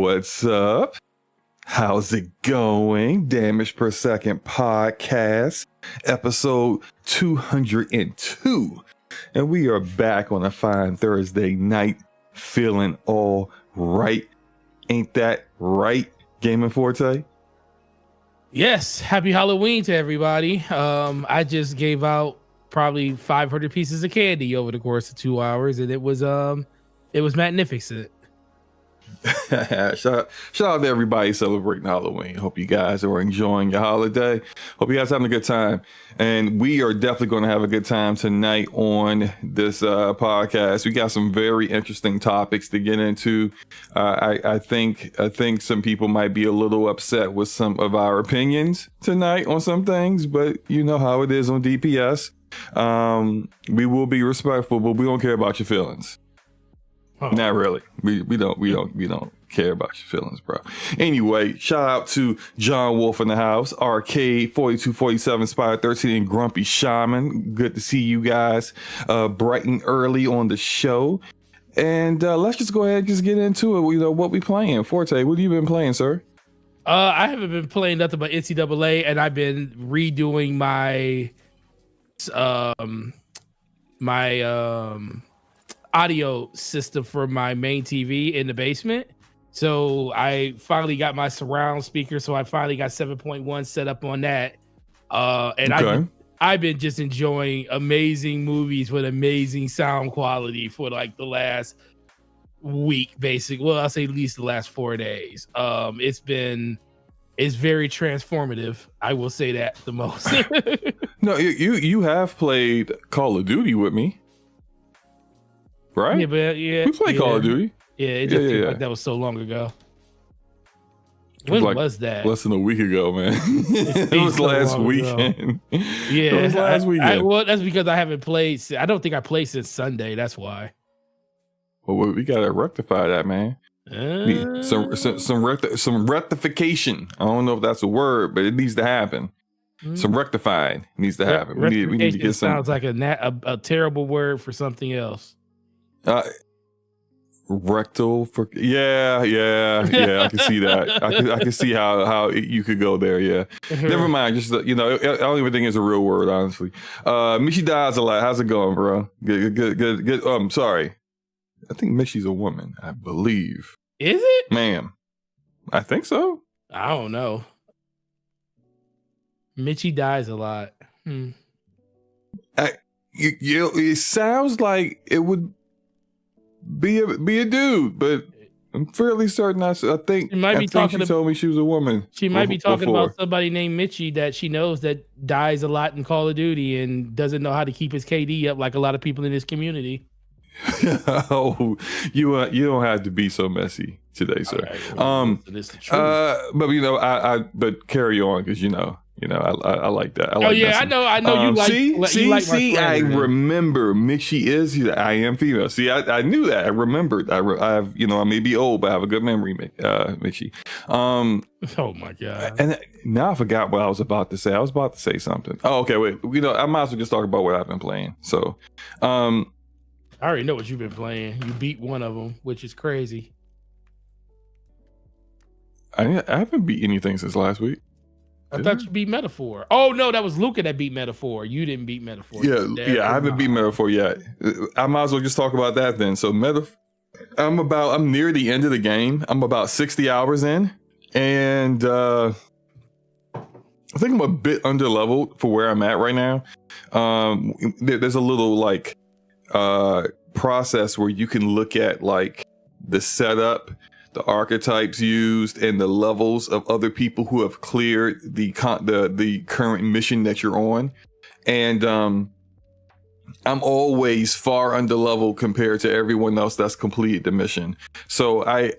What's up? How's it going? Damage Per Second podcast, episode 202. And we are back on a fine Thursday night, feeling all right. Ain't that right, Game and Forte? Yes, happy Halloween to everybody. I just gave out probably 500 pieces of candy over the course of 2 hours, and it was magnificent. shout out to everybody celebrating Halloween. Hope you guys are enjoying your holiday. Hope you guys are having a good time. And we are definitely going to have a good time tonight on this podcast. We got some very interesting topics to get into. I think some people might be a little upset with some of our opinions tonight on some things, but you know how it is on DPS. We will be respectful, but we don't care about your feelings. Not really. We don't care about your feelings, bro. Anyway, shout out to John Wolf in the house, Arcade 4247, Spire 13, and Grumpy Shaman. Good to see you guys bright and early on the show. And let's just go ahead and just get into it. You know what we playing. Forte, what have you been playing, sir? I haven't been playing nothing but NCAA, and I've been redoing my audio system for my main TV in the basement. So I finally got my surround speaker. So I finally got 7.1 set up on that. And okay. I've been just enjoying amazing movies with amazing sound quality for like the last week, basically. Well, I'll say at least the last 4 days. It's very transformative. I will say that the most. No, you have played Call of Duty with me. Right? Yeah, but we played Call of Duty. Yeah, it just seemed like that was so long ago. When was that? Less than a week ago, man. It was so last weekend. Yeah, it was last weekend. Well, that's because I haven't played. I don't think I played since Sunday. That's why. Well, we gotta rectify that, man. Some rectification. I don't know if that's a word, but it needs to happen. Some rectifying needs to happen. We need to get some. Sounds like a terrible word for something else. Rectal for I can see that. I can see how you could go there. Yeah, never mind. Just I don't even think it's a real word, honestly. Michi dies a lot. How's it going, bro? Good. Sorry. I think Michi's a woman. I believe. Is it, ma'am? I think so. I don't know. Michi dies a lot. It sounds like it would be a dude, but I'm fairly certain. I think she told me she was a woman. She might be talking about somebody named Mitchie that she knows that dies a lot in Call of Duty and doesn't know how to keep his KD up like a lot of people in his community. Oh, you don't have to be so messy today, sir. Right, well, but carry on because I like that. I know you like. See, I remember Michi is. I am female. See, I knew that. I remembered. I may be old, but I have a good memory, Michi. Oh my god! And now I forgot what I was about to say. I was about to say something. Oh, okay. Wait. I might as well just talk about what I've been playing. So, I already know what you've been playing. You beat one of them, which is crazy. I haven't beat anything since last week. I thought you beat Metaphor. Oh no, that was Luca that beat Metaphor. You didn't beat Metaphor. Yeah, I haven't beat Metaphor yet. I might as well just talk about that then. So I'm near the end of the game. I'm about 60 hours in, and I think I'm a bit under leveled for where I'm at right now. There's a little process where you can look at like the setup, the archetypes used, and the levels of other people who have cleared the current mission that you're on. And I'm always far under level compared to everyone else that's completed the mission. So I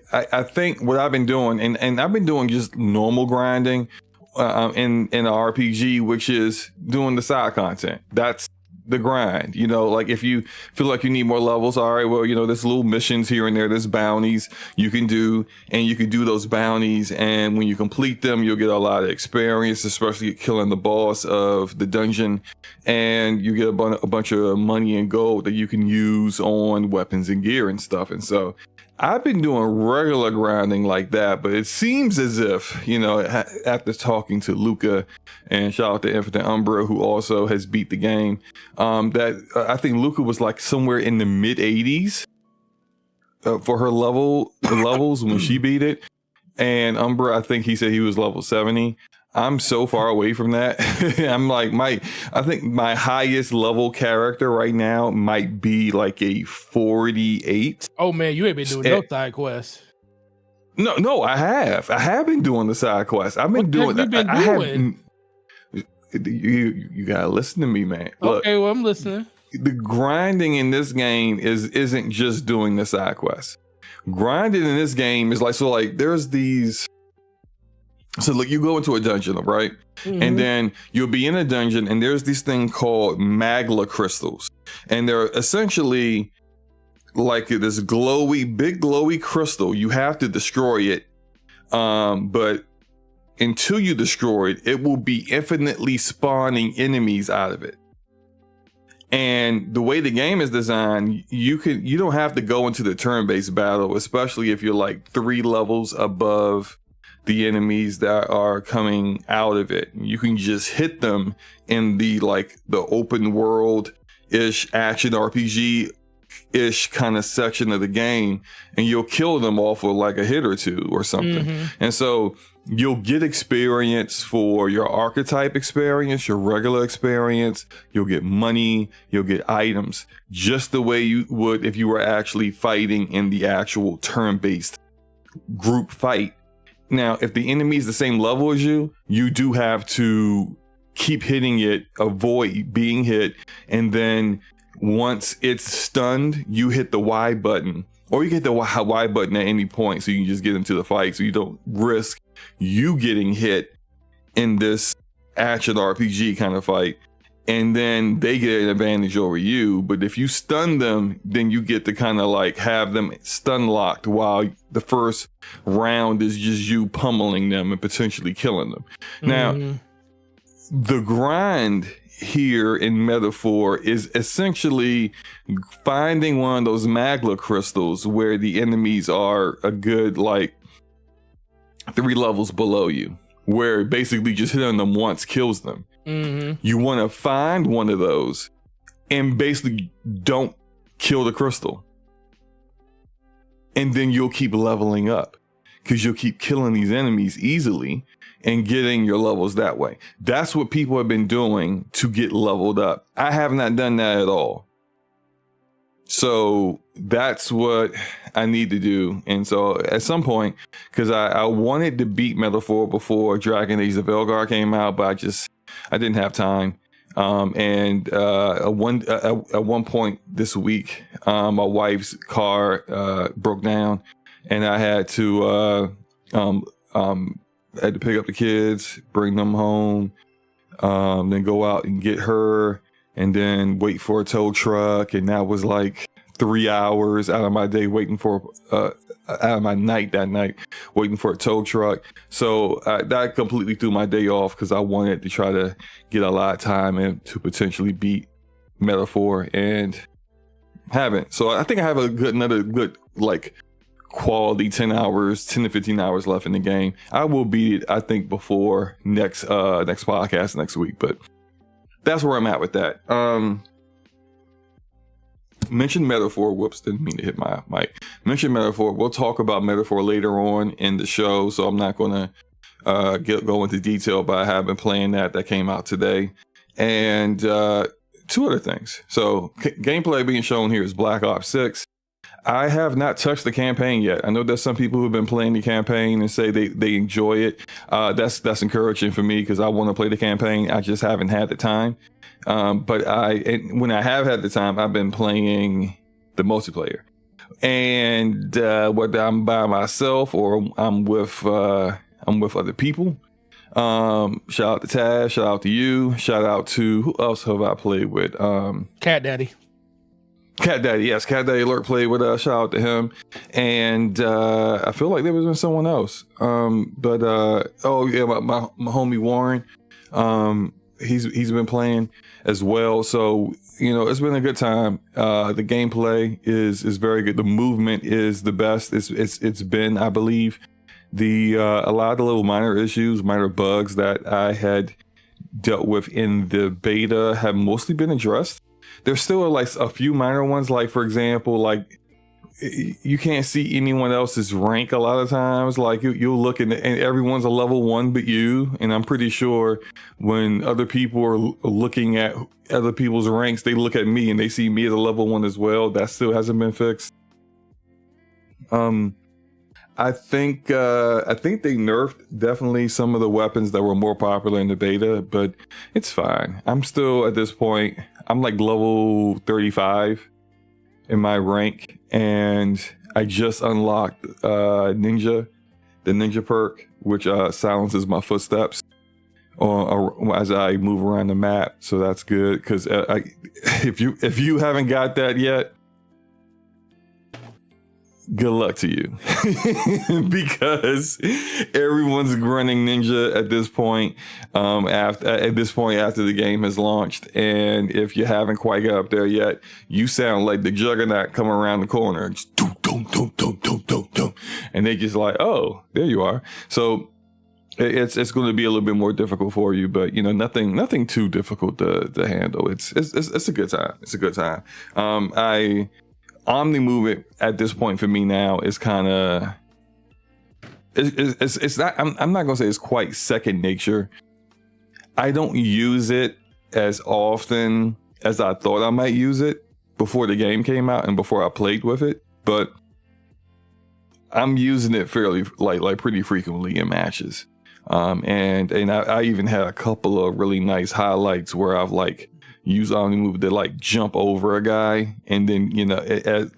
think what I've been doing, and I've been doing just normal grinding in the RPG, which is doing the side content. That's the grind. Like if you feel like you need more levels, all right, well, there's little missions here and there, there's bounties you can do, and you can do those bounties, and when you complete them, you'll get a lot of experience, especially killing the boss of the dungeon, and you get a bunch of money and gold that you can use on weapons and gear and stuff. And so I've been doing regular grinding like that, but it seems as if, after talking to Luca, and shout out to Infinite Umbra, who also has beat the game, that I think Luca was like somewhere in the mid 80s for her levels when she beat it. And Umbra, I think he said he was level 70. I'm so far away from that. I'm like, I think my highest level character right now might be like a 48. Oh man, you ain't been doing no side quests. No, I have. I have been doing the side quests. I've been doing that. You gotta listen to me, man. Look, okay, well, I'm listening. The grinding in this game isn't just doing the side quests. Grinding in this game is like there's these. So look, you go into a dungeon, right? Mm-hmm. And then you'll be in a dungeon and there's this thing called magla crystals. And they're essentially like this big glowy crystal. You have to destroy it. But until you destroy it, it will be infinitely spawning enemies out of it. And the way the game is designed, you don't have to go into the turn-based battle, especially if you're like 3 levels above the enemies that are coming out of it. You can just hit them in the open world ish action RPG ish kind of section of the game, and you'll kill them off with like a hit or two or something. Mm-hmm. And so you'll get experience for your archetype experience, your regular experience. You'll get money, you'll get items, just the way you would if you were actually fighting in the actual turn-based group fight. Now, if the enemy is the same level as you, you do have to keep hitting it, avoid being hit, and then once it's stunned, you hit the Y button, or you can hit the Y button at any point, so you can just get into the fight, so you don't risk you getting hit in this action RPG kind of fight, and then they get an advantage over you. But if you stun them, then you get to kind of like have them stun locked while the first round is just you pummeling them and potentially killing them. Mm-hmm. Now, the grind here in Metaphor is essentially finding one of those magla crystals where the enemies are a good 3 levels below you, where basically just hitting them once kills them. Mm-hmm. You want to find one of those and basically don't kill the crystal. And then you'll keep leveling up because you'll keep killing these enemies easily and getting your levels that way. That's what people have been doing to get leveled up. I have not done that at all. So that's what I need to do. And so at some point, because I wanted to beat Metaphor before Dragon Age the Veilguard came out, but I didn't have time. And at one point this week, my wife's car broke down, and I had to pick up the kids, bring them home, then go out and get her, and then wait for a tow truck. And that was like 3 hours out of my day out of my night that night waiting for a tow truck. So that completely threw my day off because I wanted to try to get a lot of time and to potentially beat Metaphor, and haven't. So I think I have another good quality 10 to 15 hours left in the game. I will beat it, I think, before next podcast next week, but that's where I'm at with that. Mention Metaphor. Whoops, didn't mean to hit my mic. Mention Metaphor. We'll talk about Metaphor later on in the show, so I'm not going to go into detail, but I have been playing that came out today. And 2 other things. So gameplay being shown here is Black Ops 6. I have not touched the campaign yet. I know there's some people who've been playing the campaign and say they enjoy it. That's encouraging for me because I want to play the campaign. I just haven't had the time. But when I have had the time, I've been playing the multiplayer. And whether I'm by myself or I'm with other people. Shout out to Taz, shout out to you, shout out to who else have I played with? Cat Daddy. Cat Daddy, yes, Cat Daddy Alert played with us. Shout out to him. And I feel like there was someone else. My homie Warren. he's been playing as well. So, it's been a good time. The gameplay is very good. The movement is the best it's been, I believe. A lot of the little minor bugs that I had dealt with in the beta have mostly been addressed. There's still like a few minor ones, like for example, like you can't see anyone else's rank a lot of times. Like you'll look and everyone's a level 1 but you, and I'm pretty sure when other people are looking at other people's ranks, they look at me and they see me as a level 1 as well. That still hasn't been fixed. I think they nerfed definitely some of the weapons that were more popular in the beta, but it's fine. I'm still at this point, I'm like level 35 in my rank, and I just unlocked the ninja perk, which silences my footsteps as I move around the map. So that's good, because if you haven't got that yet, good luck to you. Because everyone's running ninja at this point. After the game has launched, and if you haven't quite got up there yet, you sound like the juggernaut coming around the corner. Just dum, dum, dum, dum, dum, dum, dum. And they just like, oh, there you are. So it's going to be a little bit more difficult for you, but nothing too difficult to handle. It's a good time. It's a good time. Omni movement at this point for me now is kind of it's not, I'm not gonna say it's quite second nature. I don't use it as often as I thought I might use it before the game came out and before I played with it, but I'm using it fairly like pretty frequently in matches. And I even had a couple of really nice highlights where I've like use Omni move to like jump over a guy, and then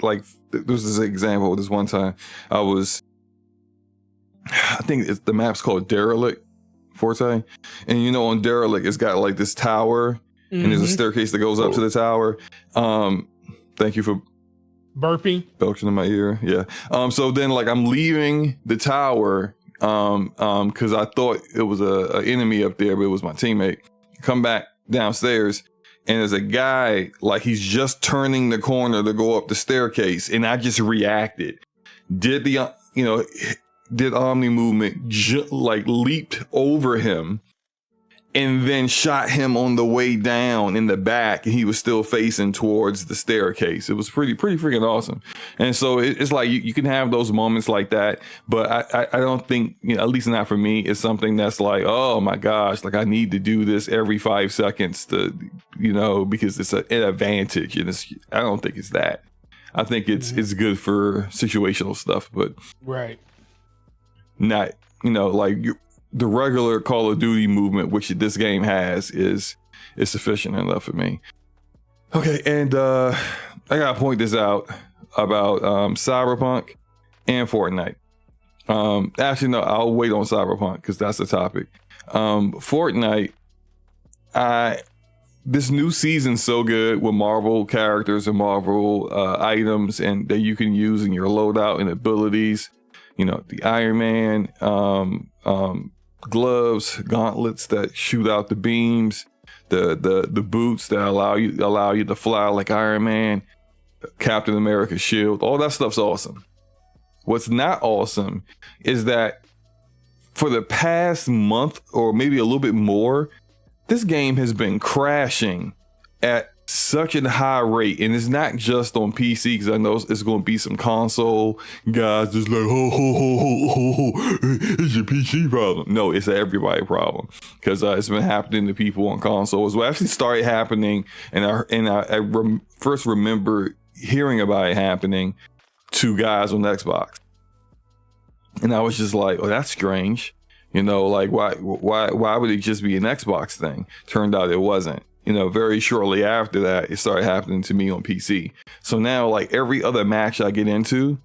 like there was this example. This one time I think the map's called Derelict, Forte, and on Derelict it's got like this tower, and there's a staircase that goes up to the tower. Thank you for burping, belching in my ear. Yeah. So then like I'm leaving the tower, because I thought it was a enemy up there, but it was my teammate. Come back downstairs, and there's a guy, like he's just turning the corner to go up the staircase, and I just reacted. Did Omni movement leaped over him, and then shot him on the way down in the back, and he was still facing towards the staircase. It was pretty freaking awesome. And so it's like you can have those moments like that, but I don't think, at least not for me, it's something that's like, oh my gosh, like I need to do this every 5 seconds to, because it's an advantage, and I don't think it's that. I think it's good for situational stuff, but right, not, the regular Call of Duty movement, which this game has, is sufficient enough for me. Okay, and I gotta point this out about Cyberpunk and Fortnite. Actually, no, I'll wait on Cyberpunk because that's the topic. Fortnite, this new season's so good with Marvel characters and Marvel items, and that you can use in your loadout and abilities. The Iron Man, gloves, gauntlets that shoot out the beams, the boots that allow you to fly like Iron Man, Captain America's shield. All that stuff's awesome. What's not awesome is that for the past month or maybe a little bit more, this game has been crashing at such a high rate, and it's not just on PC, because I know it's going to be some console guys just like, it's your PC problem. No, it's an everybody problem, because it's been happening to people on consoles. Well, actually started happening, and I first remember hearing about it happening to guys on Xbox, and I was just like, oh, that's strange. Like why would it just be an Xbox thing? Turned out it wasn't. Very shortly after that, it started happening to me on PC. So now, like every other match I get into,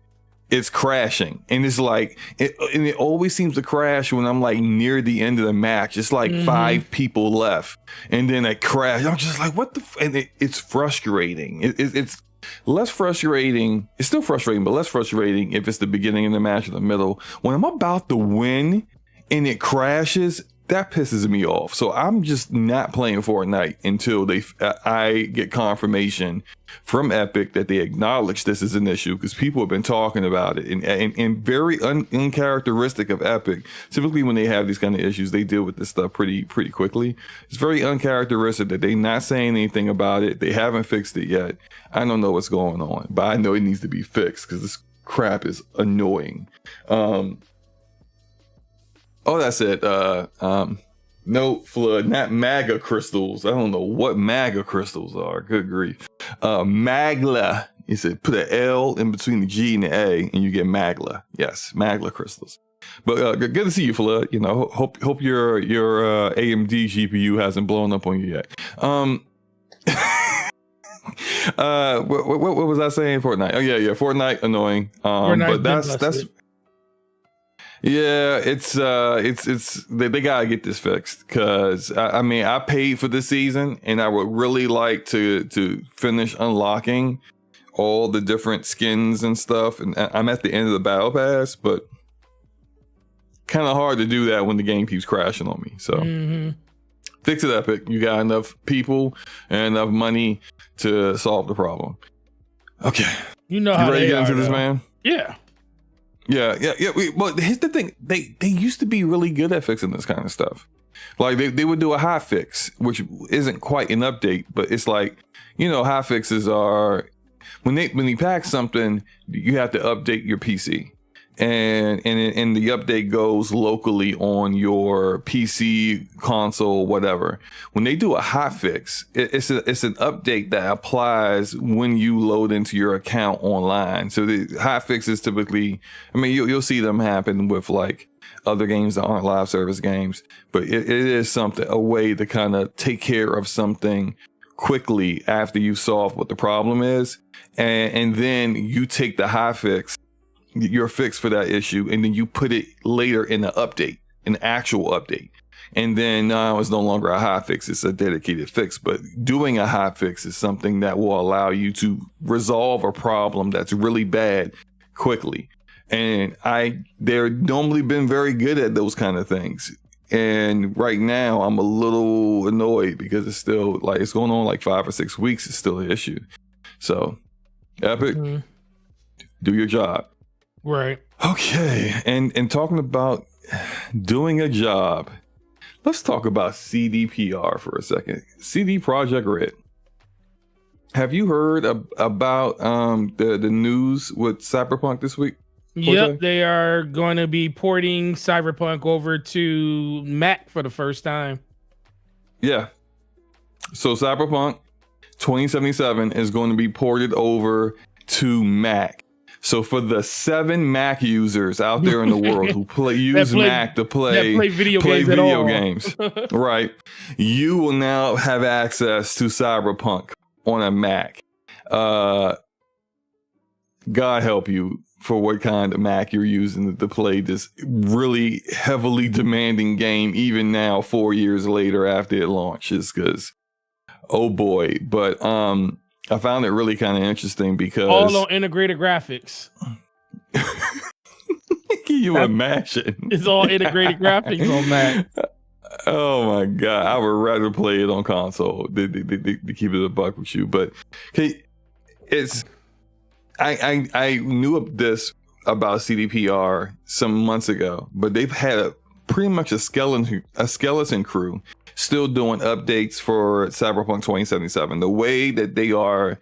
it's crashing. And it's like, it always seems to crash when I'm like near the end of the match. It's like 5 people left, and then it crashes. I'm just like, what the? And it's frustrating. It's less frustrating. It's still frustrating, but less frustrating if it's the beginning of the match or the middle. When I'm about to win and it crashes, that pisses me off. So I'm just not playing Fortnite until I get confirmation from Epic that they acknowledge this is an issue, because people have been talking about it, and very uncharacteristic of Epic. Typically when they have these kind of issues, they deal with this stuff pretty quickly. It's very uncharacteristic that they're not saying anything about it. They haven't fixed it yet. I don't know what's going on, but I know it needs to be fixed because this crap is annoying. That's it. No flood, not MAGA crystals. I don't know what MAGA crystals are. Good grief. Magla. He said put an L in between the G and the A and you get Magla. Yes, Magla crystals. But good to see you, Flood. You know, hope your AMD GPU hasn't blown up on you yet. What was I saying? Fortnite. Oh yeah, Fortnite annoying. But that's yeah, it's they gotta get this fixed, because I mean I paid for this season and I would really like to finish unlocking all the different skins and stuff, and I'm at the end of the battle pass, but kind of hard to do that when the game keeps crashing on me. So fix it, Epic. You got enough people and enough money to solve the problem. Okay, you know how ready to they get into are, this, though. Man? Yeah. But here's the thing: they used to be really good at fixing this kind of stuff. Like they would do a hot fix, which isn't quite an update, but it's like, you know, hot fixes are when they pack something, you have to update your PC, and the update goes locally on your PC, console, whatever. When they do a hot fix, it's an update that applies when you load into your account online. So the hot fixes typically, I mean, you'll see them happen with like other games that aren't live service games, but it is a way to kind of take care of something quickly after you solve what the problem is, and then you take the hot fix, your fix for that issue, and then you put it later in an actual update. And then now it's no longer a hot fix, it's a dedicated fix. But doing a hot fix is something that will allow you to resolve a problem that's really bad quickly. And they're normally been very good at those kind of things. And right now I'm a little annoyed because it's still like, it's going on like 5 or 6 weeks. It's still an issue. So Epic, do your job. Right. Okay. And talking about doing a job, let's talk about CDPR for a second. CD Projekt Red. Have you heard about the news with Cyberpunk this week? Yep, they are going to be porting Cyberpunk over to Mac for the first time. Yeah. So Cyberpunk 2077 is going to be ported over to Mac. So for the 7 Mac users out there in the world who use Mac to play video games, right? You will now have access to Cyberpunk on a Mac. God help you for what kind of Mac you're using to play this really heavily demanding game, even now 4 years later after it launches, because oh boy. But I found it really kind of interesting because all on integrated graphics. Can you imagine? It's all integrated graphics on Mac. Oh my god, I would rather play it on console to keep it a buck with you. But it's I knew of this about CDPR some months ago, but they've had pretty much a skeleton crew still doing updates for Cyberpunk 2077. The way that they are,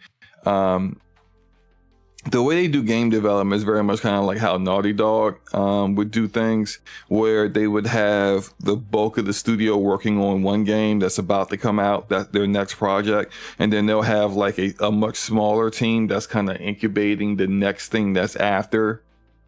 the way they do game development is very much kind of like how Naughty Dog would do things, where they would have the bulk of the studio working on one game that's about to come out, that's their next project, and then they'll have like a much smaller team that's kind of incubating the next thing that's after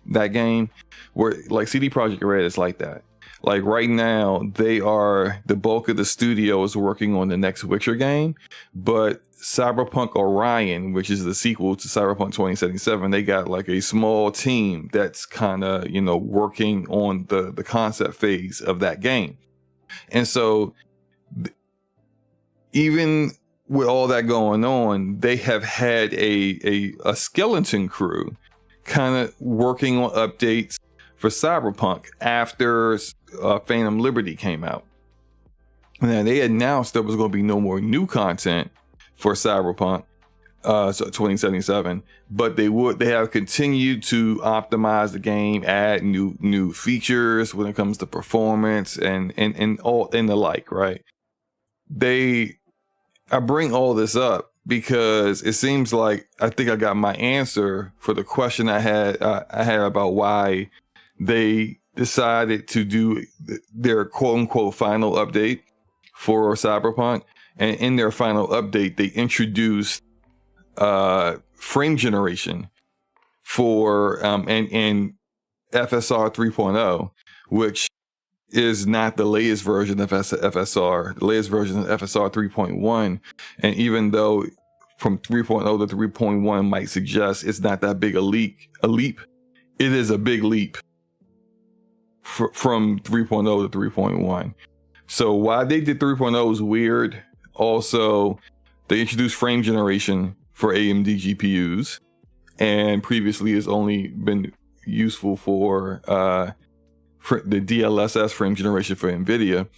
that game. Where like CD Projekt Red is like that. Like right now, the bulk of the studio is working on the next Witcher game, but Cyberpunk Orion, which is the sequel to Cyberpunk 2077, they got like a small team that's kind of, working on the concept phase of that game. And so even with all that going on, they have had a skeleton crew kind of working on updates for Cyberpunk after Phantom Liberty came out. Now they announced there was going to be no more new content for Cyberpunk, so 2077, but they have continued to optimize the game, add new features when it comes to performance and all and the like, right? I bring all this up because it seems like I think I got my answer for the question I had about why they decided to do their quote unquote final update for Cyberpunk. And in their final update, they introduced frame generation for and FSR 3.0, which is not the latest version of FSR. The latest version is FSR 3.1. And even though from 3.0 to 3.1 might suggest it's not that big a leap, it is a big leap from 3.0 to 3.1. So why they did 3.0 is weird. Also, they introduced frame generation for AMD GPUs, and previously it's only been useful for the DLSS frame generation for NVIDIA.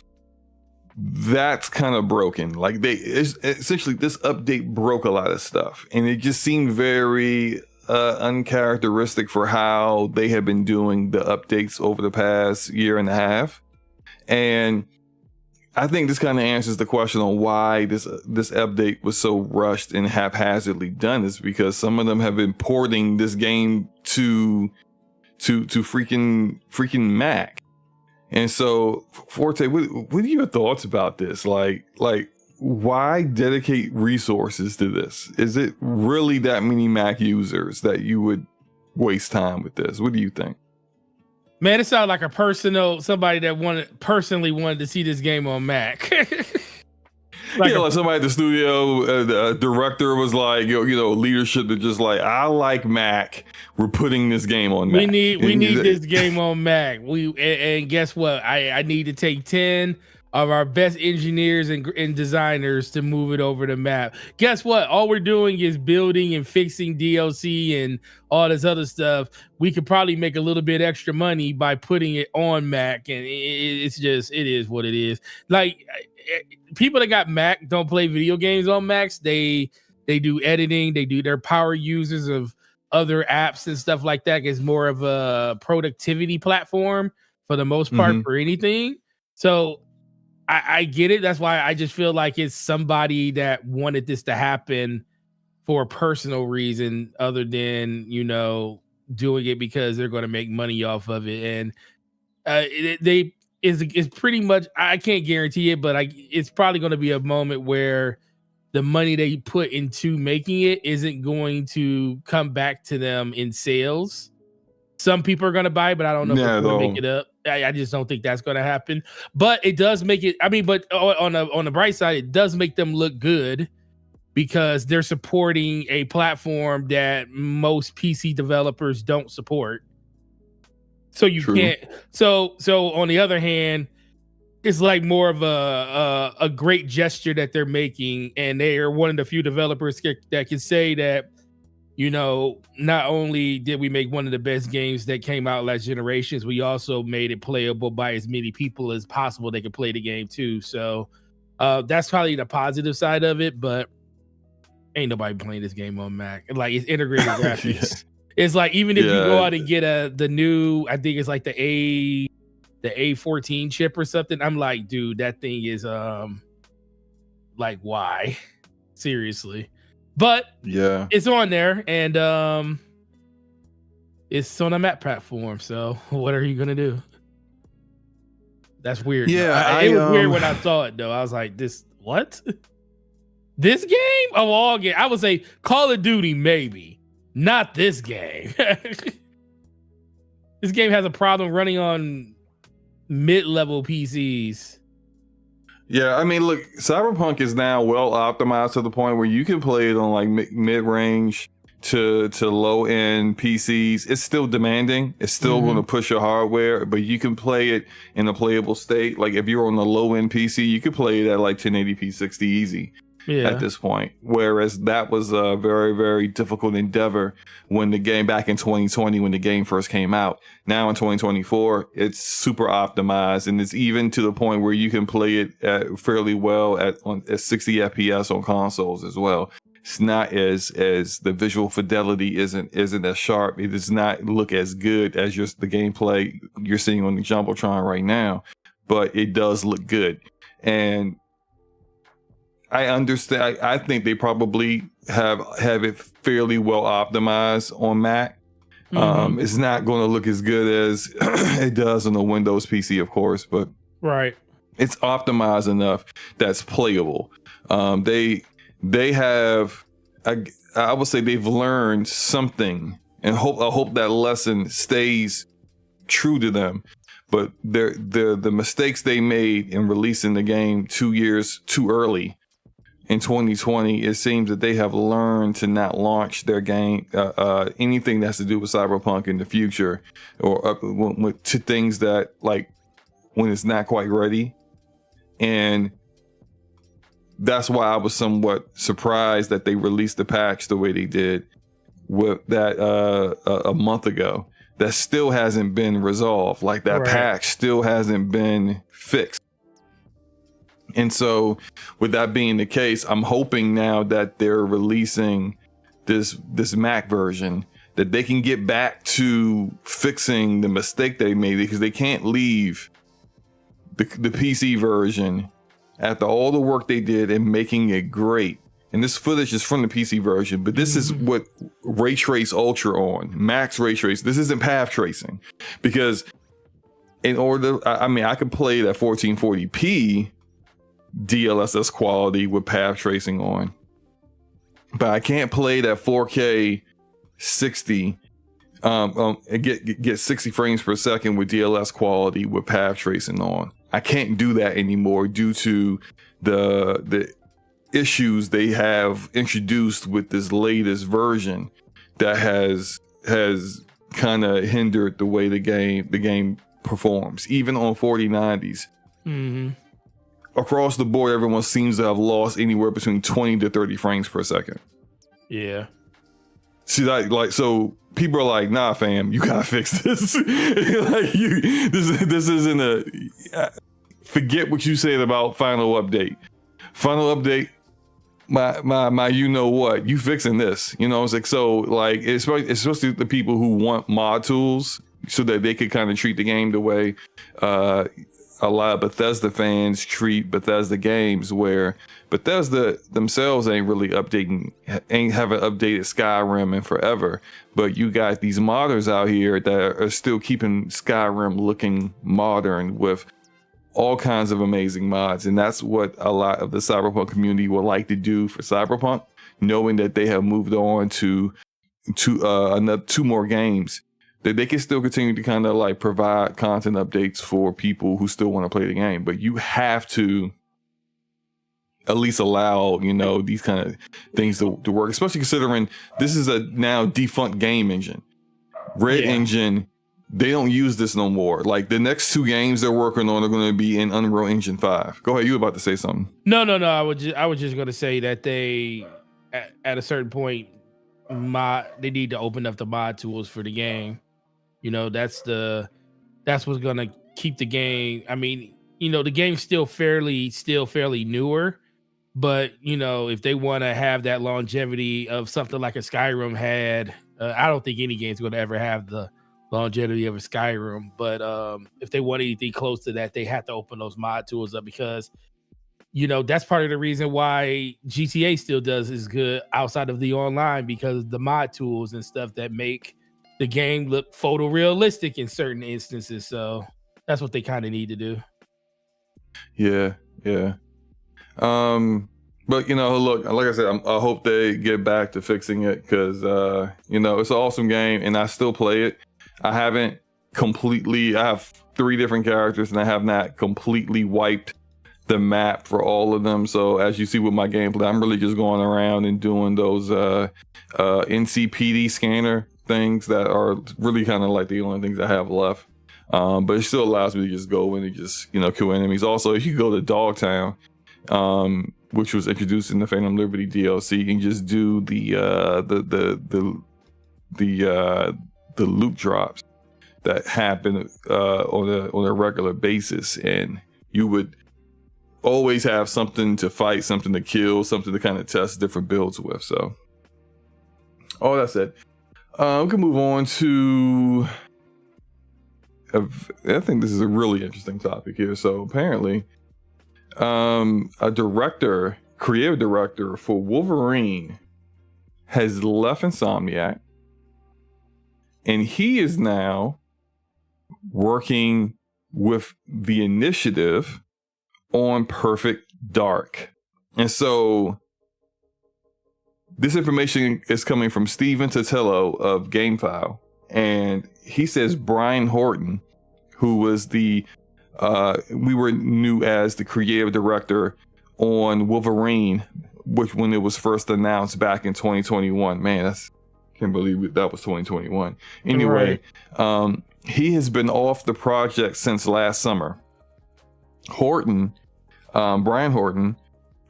That's kind of broken. Like essentially this update broke a lot of stuff, and it just seemed very uncharacteristic for how they have been doing the updates over the past year and a half. And I think this kind of answers the question on why this update was so rushed and haphazardly done, is because some of them have been porting this game to freaking Mac. And so, Forte, what are your thoughts about this? Like why dedicate resources to this? Is it really that many Mac users that you would waste time with this? What do you think? Man, it sounds like somebody that personally wanted to see this game on Mac. Like somebody at the studio, the director was like, leadership that just like, I like Mac. We're putting this game on Mac. We need this game on Mac. And guess what? I need to take 10 of our best engineers and designers to move it over to Mac. Guess what? All we're doing is building and fixing DLC and all this other stuff. We could probably make a little bit extra money by putting it on Mac, and it is what it is. Like, people that got Mac don't play video games on Macs. They do editing. They're power users of other apps and stuff like that. It's more of a productivity platform for the most part for anything. So I get it. That's why I just feel like it's somebody that wanted this to happen for a personal reason other than, doing it because they're going to make money off of it. And it's pretty much, I can't guarantee it, but it's probably going to be a moment where the money they put into making it isn't going to come back to them in sales. Some people are going to buy it, but I don't know if they're going to make it up. I just don't think that's going to happen. But it does make it, but on the bright side, it does make them look good because they're supporting a platform that most PC developers don't support. So you can't. So on the other hand, it's like more of a great gesture that they're making, and they are one of the few developers that can say that, not only did we make one of the best games that came out last generations, we also made it playable by as many people as possible that could play the game too. So that's probably the positive side of it, but ain't nobody playing this game on Mac. Like, it's integrated graphics. It's like, even if you go out and get the new, I think it's like the A14 chip or something, I'm like, dude, that thing is like, why? Seriously. But yeah, it's on there, and it's on a Mac platform. So what are you gonna do? That's weird. Yeah, it was weird when I saw it though. I was like, what? This game of all games? I would say Call of Duty, maybe, not this game. This game has a problem running on mid-level PCs. Yeah, look, Cyberpunk is now well optimized to the point where you can play it on like mid-range to low-end PCs. It's still demanding. It's still going to push your hardware, but you can play it in a playable state. Like, if you're on the low-end PC, you could play it at like 1080p 60 easy. at this point, whereas that was a very, very difficult endeavor when the game back in 2020, when the game first came out. Now in 2024, it's super optimized, and it's even to the point where you can play it fairly well at 60 FPS on consoles as well. It's not as the visual fidelity isn't as sharp. It does not look as good as just the gameplay you're seeing on the Jumbotron right now, but it does look good. And I understand. I think they probably have it fairly well optimized on Mac. It's not going to look as good as it does on the Windows PC, of course, but it's optimized enough that's playable. They have, I would say, they've learned something, and I hope that lesson stays true to them. But the mistakes they made in releasing the game 2 years too early. In 2020, it seems that they have learned to not launch their game, anything that has to do with Cyberpunk in the future, or to things that, like, when it's not quite ready. And that's why I was somewhat surprised that they released the patch the way they did with that a month ago. That still hasn't been resolved. Like, that patch still hasn't been fixed. And so, with that being the case, I'm hoping now that they're releasing this Mac version, that they can get back to fixing the mistake they made, because they can't leave the PC version after all the work they did in making it great. And this footage is from the PC version, but this is what Ray Trace Ultra on, Max Ray Trace. This isn't path tracing, because in order, I could play that 1440p DLSS quality with path tracing on, but I can't play that 4K 60 and get 60 frames per second with DLS quality with path tracing on. I can't do that anymore due to the issues they have introduced with this latest version that has kind of hindered the way the game performs, even on 4090s. Across the board, everyone seems to have lost anywhere between 20 to 30 frames per second. Yeah. See, so people are like, nah, fam, you gotta fix this. This isn't forget what you said about final update. Final update, my you know what, you fixing this. You know, it's like, so, like, especially the people who want mod tools so that they could kind of treat the game the way a lot of Bethesda fans treat Bethesda games, where Bethesda themselves ain't haven't updated Skyrim in forever, but you got these modders out here that are still keeping Skyrim looking modern with all kinds of amazing mods. And that's what a lot of the Cyberpunk community would like to do for Cyberpunk, knowing that they have moved on to another 2 more games, that they can still continue to kind of like provide content updates for people who still want to play the game. But you have to at least allow, these kind of things to work, especially considering this is a now defunct game engine. Red Engine, they don't use this no more. Like, the next 2 games they're working on are going to be in Unreal Engine 5. Go ahead, you were about to say something. No. I was just going to say that they, at a certain point, they need to open up the mod tools for the game. That's what's gonna keep the game. I mean, the game's still fairly newer, but if they want to have that longevity of something like a Skyrim had, I don't think any game's gonna ever have the longevity of a Skyrim. But if they want anything close to that, they have to open those mod tools up, because that's part of the reason why GTA still does as good outside of the online, because the mod tools and stuff that make the game look photorealistic in certain instances. So that's what they kind of need to do. Yeah. But look, like I said, I hope they get back to fixing it, because it's an awesome game and I still play it. I have 3 different characters and I have not completely wiped the map for all of them. So as you see with my gameplay, I'm really just going around and doing those NCPD scanner things that are really kind of like the only things I have left. But it still allows me to just go in and just, kill enemies. Also, if you go to Dogtown, which was introduced in the Phantom Liberty DLC, and just do the loot drops that happen on a regular basis, and you would always have something to fight, something to kill, something to kind of test different builds with. So all that said, we can move on to I think this is a really interesting topic here. So apparently a creative director for Wolverine has left Insomniac, and he is now working with the initiative on Perfect Dark. And so this information is coming from Steven Totillo of GameFile, and he says Brian Horton, who was we knew as the creative director on Wolverine, which when it was first announced back in 2021. Man, can't believe that was 2021. Anyway, right. He has been off the project since last summer. Brian Horton,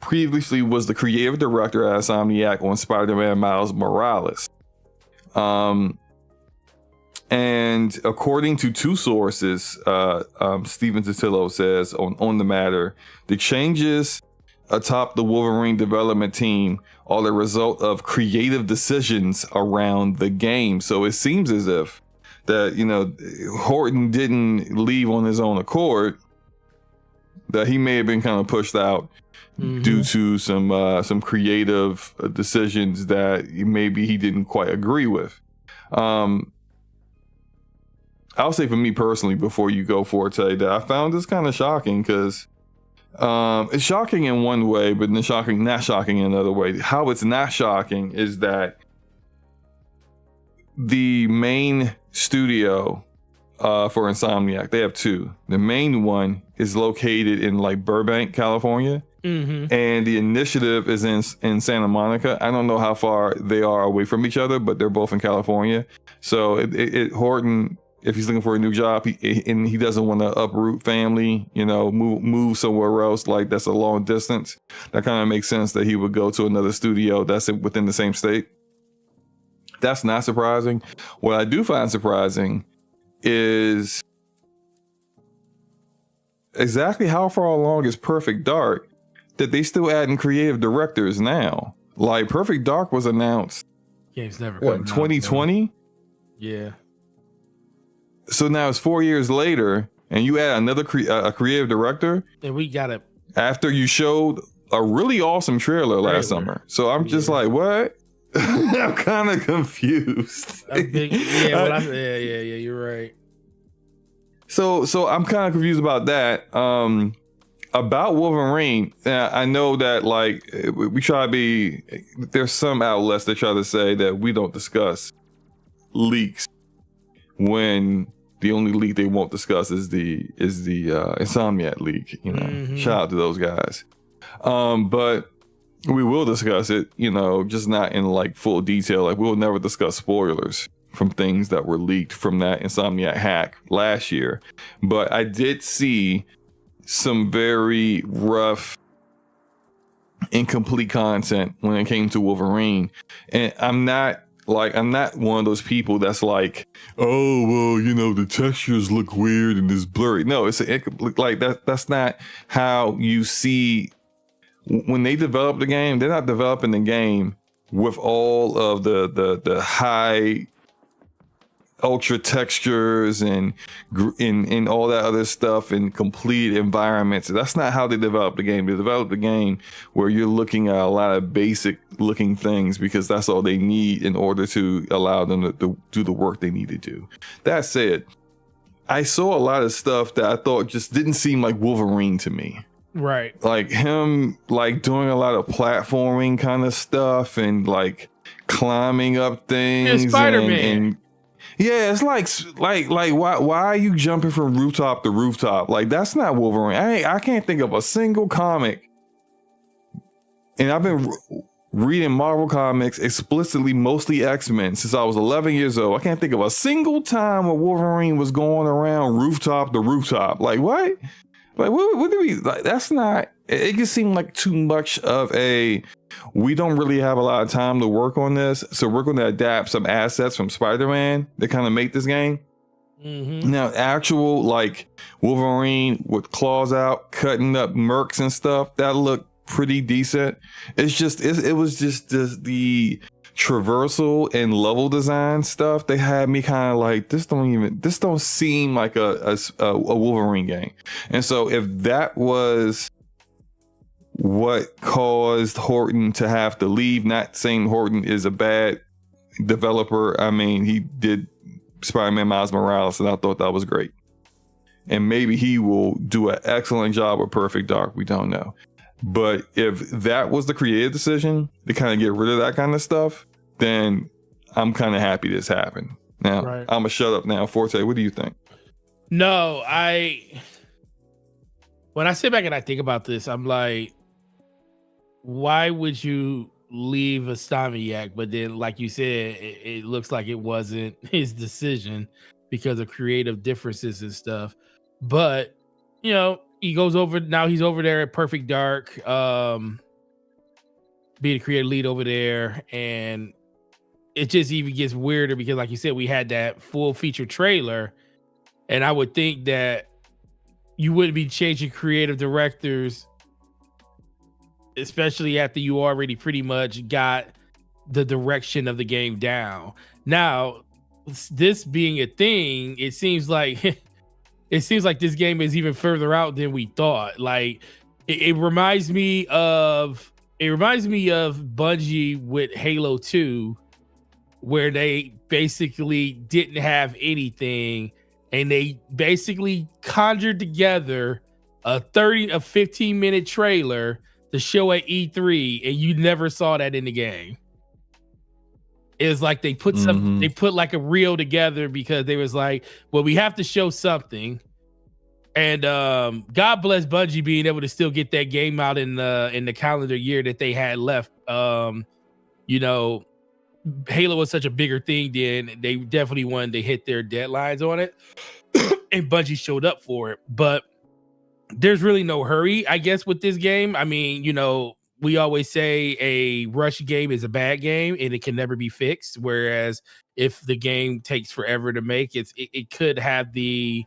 previously was the creative director at Insomniac on Spider-Man Miles Morales. And according to two sources, Steven Totillo says on the matter, the changes atop the Wolverine development team are the result of creative decisions around the game. So it seems as if that, Horton didn't leave on his own accord, that he may have been kind of pushed out due to some creative decisions that maybe he didn't quite agree with. I'll say for me personally, before you go, Forte, that I found this kind of shocking, because it's shocking in one way, but not shocking in another way. How it's not shocking is that the main studio for Insomniac, they have two. The main one is located in like Burbank, California, and the initiative is in Santa Monica. I don't know how far they are away from each other, but they're both in California. So Horton, if he's looking for a new job, he doesn't want to uproot family, move somewhere else, like that's a long distance, that kind of makes sense that he would go to another studio that's within the same state. That's not surprising. What I do find surprising is exactly how far along is Perfect Dark that they still adding creative directors now. Like, Perfect Dark was announced game's never 2020. Yeah. So now it's 4 years later, and you add another a creative director, and we got it after you showed a really awesome trailer last summer. So I'm just like, what? I'm kind of confused. Yeah, you're right. So I'm kind of confused about that. About Wolverine, I know that like we try to be. There's some outlets that try to say that we don't discuss leaks, when the only leak they won't discuss is the Insomniac leak. Shout out to those guys. But we will discuss it, just not in like full detail. Like, we'll never discuss spoilers from things that were leaked from that Insomniac hack last year. But I did see some very rough, incomplete content when it came to Wolverine. And I'm not one of those people that's like, oh, well, the textures look weird and it's blurry. No, like that's not how you see. When they develop the game, they're not developing the game with all of the high ultra textures and all that other stuff and complete environments. That's not how they develop the game. They develop the game where you're looking at a lot of basic looking things, because that's all they need in order to allow them to do the work they need to do. That said, I saw a lot of stuff that I thought just didn't seem like Wolverine to me. Like him, like doing a lot of platforming kind of stuff and like climbing up things. Spider-Man. Yeah, it's like why are you jumping from rooftop to rooftop? Like, that's not Wolverine. I can't think of a single comic, and I've been reading Marvel comics explicitly, mostly X-Men, since I was 11 years old. I can't think of a single time where Wolverine was going around rooftop to rooftop. Like, what? Like, what do we like? That's not it just seemed like too much of we don't really have a lot of time to work on this, so we're going to adapt some assets from Spider-Man to kind of make this game. Now, actual like Wolverine with claws out, cutting up mercs and stuff, that looked pretty decent. It's just it was just the traversal and level design stuff. They had me kind of like, this don't seem like a Wolverine game. And so if that was what caused Horton to have to leave, not saying Horton is a bad developer. I mean, he did Spider-Man Miles Morales, and I thought that was great. And maybe he will do an excellent job with Perfect Dark. We don't know. But if that was the creative decision to kind of get rid of that kind of stuff, then I'm kind of happy this happened. Now, right. I'm going to shut up now. Forte, what do you think? No, when I sit back and I think about this, I'm like, why would you leave Stamiak? But then, like you said, it looks like it wasn't his decision because of creative differences and stuff. But, you know, he goes over, now he's over there at Perfect Dark, being a creative lead over there. And it just even gets weirder because, like you said, we had that full feature trailer. And I would think that you wouldn't be changing creative directors, especially after you already pretty much got the direction of the game down. Now, this being a thing, it seems like this game is even further out than we thought. Like it reminds me of Bungie with Halo 2, where they basically didn't have anything and they basically conjured together a 15-minute trailer to show at E3, and you never saw that in the game. It's like they put they put like a reel together because they was like, well, we have to show something. And God bless Bungie being able to still get that game out in the calendar year that they had left. You know, Halo was such a bigger thing then. They definitely wanted to hit their deadlines on it. And Bungie showed up for it. But there's really no hurry, I guess, with this game. I mean, you know, we always say a rush game is a bad game and it can never be fixed. Whereas if the game takes forever to make, it could have the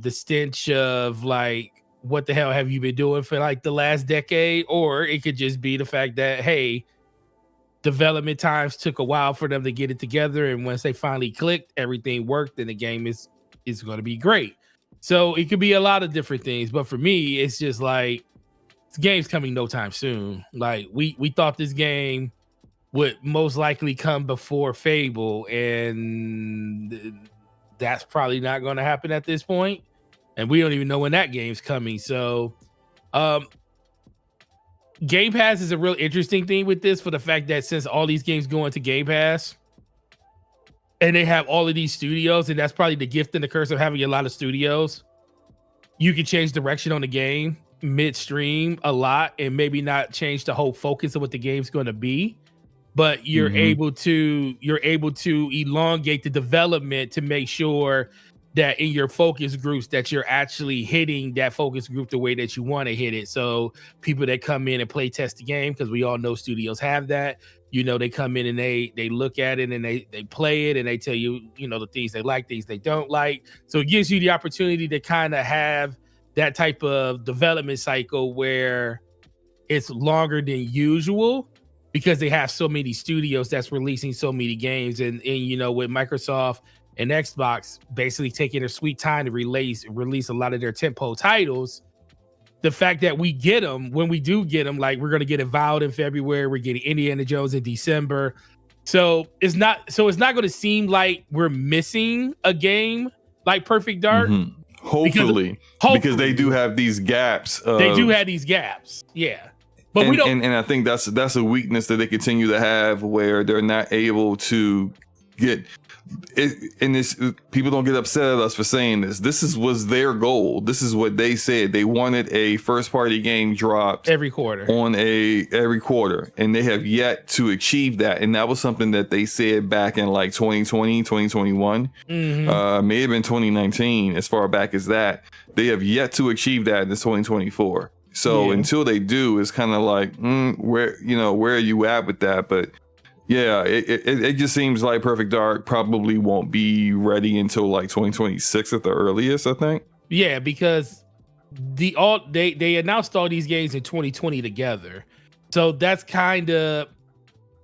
stench of like, what the hell have you been doing for like the last decade? Or it could just be the fact that, hey, development times took a while for them to get it together, and once they finally clicked, everything worked, and the game is going to be great. So it could be a lot of different things, but for me, it's just like, this game's coming no time soon. Like we thought this game would most likely come before Fable, and that's probably not going to happen at this point. And we don't even know when that game's coming. So Game Pass is a real interesting thing with this, for the fact that since all these games go into Game Pass and they have all of these studios, and that's probably the gift and the curse of having a lot of studios, you can change direction on the game midstream a lot and maybe not change the whole focus of what the game's going to be, but you're able to elongate the development to make sure that in your focus groups that you're actually hitting that focus group the way that you want to hit it. So people that come in and play test the game, because we all know studios have that, you know, they come in and they look at it and they play it and they tell you, you know, the things they like, things they don't like. So it gives you the opportunity to kind of have that type of development cycle where it's longer than usual, because they have so many studios that's releasing so many games. And you know, with Microsoft and Xbox basically taking their sweet time to release a lot of their tentpole titles, the fact that we get them, when we do get them, like we're going to get Avowed in February, we're getting Indiana Jones in December. So it's not going to seem like we're missing a game like Perfect Dark. Hopefully, because they do have these gaps. Yeah. But we don't. And I think that's a weakness that they continue to have, where they're not able to get it. And this, people don't get upset at us for saying this. This was their goal. This is what they said. They wanted a first party game dropped every quarter, and they have yet to achieve that. And that was something that they said back in like 2020, 2021, may have been 2019, as far back as that. They have yet to achieve that in this 2024. So until they do, it's kind of like, where are you at with that? But yeah, it just seems like Perfect Dark probably won't be ready until like 2026 at the earliest, I think. Yeah, because they announced all these games in 2020 together. So that's kind of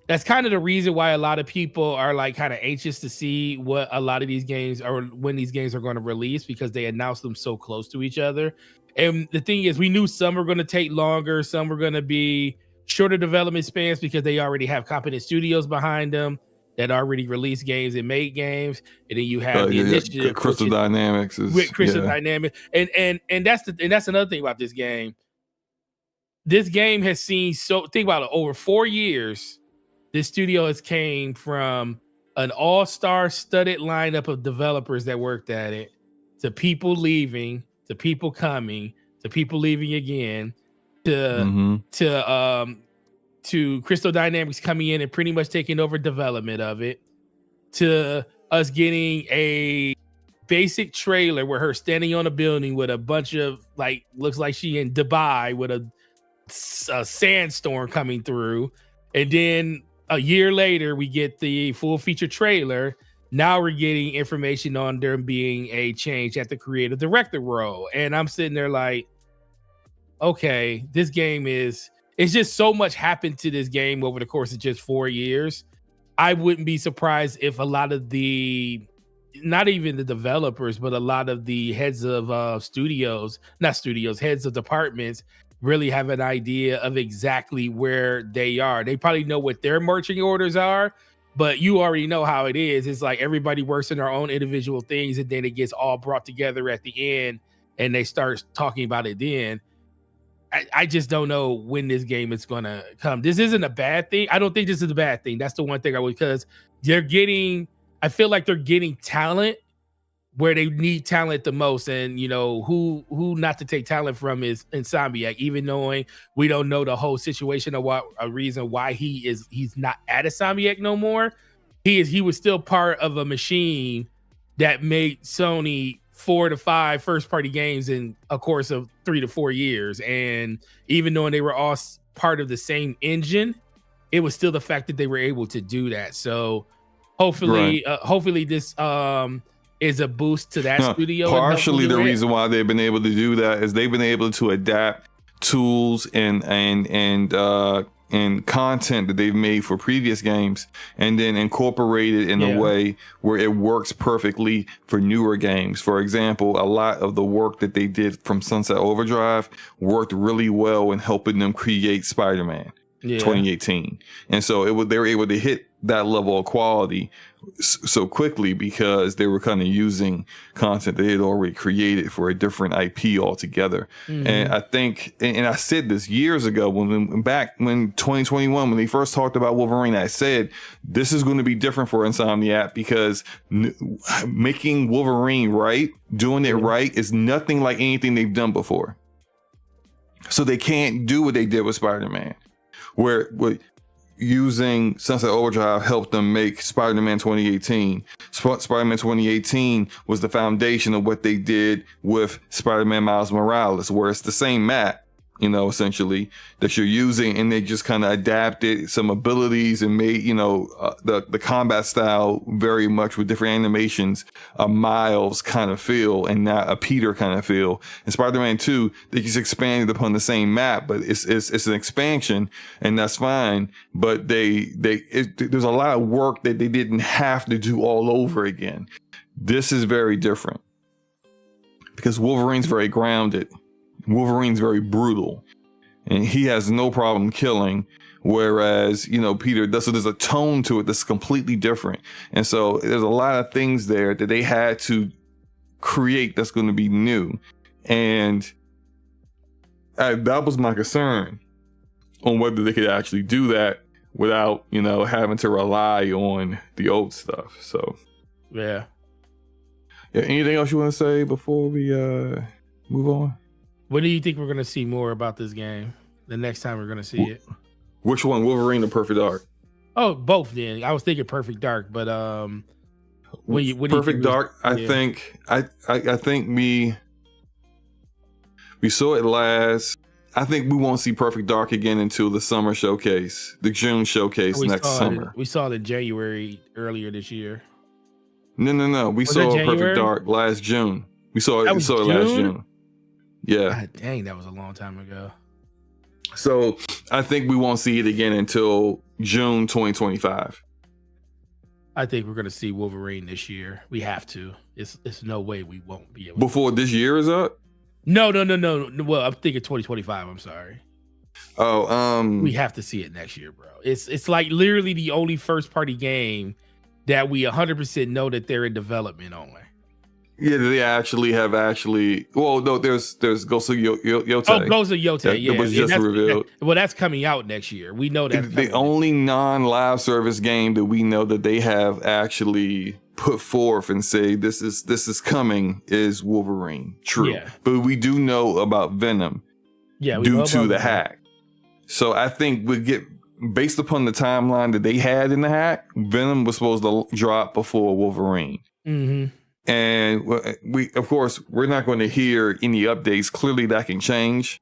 the reason why a lot of people are like kind of anxious to see what a lot of these games or when these games are going to release, because they announced them so close to each other. And the thing is, we knew some were going to take longer, some were going to be shorter development spans because they already have competent studios behind them that already released games and made games. And then you have the initiative, Crystal Dynamics with Crystal Dynamics, and that's another thing about this game. This game has seen, so think about it, over 4 years. This studio has came from an all-star studded lineup of developers that worked at it, to people leaving, to people coming, to people leaving again, to Crystal Dynamics coming in and pretty much taking over development of it, to us getting a basic trailer where her standing on a building with a bunch of, like, looks like she in Dubai with a sandstorm coming through, and then a year later we get the full feature trailer. Now we're getting information on there being a change at the creative director role, and I'm sitting there like, okay, this game it's just so much happened to this game over the course of just 4 years. I wouldn't be surprised if a lot of not even the developers, but a lot of the heads of heads of departments really have an idea of exactly where they are. They probably know what their marching orders are, but you already know how it is. It's like everybody works in their own individual things, and then it gets all brought together at the end and they start talking about it then. I just don't know when this game is going to come. This isn't a bad thing. I don't think this is a bad thing. That's the one thing because I feel like they're getting talent where they need talent the most. And who not to take talent from is Insomniac, even knowing we don't know the whole situation or a reason why he's not at Insomniac no more. He was still part of a machine that made Sony 4 to 5 first party games in a course of 3 to 4 years. And even though they were all part of the same engine, it was still the fact that they were able to do that. So hopefully this is a boost to that studio. Partially the reason why they've been able to do that is they've been able to adapt tools and content that they've made for previous games and then incorporate it in a way where it works perfectly for newer games. For example, a lot of the work that they did from Sunset Overdrive worked really well in helping them create Spider-Man 2018. And so they were able to hit that level of quality so quickly because they were kind of using content they had already created for a different IP altogether. And I think, and I said this years ago when 2021, when they first talked about Wolverine, I said, this is going to be different for Insomniac because making Wolverine right, doing it right is nothing like anything they've done before. So they can't do what they did with Spider-Man, where using Sunset Overdrive helped them make Spider-Man 2018. Spider-Man 2018 was the foundation of what they did with Spider-Man Miles Morales, where it's the same map, essentially, that you're using, and they just kind of adapted some abilities and made, the combat style very much with different animations, a Miles kind of feel and not a Peter kind of feel. In Spider-Man 2, they just expanded upon the same map, but it's an expansion, and that's fine. But there's a lot of work that they didn't have to do all over again. This is very different because Wolverine's very grounded. Wolverine's very brutal and he has no problem killing, whereas Peter does. So there's a tone to it that's completely different, and so there's a lot of things there that they had to create that's going to be new, and that was my concern on whether they could actually do that without having to rely on the old stuff. So yeah, anything else you want to say before we move on? When do you think we're going to see more about this game? The next time we're going to see it? Which one, Wolverine or Perfect Dark? Oh, both then. I was thinking Perfect Dark, but when Perfect Dark, I think we saw it last. I think we won't see Perfect Dark again until the summer showcase, the June showcase next summer. We saw it in January earlier this year. No. We saw Perfect Dark last June. We saw it last June. Yeah. God dang, that was a long time ago. So I think we won't see it again until June 2025. I think we're going to see Wolverine this year. We have to. It's no way we won't be able before this year is up. No. Well, I'm thinking 2025. I'm sorry. We have to see it next year, bro. It's like literally the only first party game that we 100% know that they're in development on. Yeah, they have. Well, no, there's Ghost of Yotei. Oh, Ghost of Yotei, yeah. It was just revealed. That's coming out next year. We know that. The only non-live service game that we know that they have actually put forth and say this is coming is Wolverine. True. Yeah. But we do know about Venom due to the hack. So I think we get, based upon the timeline that they had in the hack, Venom was supposed to drop before Wolverine. Mm-hmm. And we're not going to hear any updates. Clearly that can change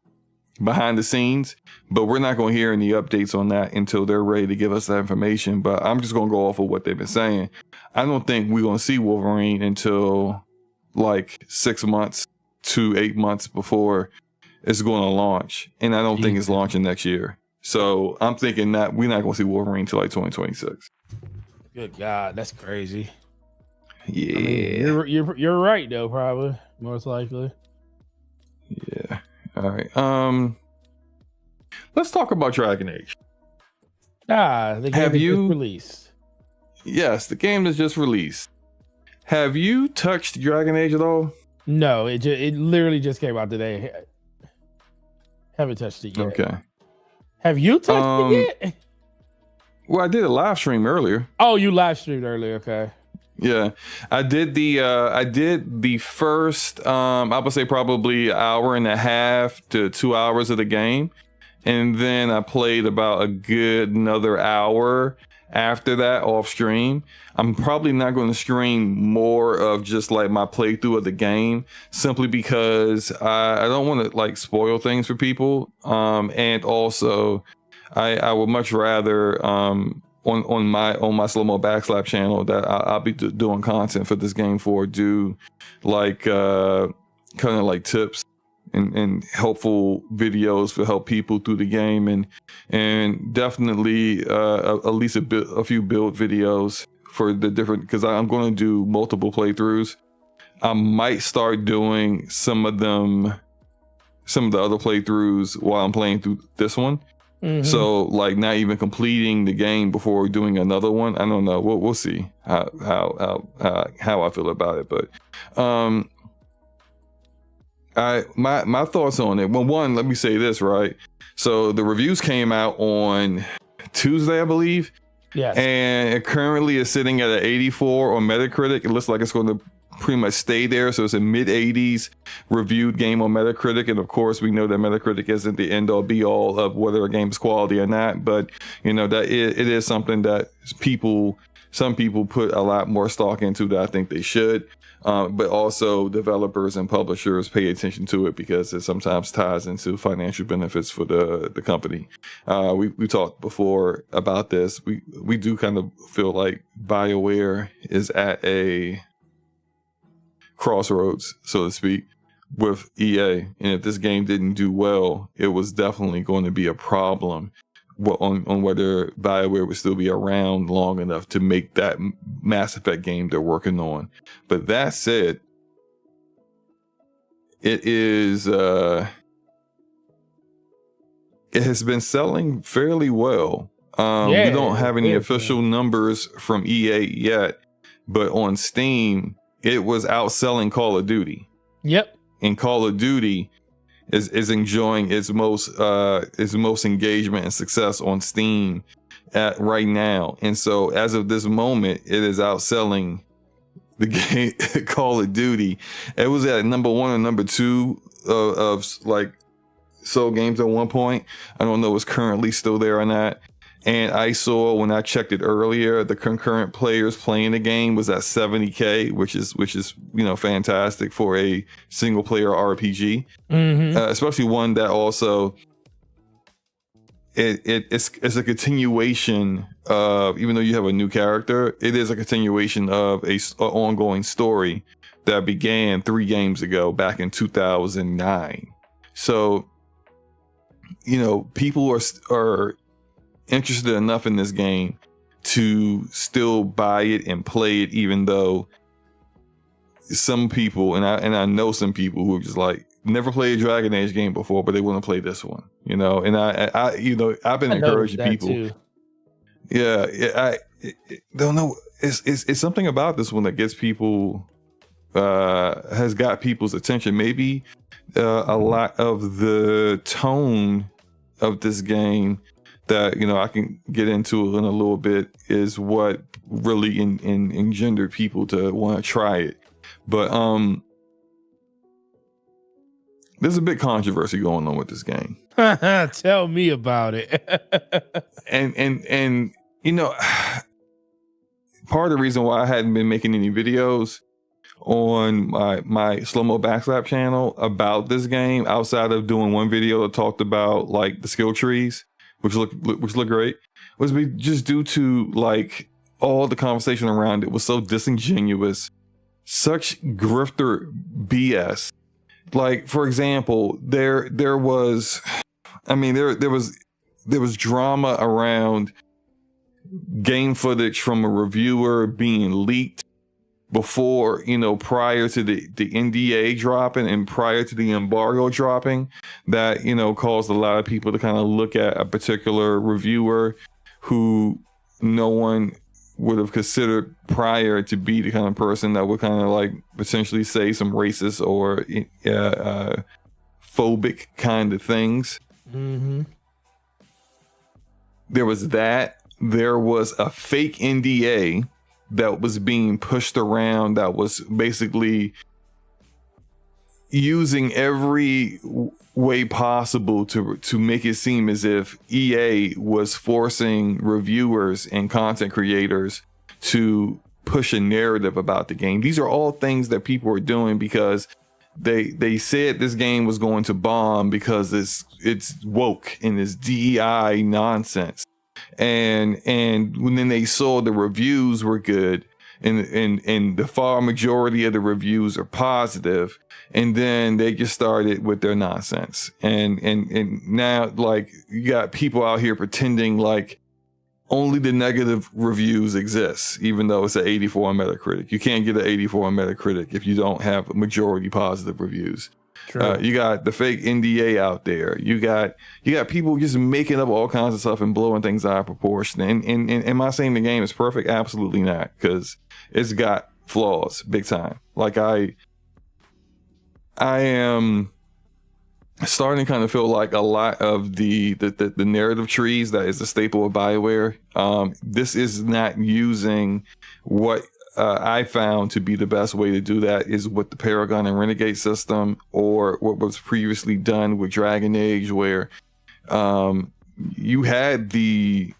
behind the scenes, but we're not going to hear any updates on that until they're ready to give us that information. But I'm just going to go off of what they've been saying. I don't think we're going to see Wolverine until like 6 months to 8 months before it's going to launch. And I don't think it's launching next year. So I'm thinking that we're not going to see Wolverine until like 2026. Good God, that's crazy. Yeah, I mean, you're right though, probably most likely. Yeah. All right. Let's talk about Dragon Age. The game just released. Yes, the game is just released. Have you touched Dragon Age at all? No, it literally just came out today. Haven't touched it yet. Okay. Have you touched it yet? Well, I did a live stream earlier. Oh, you live streamed earlier. Okay. Yeah, I did the first I would say probably an hour and a half to 2 hours of the game, and then I played about a good another hour after that off stream. I'm probably not going to stream more of just like my playthrough of the game, simply because I don't want to like spoil things for people, and also I would much rather on my SloMoBackSlap channel that I'll be doing content for this game do like kind of like tips and helpful videos to help people through the game, and definitely at least a few build videos for the different, because I'm going to do multiple playthroughs. I might start doing some of the other playthroughs while I'm playing through this one. Mm-hmm. So like not even completing the game before doing another one. I don't know. We'll see how I feel about it. But my thoughts on it. Well, one, let me say this, right? So the reviews came out on Tuesday, I believe. Yes. And it currently is sitting at an 84 on Metacritic. It looks like it's going to pretty much stay there. So it's a mid-80s reviewed game on Metacritic. And of course, we know that Metacritic isn't the end all be all of whether a game is quality or not. But, you know, that it is something that some people put a lot more stock into that I think they should. But also developers and publishers pay attention to it because it sometimes ties into financial benefits for the company. We talked before about this. We do kind of feel like BioWare is at a crossroads, so to speak, with EA. And if this game didn't do well, it was definitely going to be a problem on whether BioWare would still be around long enough to make that Mass Effect game they're working on. But that said, it has been selling fairly well. We don't have any official numbers from EA yet, but on Steam, it was outselling Call of Duty. Yep. And Call of Duty is enjoying its most engagement and success on Steam right now. And so as of this moment, it is outselling the game Call of Duty. It was at number 1 and number 2 of like sold games at one point. I don't know if it's currently still there or not. And I saw when I checked it earlier, the concurrent players playing the game was at 70K, which is fantastic for a single player RPG, especially one that also it's a continuation of, even though you have a new character, it is a continuation of a ongoing story that began 3 games ago back in 2009. So, people are interested enough in this game to still buy it and play it, even though some people, and I know some people who are just like, never played a Dragon Age game before, but they want to play this one, and I've been encouraging people. Too. Yeah, I don't know. It's something about this one that gets people, has got people's attention. Maybe a lot of the tone of this game that I can get into in a little bit is what really engendered people to want to try it. But there's a big controversy going on with this game. Tell me about it. and part of the reason why I hadn't been making any videos on my SloMoBackSlap channel about this game, outside of doing one video that talked about like the skill trees, which look great, was just due to like all the conversation around it was so disingenuous, such grifter BS. Like, for example, there was drama around game footage from a reviewer being leaked before, prior to the NDA dropping and prior to the embargo dropping, that, caused a lot of people to kind of look at a particular reviewer who no one would have considered prior to be the kind of person that would kind of like potentially say some racist or phobic kind of things. Mm-hmm. There was that. There was a fake NDA that was being pushed around that was basically using every way possible to make it seem as if EA was forcing reviewers and content creators to push a narrative about the game. These are all things that people are doing because they said this game was going to bomb because it's woke and it's DEI nonsense. And when they saw the reviews were good and the far majority of the reviews are positive, and then they just started with their nonsense. And now, like, you got people out here pretending like only the negative reviews exist, even though it's an 84 on Metacritic. You can't get an 84 on Metacritic if you don't have majority positive reviews. You got the fake NDA out there. You got people just making up all kinds of stuff and blowing things out of proportion. And am I saying the game is perfect? Absolutely not, because it's got flaws big time. Like I am starting to kind of feel like a lot of the narrative trees that is a staple of BioWare. This is not using what I found to be the best way to do that is with the Paragon and Renegade system, or what was previously done with Dragon Age, where you had the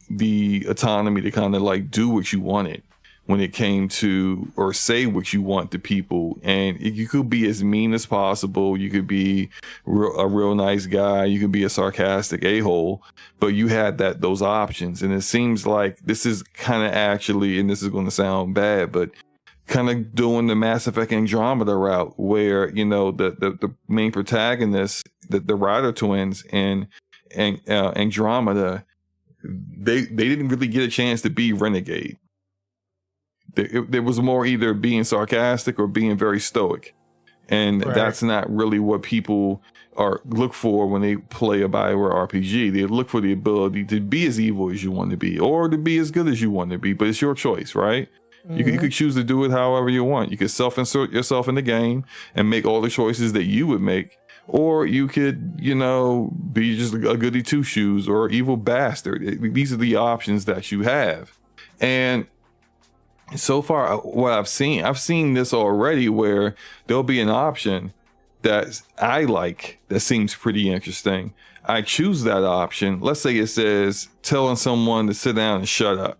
autonomy to kind of like do what you wanted when it came to, or say what you want to people, and you could be as mean as possible. You could be a real nice guy. You could be a sarcastic a-hole, but you had those options. And it seems like this is kind of actually, and this is going to sound bad, but kind of doing the Mass Effect Andromeda route, where the main protagonist, the Ryder twins and Andromeda, they didn't really get a chance to be Renegade. There was more either being sarcastic or being very stoic, and that's not really what people look for when they play a BioWare RPG. They look for the ability to be as evil as you want to be, or to be as good as you want to be. But it's your choice, right? Mm-hmm. You could choose to do it however you want. You could self-insert yourself in the game and make all the choices that you would make, or you could, be just a goody two shoes or evil bastard. These are the options that you have, and so far, what I've seen this already, where there'll be an option that I like that seems pretty interesting. I choose that option. Let's say it says telling someone to sit down and shut up.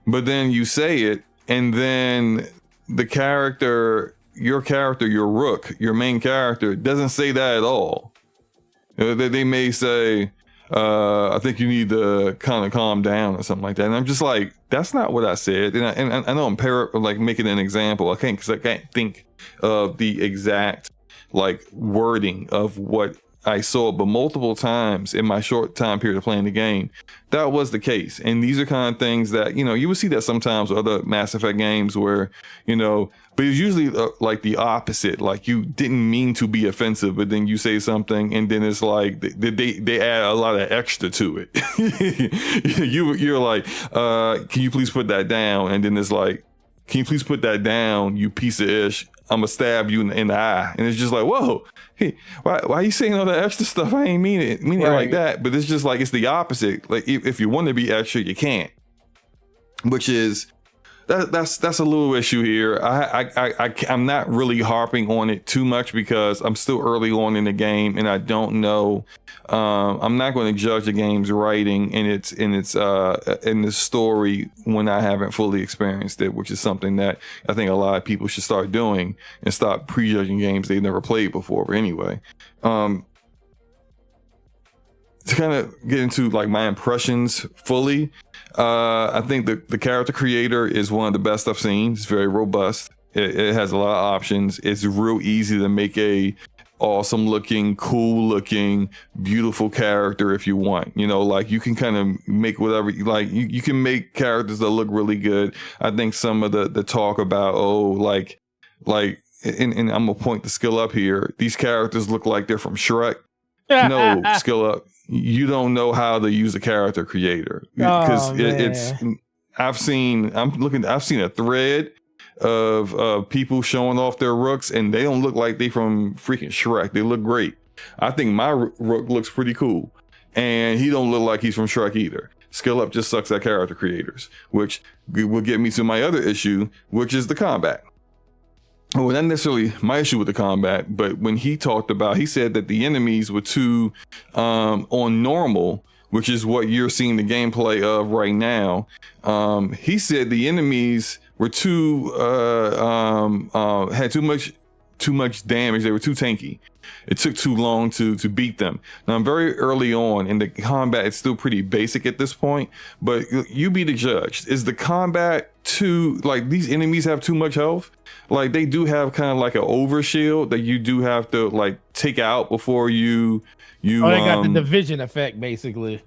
But then you say it, and then your rook, your main character, doesn't say that at all. They may say, I think you need to kind of calm down or something like that. And I'm just like, that's not what I said. And I know I'm like making an example. I can't think of the exact like wording of what I saw, but multiple times in my short time period of playing the game, that was the case. And these are kind of things that, you would see that sometimes with other Mass Effect games where, but it's usually like the opposite. Like you didn't mean to be offensive, but then you say something and then it's like they add a lot of extra to it. You're like, can you please put that down? And then it's like, can you please put that down, you piece of ish? I'm gonna stab you in the eye. And it's just like, whoa, hey, why are you saying all that extra stuff? I ain't mean it like that. But it's just like, it's the opposite. Like if you want to be extra, you can't. Which is, that's a little issue here. I'm not really harping on it too much because I'm still early on in the game and I don't know. I'm not going to judge the game's writing and its in the story when I haven't fully experienced it, which is something that I think a lot of people should start doing and stop prejudging games they've never played before. But anyway, to kind of get into like my impressions fully, I think the character creator is one of the best I've seen. It's very robust. It has a lot of options. It's real easy to make a awesome looking, cool looking, beautiful character if you want. Like you can kind of make whatever like. You can make characters that look really good. I think some of the talk about and I'm gonna point the skill up here. These characters look like they're from Shrek. No, skill up. You don't know how to use a character creator because I've seen a thread of people showing off their rooks and they don't look like they from freaking Shrek. They look great. I think my rook looks pretty cool and he don't look like he's from Shrek either. Skill up just sucks at character creators, which will get me to my other issue, which is the combat. Well, not necessarily my issue with the combat, but when he said that the enemies were too on normal, which is what you're seeing the gameplay of right now. He said the enemies were had too much damage. They were too tanky. It took too long to beat them. Now I'm very early on in the combat. It's still pretty basic at this point, but you be the judge. Is the combat too, like these enemies have too much health? Like they do have kind of like an overshield that you do have to like take out before you they got the division effect basically.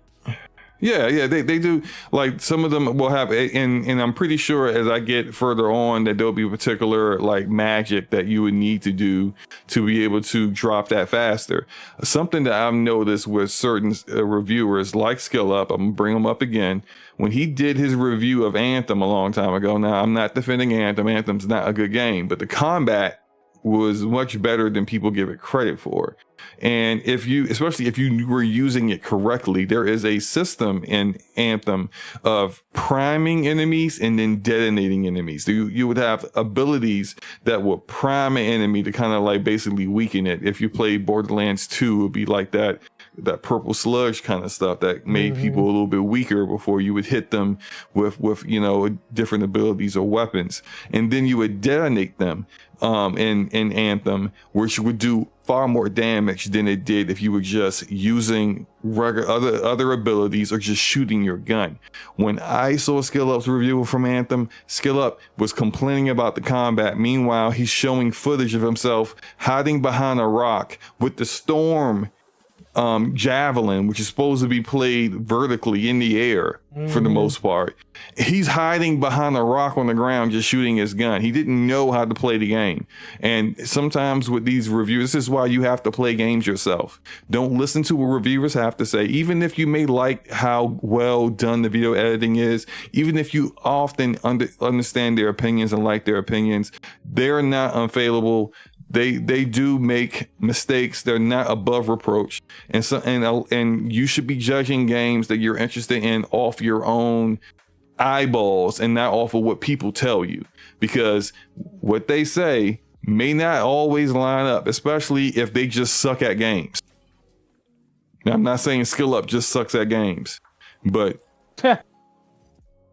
Yeah, they do. Like some of them will have, and I'm pretty sure as I get further on that there'll be particular like magic that you would need to do to be able to drop that faster. Something that I've noticed with certain reviewers like Skill Up, I'm gonna bring him up again. When he did his review of Anthem a long time ago, now I'm not defending Anthem. Anthem's not a good game, but the combat was much better than people give it credit for. And especially if you were using it correctly, there is a system in Anthem of priming enemies and then detonating enemies. So you would have abilities that would prime an enemy to kind of like basically weaken it. If you played Borderlands 2, it would be like that purple sludge kind of stuff that made people a little bit weaker before you would hit them with different abilities or weapons. And then you would detonate them in Anthem, which would do far more damage than it did if you were just using other abilities or just shooting your gun. When I saw Skill Up's review from Anthem, Skill Up was complaining about the combat. Meanwhile, he's showing footage of himself hiding behind a rock with the storm javelin, which is supposed to be played vertically in the air for the most part. He's hiding behind a rock on the ground just shooting his gun. He didn't know how to play the game. And sometimes with these reviews, this is why you have to play games yourself. Don't listen to what reviewers have to say. Even if you may like how well done the video editing is, even if you often understand their opinions and like their opinions, they're not unfailable. They do make mistakes. They're not above reproach. And you should be judging games that you're interested in off your own eyeballs and not off of what people tell you, because what they say may not always line up, especially if they just suck at games. Now, I'm not saying skill up just sucks at games, but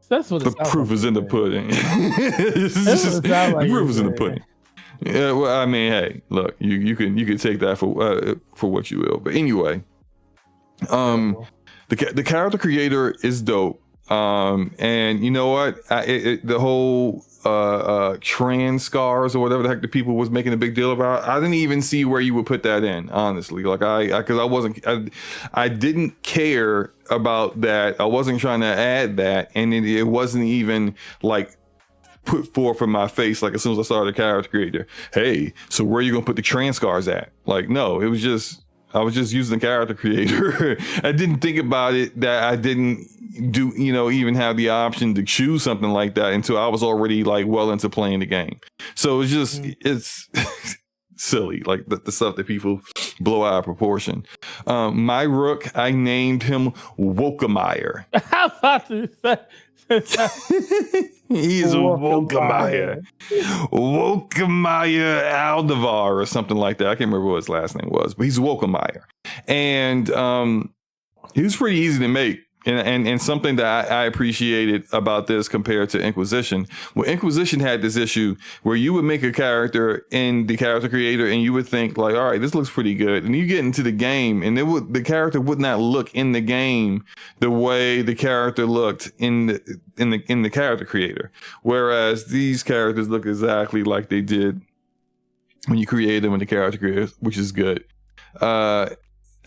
that's what the proof is in the pudding. The proof is in the pudding. Yeah, well, I mean, hey, look, you can take that for what you will. But anyway, the character creator is dope. And you know what? The whole trans scars or whatever the heck the people was making a big deal about, I didn't even see where you would put that in, honestly. Like because I didn't care about that. I wasn't trying to add that, and it wasn't even like put forth in my face. Like as soon as I saw the character creator, hey, so where are you gonna put the trans scars at? Like, no, it was just, I was just using the character creator. I didn't think about it that I didn't do, even have the option to choose something like that until I was already like well into playing the game. So it's just, it's silly, like the stuff that people blow out of proportion. My rook, I named him Wolverine. How about to say? He's a Wolverine. Wolverine Aldevar or something like that. I can't remember what his last name was, but he's Wolverine. And he was pretty easy to make. And something that I appreciated about this compared to Inquisition. Well, Inquisition had this issue where you would make a character in the character creator and you would think like, all right, this looks pretty good. And you get into the game and the character would not look in the game the way the character looked in the character creator. Whereas these characters look exactly like they did when you create them in the character creator, which is good.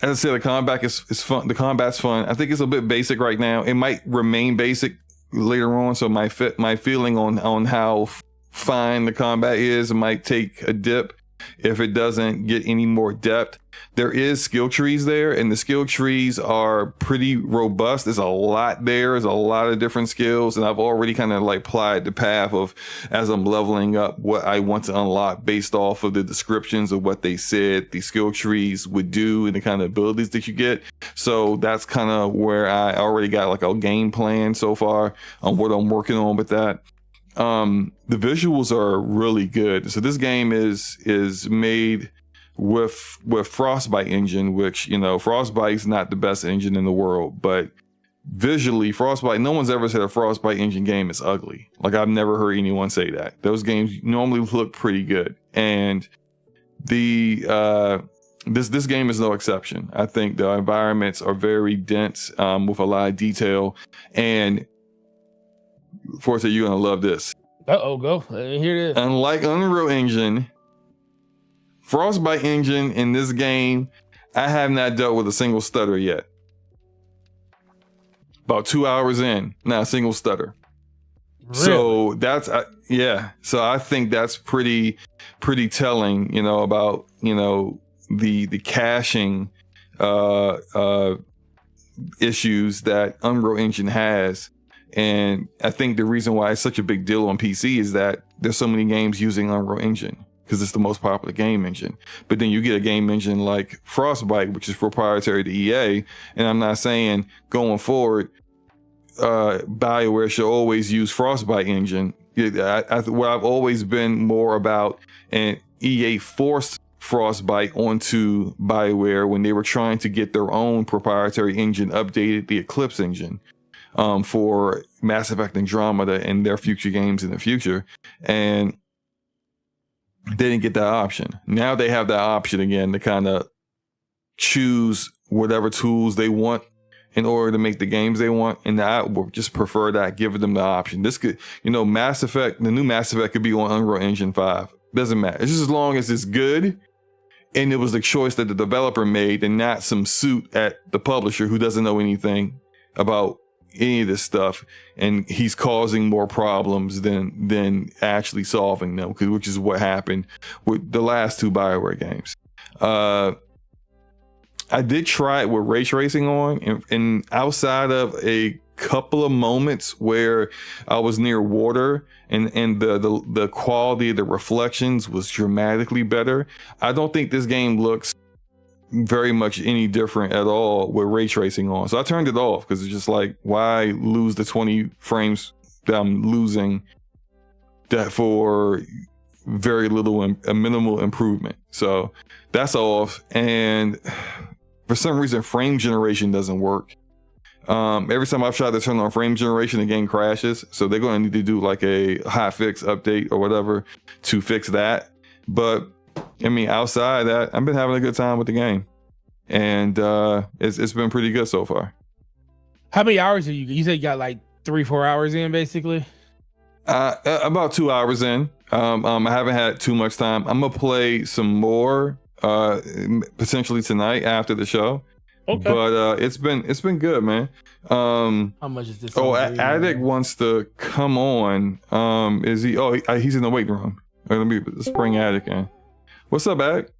As I said, the combat is fun. The combat's fun. I think it's a bit basic right now. It might remain basic later on. So my feeling on how fine the combat is, it might take a dip if it doesn't get any more depth. There is skill trees there, and the skill trees are pretty robust. There's a lot there. There's a lot of different skills, and I've already kind of like plied the path of, as I'm leveling up, what I want to unlock based off of the descriptions of what they said the skill trees would do and the kind of abilities that you get. So that's kind of where I already got like a game plan so far on what I'm working on with that. The visuals are really good. So this game is made with Frostbite engine, which, Frostbite's not the best engine in the world, but visually Frostbite, no one's ever said a Frostbite engine game is ugly. Like I've never heard anyone say that. Those games normally look pretty good. And this game is no exception. I think the environments are very dense, with a lot of detail. And Forte, you're gonna love this. Go. Let me hear this. Unlike Unreal Engine, Frostbite engine in this game, I have not dealt with a single stutter yet. About 2 hours in, not a single stutter. Really? So that's So I think that's pretty telling, about the caching issues that Unreal Engine has. And I think the reason why it's such a big deal on PC is that there's so many games using Unreal Engine because it's the most popular game engine. But then you get a game engine like Frostbite, which is proprietary to EA. And I'm not saying going forward, BioWare should always use Frostbite engine. What I've always been more about, and EA forced Frostbite onto BioWare when they were trying to get their own proprietary engine updated, the Eclipse engine. For Mass Effect Andromeda and their future games in the future. And they didn't get that option. Now they have that option again to kind of choose whatever tools they want in order to make the games they want. And I would just prefer that, give them the option. This could, Mass Effect, the new Mass Effect could be on Unreal Engine 5. Doesn't matter. It's just as long as it's good and it was the choice that the developer made and not some suit at the publisher who doesn't know anything about any of this stuff, and he's causing more problems than actually solving them, which is what happened with the last two BioWare games. I did try it with ray tracing on, and outside of a couple of moments where I was near water and the quality of the reflections was dramatically better, I don't think this game looks very much any different at all with ray tracing on. So I turned it off because it's just like, why lose the 20 frames that I'm losing that for very little, a minimal improvement. So that's off. And for some reason frame generation doesn't work. Every time I've tried to turn on frame generation, the game crashes. So they're going to need to do like a hot fix update or whatever to fix that. But I mean, outside that, I've been having a good time with the game, and it's been pretty good so far. How many hours are you said you got like 3-4 hours in basically? About 2 hours in. I haven't had too much time. I'm gonna play some more potentially tonight after the show. Okay. But it's been good, man. How much is this? Addict wants to come on. Is he? Oh, he's in the waiting room. Let me bring Addict in. What's up, Addict?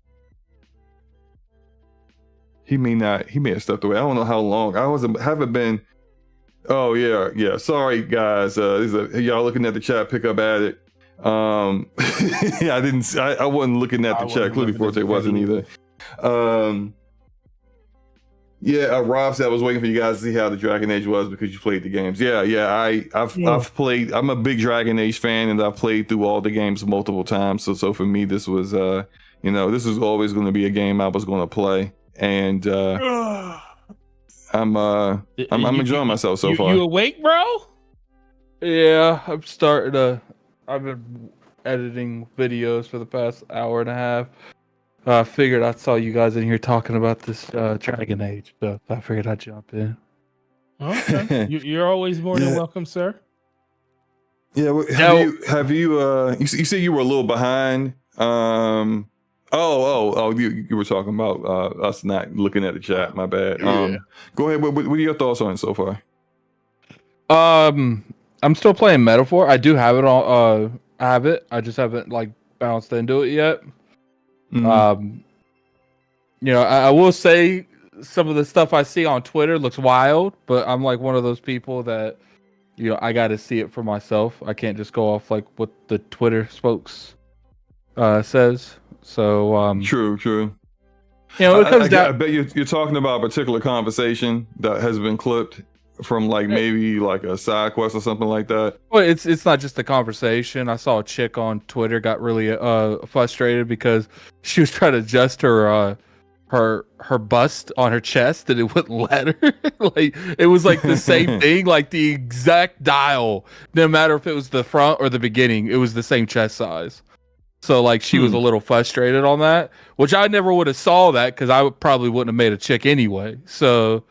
He may have stepped away. I don't know how long. Haven't been. Oh yeah. Sorry guys. Y'all looking at the chat. Pick up Addict. Yeah, I wasn't looking at the chat. Clearly Forte wasn't either. Yeah, Rob said I was waiting for you guys to see how the Dragon Age was because you played the games. I've played. I'm a big Dragon Age fan, and I've played through all the games multiple times. So for me, this was this was always going to be a game I was going to play, and I'm enjoying myself so far. You awake, bro? Yeah, I've been editing videos for the past hour and a half. I figured I saw you guys in here talking about this Dragon Age stuff. I figured I'd jump in. Okay, you're always more than welcome, sir. Yeah, have you? You said you were a little behind. You were talking about us not looking at the chat. My bad. Go ahead. What are your thoughts on it so far? I'm still playing Metaphor. I do have it on. I have it. I just haven't like bounced into it yet. Mm-hmm. I will say some of the stuff I see on Twitter looks wild, but I'm like one of those people that, I got to see it for myself. I can't just go off like what the Twitter spokes says. So true. It comes down. I bet you're talking about a particular conversation that has been clipped from like maybe like a side quest or something like that. Well, it's not just the conversation. I saw a chick on Twitter got really frustrated because she was trying to adjust her bust on her chest and it wouldn't let her. Like it was like the same thing, like the exact dial, no matter if it was the front or the beginning, it was the same chest size. So like she was a little frustrated on that, which I never would have saw that because I probably wouldn't have made a chick anyway. So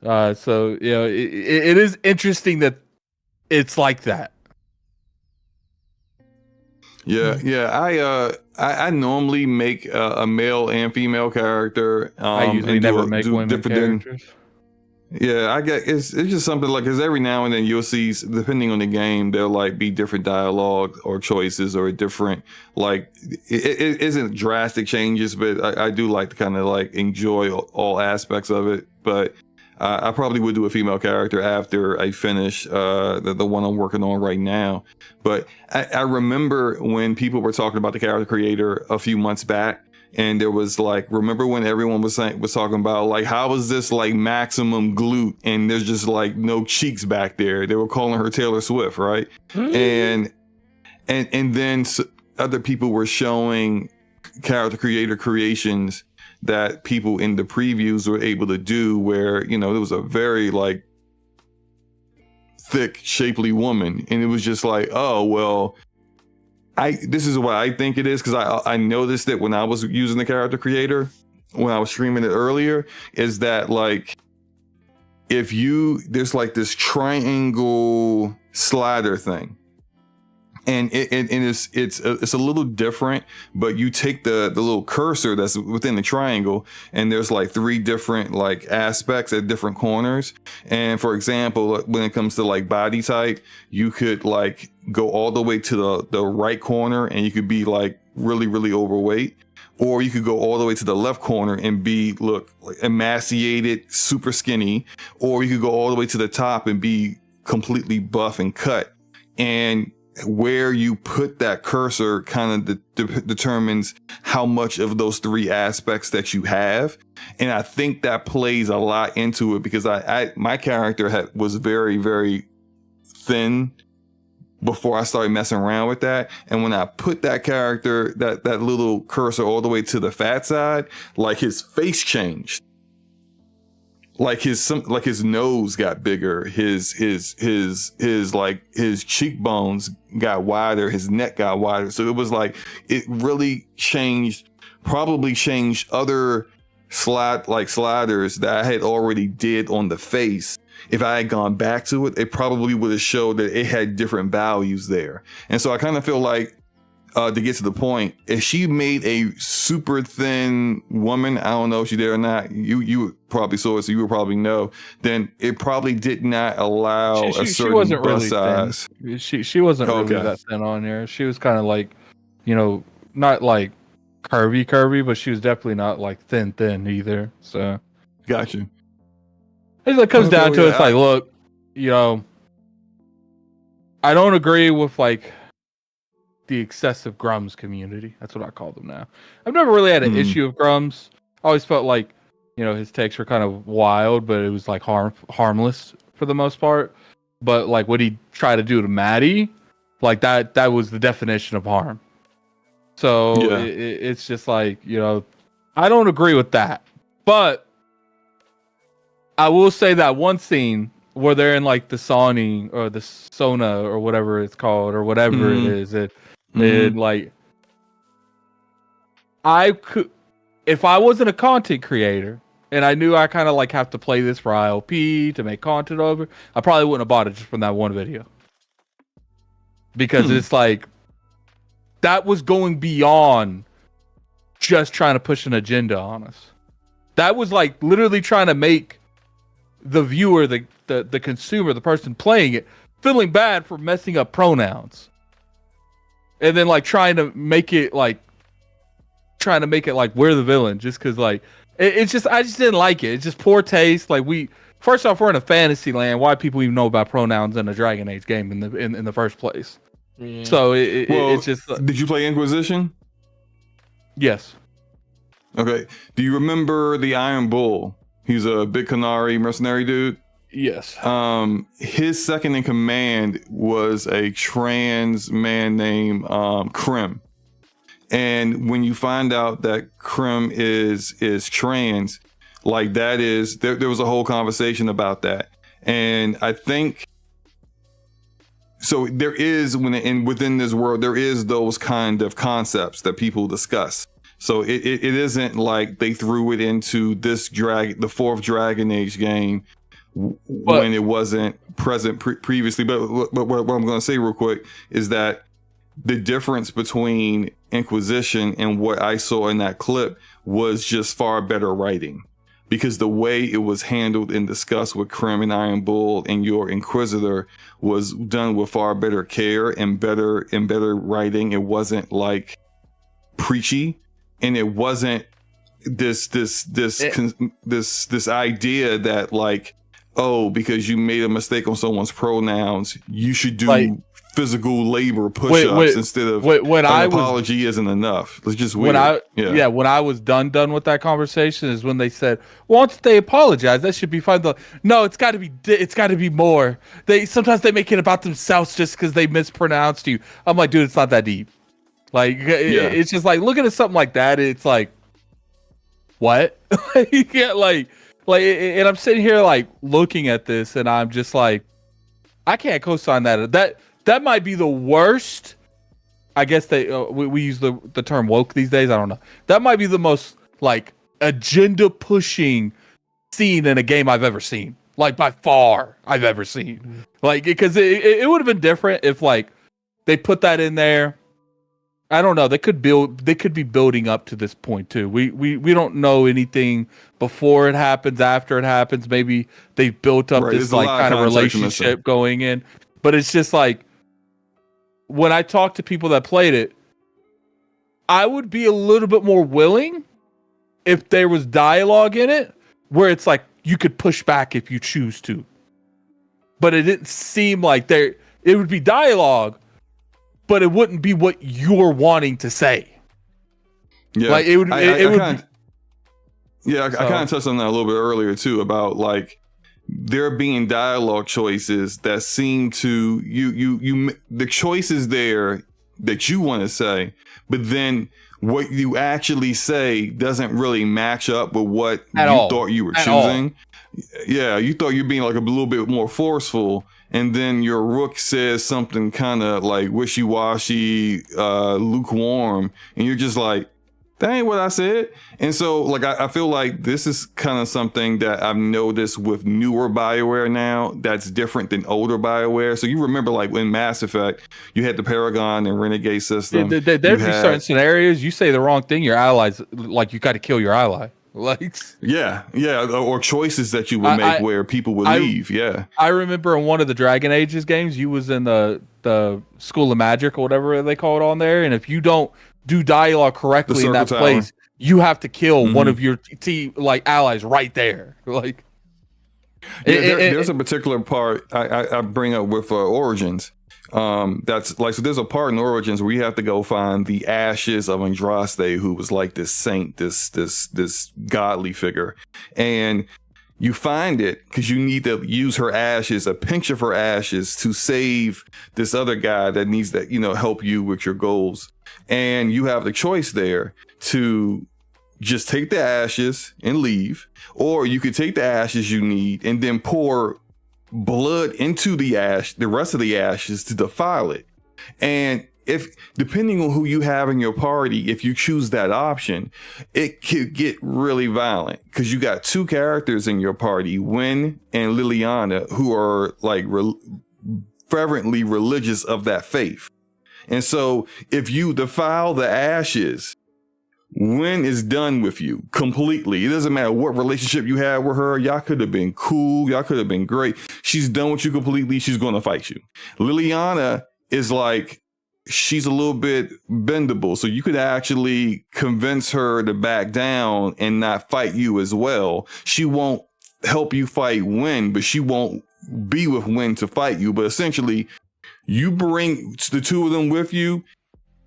it is interesting that it's like that. Yeah. I normally make a male and female character. I usually never make women characters. Yeah, I get it's just something like because every now and then you'll see, depending on the game, there'll like be different dialogue or choices or different like it isn't drastic changes, but I do like to kind of like enjoy all aspects of it. But I probably would do a female character after I finish the one I'm working on right now. But I remember when people were talking about the character creator a few months back. And there was like, remember when everyone was talking about like, how is this like maximum glute and there's just like no cheeks back there? They were calling her Taylor Swift, right? Mm-hmm. And then other people were showing character creator creations that people in the previews were able to do where, there was a very like thick, shapely woman. And it was just like, oh, well, this is what I think it is, because I noticed that when I was using the character creator, when I was streaming it earlier, is that like there's like this triangle slider thing, and it's a little different, but you take the little cursor that's within the triangle, and there's like 3 different like aspects at different corners. And for example, when it comes to like body type, you could like go all the way to the right corner and you could be like really, really overweight, or you could go all the way to the left corner and look like emaciated, super skinny, or you could go all the way to the top and be completely buff and cut. And where you put that cursor kind of determines how much of those 3 aspects that you have. And I think that plays a lot into it, because my character was very, very thin before I started messing around with that. And when I put that character, that little cursor all the way to the fat side, like his face changed. like his nose got bigger, his cheekbones got wider, his neck got wider. So it was like it really probably changed other sliders that I had already did on the face. If I had gone back to it, it probably would have showed that it had different values there. And so I kind of feel like, to get to the point, if she made a super thin woman, I don't know if she did or not, you probably saw it, so you would probably know, then it probably did not allow a certain bust size. She wasn't really that thin on there. She was kind of like, not like curvy, but she was definitely not like thin either. So gotcha. It comes down to it's like, look, I don't agree with like the excessive grums community. That's what I call them now. I've never really had an issue with grums. I always felt like, his takes were kind of wild, but it was like harmless for the most part. But like what he tried to do to Maddie, like that was the definition of harm. So it's just like, I don't agree with that. But I will say that one scene where they're in like the Sony or the Sona or whatever it's called or whatever it is, it like I could, if I wasn't a content creator and I knew I kind of like have to play this for ILP to make content over, I probably wouldn't have bought it just from that one video. Because it's like that was going beyond just trying to push an agenda on us. That was like literally trying to make the viewer, the consumer, the person playing it, feeling bad for messing up pronouns. And then like trying to make it like we're the villain just because like it's just, I just didn't like it. It's just poor taste. Like first off, we're in a fantasy land. Why people even know about pronouns in a Dragon Age game in the first place? Yeah. So it's just. Did you play Inquisition? Yes. Okay. Do you remember the Iron Bull? He's a big Canary mercenary dude. Yes. His second in command was a trans man named Krim. And when you find out that Krim is trans, like that is there was a whole conversation about that. And I think so there is within this world there is those kind of concepts that people discuss. So it isn't like they threw it into the fourth Dragon Age game when it wasn't present previously. But what I'm going to say real quick is that the difference between Inquisition and what I saw in that clip was just far better writing, because the way it was handled and discussed with Krim and Iron Bull and your Inquisitor was done with far better care and better writing. It wasn't like preachy. And it wasn't this idea that like, oh, because you made a mistake on someone's pronouns, you should do like, physical labor push-ups instead of an apology isn't enough. It's just weird. When I was done with that conversation is when they said, once they apologize, that should be fine. No, it's got to be more. Sometimes they make it about themselves just because they mispronounced you. I'm like, dude, it's not that deep. Like it's just like looking at something like that. It's like, what? like, and I'm sitting here like looking at this, and I'm just like, I can't co-sign that. That might be the worst. I guess we use the term woke these days. I don't know. That might be the most like agenda pushing scene in a game I've ever seen. Like by far, I've ever seen. Like because it would have been different if like they put that in there. I don't know. They could be building up to this point too. We don't know anything before it happens, after it happens. Maybe they built up this like kind of relationship going in. But it's just like when I talk to people that played it, I would be a little bit more willing if there was dialogue in it where it's like you could push back if you choose to. But it didn't seem like it would be dialogue, but it wouldn't be what you're wanting to say. Yeah, like it would. I kind of touched on that a little bit earlier too about like there being dialogue choices that seem to you the choices there that you want to say, but then what you actually say doesn't really match up with what you thought you were choosing. Yeah, you thought you're being like a little bit more forceful, and then your rook says something kind of like wishy-washy, lukewarm, and you're just like, that ain't what I said. And so like I feel like this is kind of something that I've noticed with newer BioWare now that's different than older BioWare. So you remember like in Mass Effect, you had the Paragon and Renegade system. There'd be certain scenarios you say the wrong thing, your allies, like you got to kill your ally. Like yeah, or choices that you would make where people would leave. Yeah, I remember in one of the Dragon Ages games, you was in the School of Magic or whatever they call it on there, and if you don't do dialogue correctly in that place, you have to kill one of your allies right there. Like, there's a particular part I bring up with Origins. That's like, so there's a part in Origins where you have to go find the ashes of Andraste, who was like this saint, this godly figure, and you find it because you need to use her ashes, a pinch of her ashes, to save this other guy that needs that, help you with your goals. And you have the choice there to just take the ashes and leave, or you could take the ashes you need and then pour blood into the rest of the ashes to defile it. And if, depending on who you have in your party, if you choose that option, it could get really violent because you got two characters in your party, Wynn and Liliana, who are like fervently religious of that faith. And so if you defile the ashes, Wynn is done with you completely. It doesn't matter what relationship you had with her. Y'all could have been cool. Y'all could have been great. She's done with you completely. She's going to fight you. Liliana is like, she's a little bit bendable. So you could actually convince her to back down and not fight you as well. She won't help you fight Wynn, but she won't be with Wynn to fight you. But essentially, you bring the two of them with you,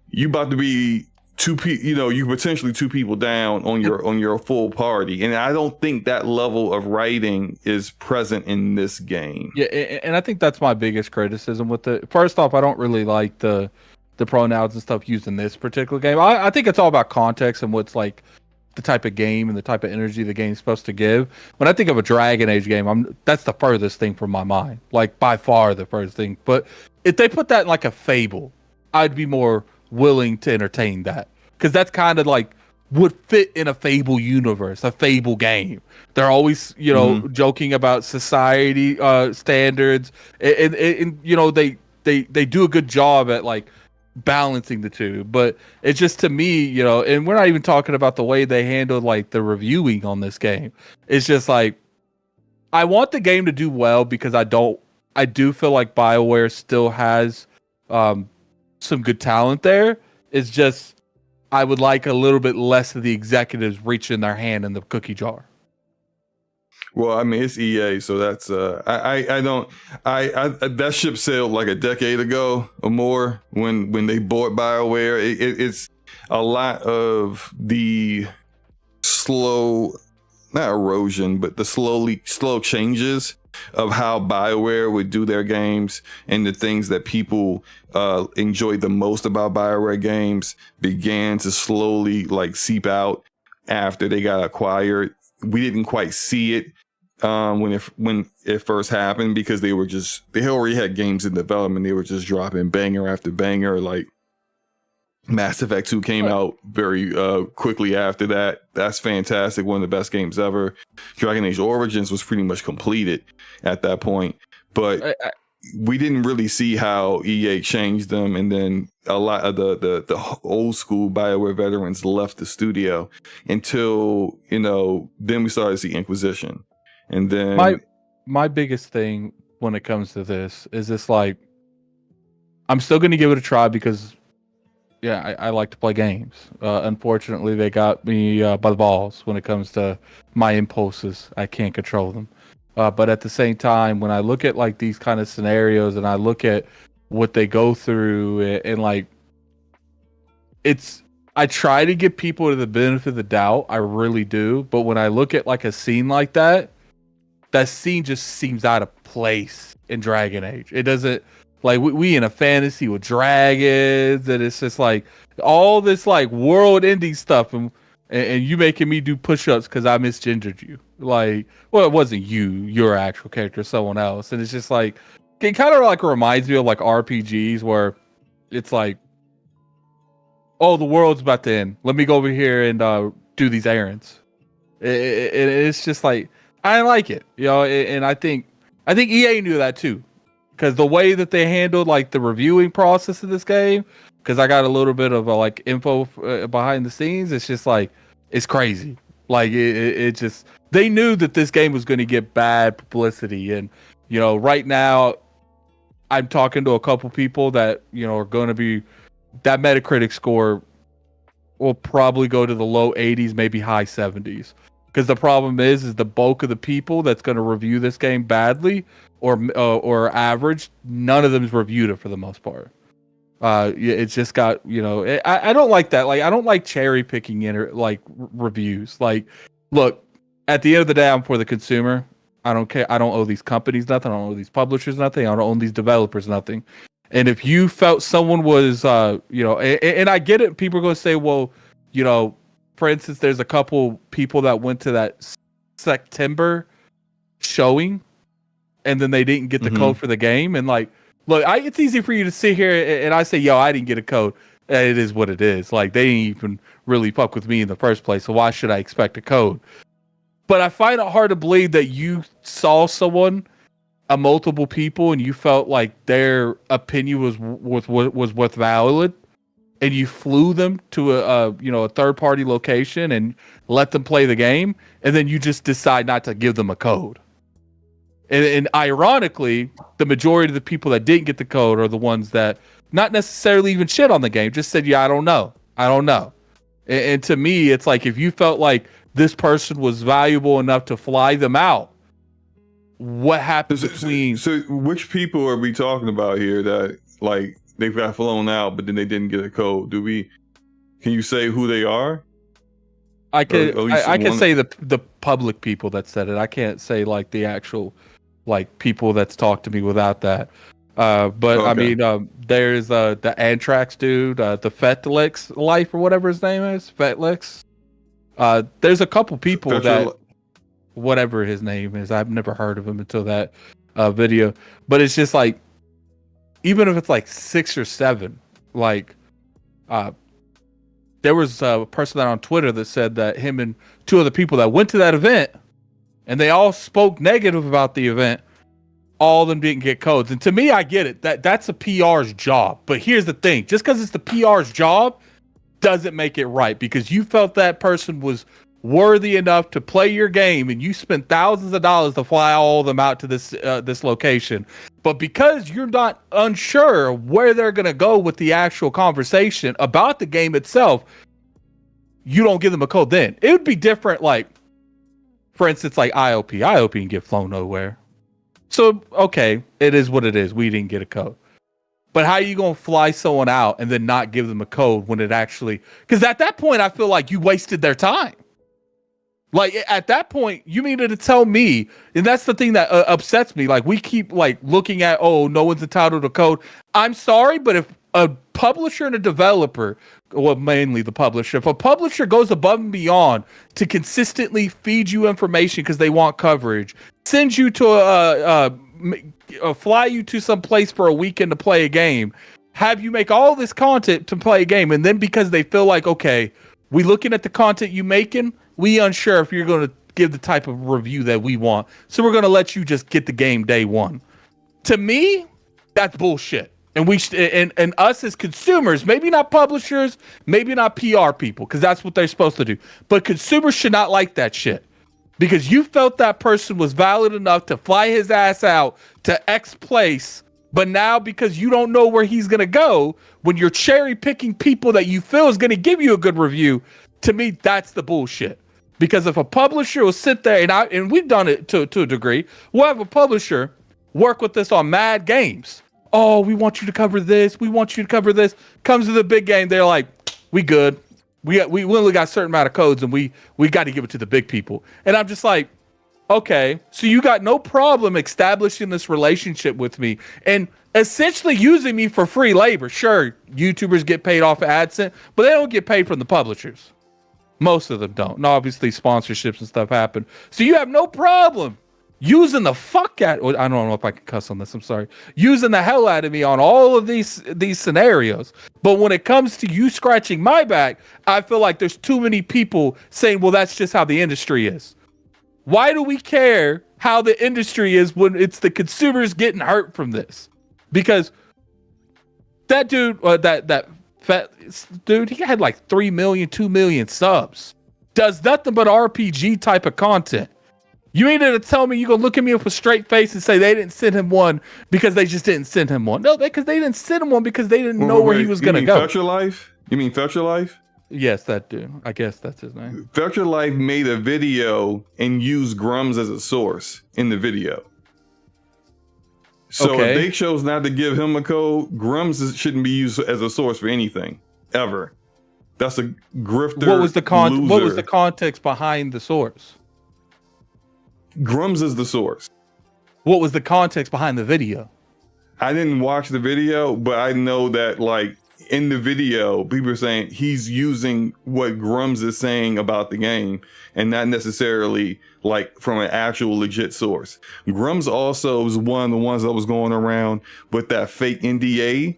you about to be you potentially two people down on your full party. And I don't think that level of writing is present in this game. Yeah, and I think that's my biggest criticism with it. First off, I don't really like the pronouns and stuff used in this particular game. I think it's all about context and what's like the type of game and the type of energy the game's supposed to give. When I think of a Dragon Age game, that's the furthest thing from my mind, like by far the furthest thing. But if they put that in like a Fable, I'd be more willing to entertain that, because that's kind of like would fit in a Fable universe, a Fable game. They're always joking about society standards, and they do a good job at like balancing the two. But it's just, to me, and we're not even talking about the way they handled like the reviewing on this game. It's just like, I want the game to do well, because I do feel like BioWare still has some good talent there. It's just, I would like a little bit less of the executives reaching their hand in the cookie jar. Well, I mean, it's EA, so that's that ship sailed like a decade ago or more when they bought BioWare. It's a lot of the slow, not erosion, but the slow changes of how BioWare would do their games, and the things that people enjoyed the most about BioWare games began to slowly like seep out after they got acquired. We didn't quite see it when it first happened, because they already had games in development. They were just dropping banger after banger. Like Mass Effect 2 came out very quickly after that. That's fantastic. One of the best games ever. Dragon Age Origins was pretty much completed at that point. But we didn't really see how EA changed them. And then a lot of the old school BioWare veterans left the studio until, then we started to see Inquisition. And then my biggest thing when it comes to this is this, like, I'm still going to give it a try because, yeah, I like to play games. Unfortunately, they got me by the balls when it comes to my impulses. I can't control them. But at the same time, when I look at like these kind of scenarios and I look at what they go through, and like, I try to give people the benefit of the doubt. I really do. But when I look at like a scene like that, that scene just seems out of place in Dragon Age. It doesn't, like, we in a fantasy with dragons, and it's just like all this like world ending stuff, and and you making me do push-ups because I misgendered you. Like, well, it wasn't you, your actual character, someone else. And it's just like, it kind of like reminds me of like RPGs where it's like, oh, the world's about to end. Let me go over here and do these errands. It's just like, I like it, you know. And I think EA knew that too, because the way that they handled like the reviewing process of this game, because I got a little bit of like info behind the scenes. It's just like, it's crazy. Like it just, they knew that this game was going to get bad publicity, and you know, right now, I'm talking to a couple people that you know are going to be, that Metacritic score will probably go to the low 80s, maybe high 70s. Because the problem is the bulk of the people that's going to review this game badly or average, none of them's reviewed it for the most part. It's just got, you know, I don't like that. Like, I don't like cherry picking reviews. Like, look, at the end of the day, I'm for the consumer. I don't care. I don't owe these companies nothing. I don't owe these publishers nothing. I don't owe these developers nothing. And if you felt someone was, you know, and I get it, people are going to say, well, you know, for instance, there's a couple people that went to that September showing, and then they didn't get the code for the game. And like, look, it's easy for you to sit here and I say, yo, I didn't get a code. It is what it is. Like, they didn't even really fuck with me in the first place. So why should I expect a code? But I find it hard to believe that you saw someone, multiple people, and you felt like their opinion was worth valid, and you flew them to a third party location and let them play the game, and then you just decide not to give them a code. And ironically, the majority of the people that didn't get the code are the ones that not necessarily even shit on the game, just said, yeah, I don't know. And to me, it's like, if you felt like this person was valuable enough to fly them out, what happens between... So which people are we talking about here that like they've got flown out, but then they didn't get a code? Can you say who they are? I can say the public people that said it. I can't say like the actual like people that's talked to me without that. But okay. I mean, there's the Anthrax dude, the Fetlix Life or whatever his name is, Fetlix. There's a couple people that, whatever his name is, I've never heard of him until that video. But it's just like, even if it's like 6 or 7, like, there was a person on Twitter that said that him and 2 other people that went to that event, and they all spoke negative about the event, all of them didn't get codes. And to me, I get it. That's a PR's job. But here's the thing. Just because it's the PR's job doesn't make it right, because you felt that person was worthy enough to play your game, and you spent thousands of dollars to fly all of them out to this location. But because you're not unsure where they're going to go with the actual conversation about the game itself, you don't give them a code. Then it would be different. Like, for instance, like IOP can get flown nowhere. So, okay, it is what it is. We didn't get a code. But how are you going to fly someone out and then not give them a code when it actually... Because at that point, I feel like you wasted their time. Like, at that point, you needed to tell me, and that's the thing that upsets me. Like, we keep, like, looking at, oh, no one's entitled to code. I'm sorry, but if a publisher and a developer, well, mainly the publisher, if a publisher goes above and beyond to consistently feed you information because they want coverage, sends you to fly you to some place for a weekend to play a game, have you make all this content to play a game, and then because they feel like, okay, we looking at the content you making, we unsure if you're going to give the type of review that we want, so we're going to let you just get the game day one. To me, that's bullshit. And we and us as consumers, maybe not publishers, maybe not PR people, because that's what they're supposed to do, but consumers should not like that shit. Because you felt that person was valid enough to fly his ass out to X place, but now because you don't know where he's going to go, when you're cherry picking people that you feel is going to give you a good review, to me, that's the bullshit. Because if a publisher will sit there, and we've done it to a degree, we'll have a publisher work with us on mad games. Oh, we want you to cover this. We want you to cover this. Comes to the big game, they're like, we good. We only got a certain amount of codes, and we got to give it to the big people. And I'm just like, okay, so you got no problem establishing this relationship with me and essentially using me for free labor. Sure, YouTubers get paid off of AdSense, but they don't get paid from the publishers. Most of them don't. And obviously sponsorships and stuff happen. So you have no problem using the fuck out. I don't know if I can cuss on this. I'm sorry. Using the hell out of me on all of these scenarios. But when it comes to you scratching my back, I feel like there's too many people saying, well, that's just how the industry is. Why do we care how the industry is when it's the consumers getting hurt from this? Because that dude, that fat dude, he had like 3 million, 2 million subs. Does nothing but RPG type of content. You ain't gonna tell me you gonna look at me with a straight face and say they didn't send him one because they just didn't send him one. No, because they didn't send him one because they didn't know where he was gonna go. Fetch Your Life? You mean Fetch Your Life? Yes, that dude. I guess that's his name. Fetch Your Life made a video and used Grums as a source in the video. So if they chose not to give him a code, Grums shouldn't be used as a source for anything ever. That's a grifter. What was the context behind the source? Grums is the source. What was the context behind the video? I didn't watch the video, but I know that like in the video, people are saying he's using what Grums is saying about the game and not necessarily like from an actual legit source. Grums also was one of the ones that was going around with that fake NDA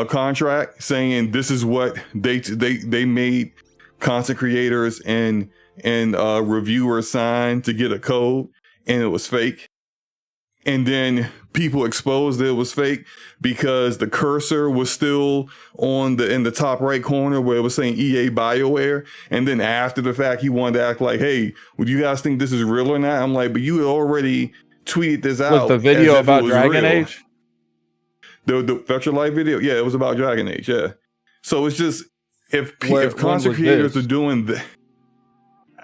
contract saying this is what they made content creators and reviewers sign to get a code, and it was fake. And then people exposed that it was fake because the cursor was still in the top right corner where it was saying EA BioWare. And then after the fact, he wanted to act like, hey, would you guys think this is real or not? I'm like, but you had already tweeted this out. Was the video about Dragon Age? The Fetch Your Life video? Yeah, it was about Dragon Age, yeah. So it's just, if content creators are doing that,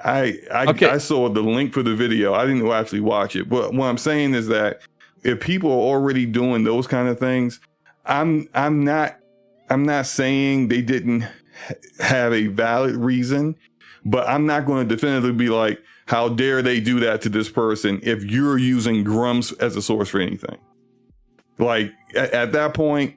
I saw the link for the video. I didn't actually watch it. But what I'm saying is that if people are already doing those kind of things, I'm not saying they didn't have a valid reason, but I'm not going to definitively be like, how dare they do that to this person if you're using Grums as a source for anything? Like at that point,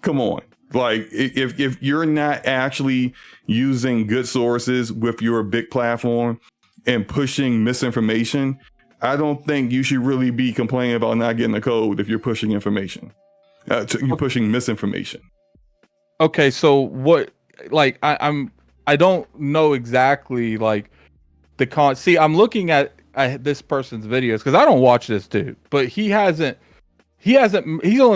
come on. Like if you're not actually using good sources with your big platform and pushing misinformation, I don't think you should really be complaining about not getting a code if you're pushing information. You're pushing misinformation. Okay, so what? Like I don't know exactly like the See, I'm looking at this person's videos because I don't watch this dude, but he's only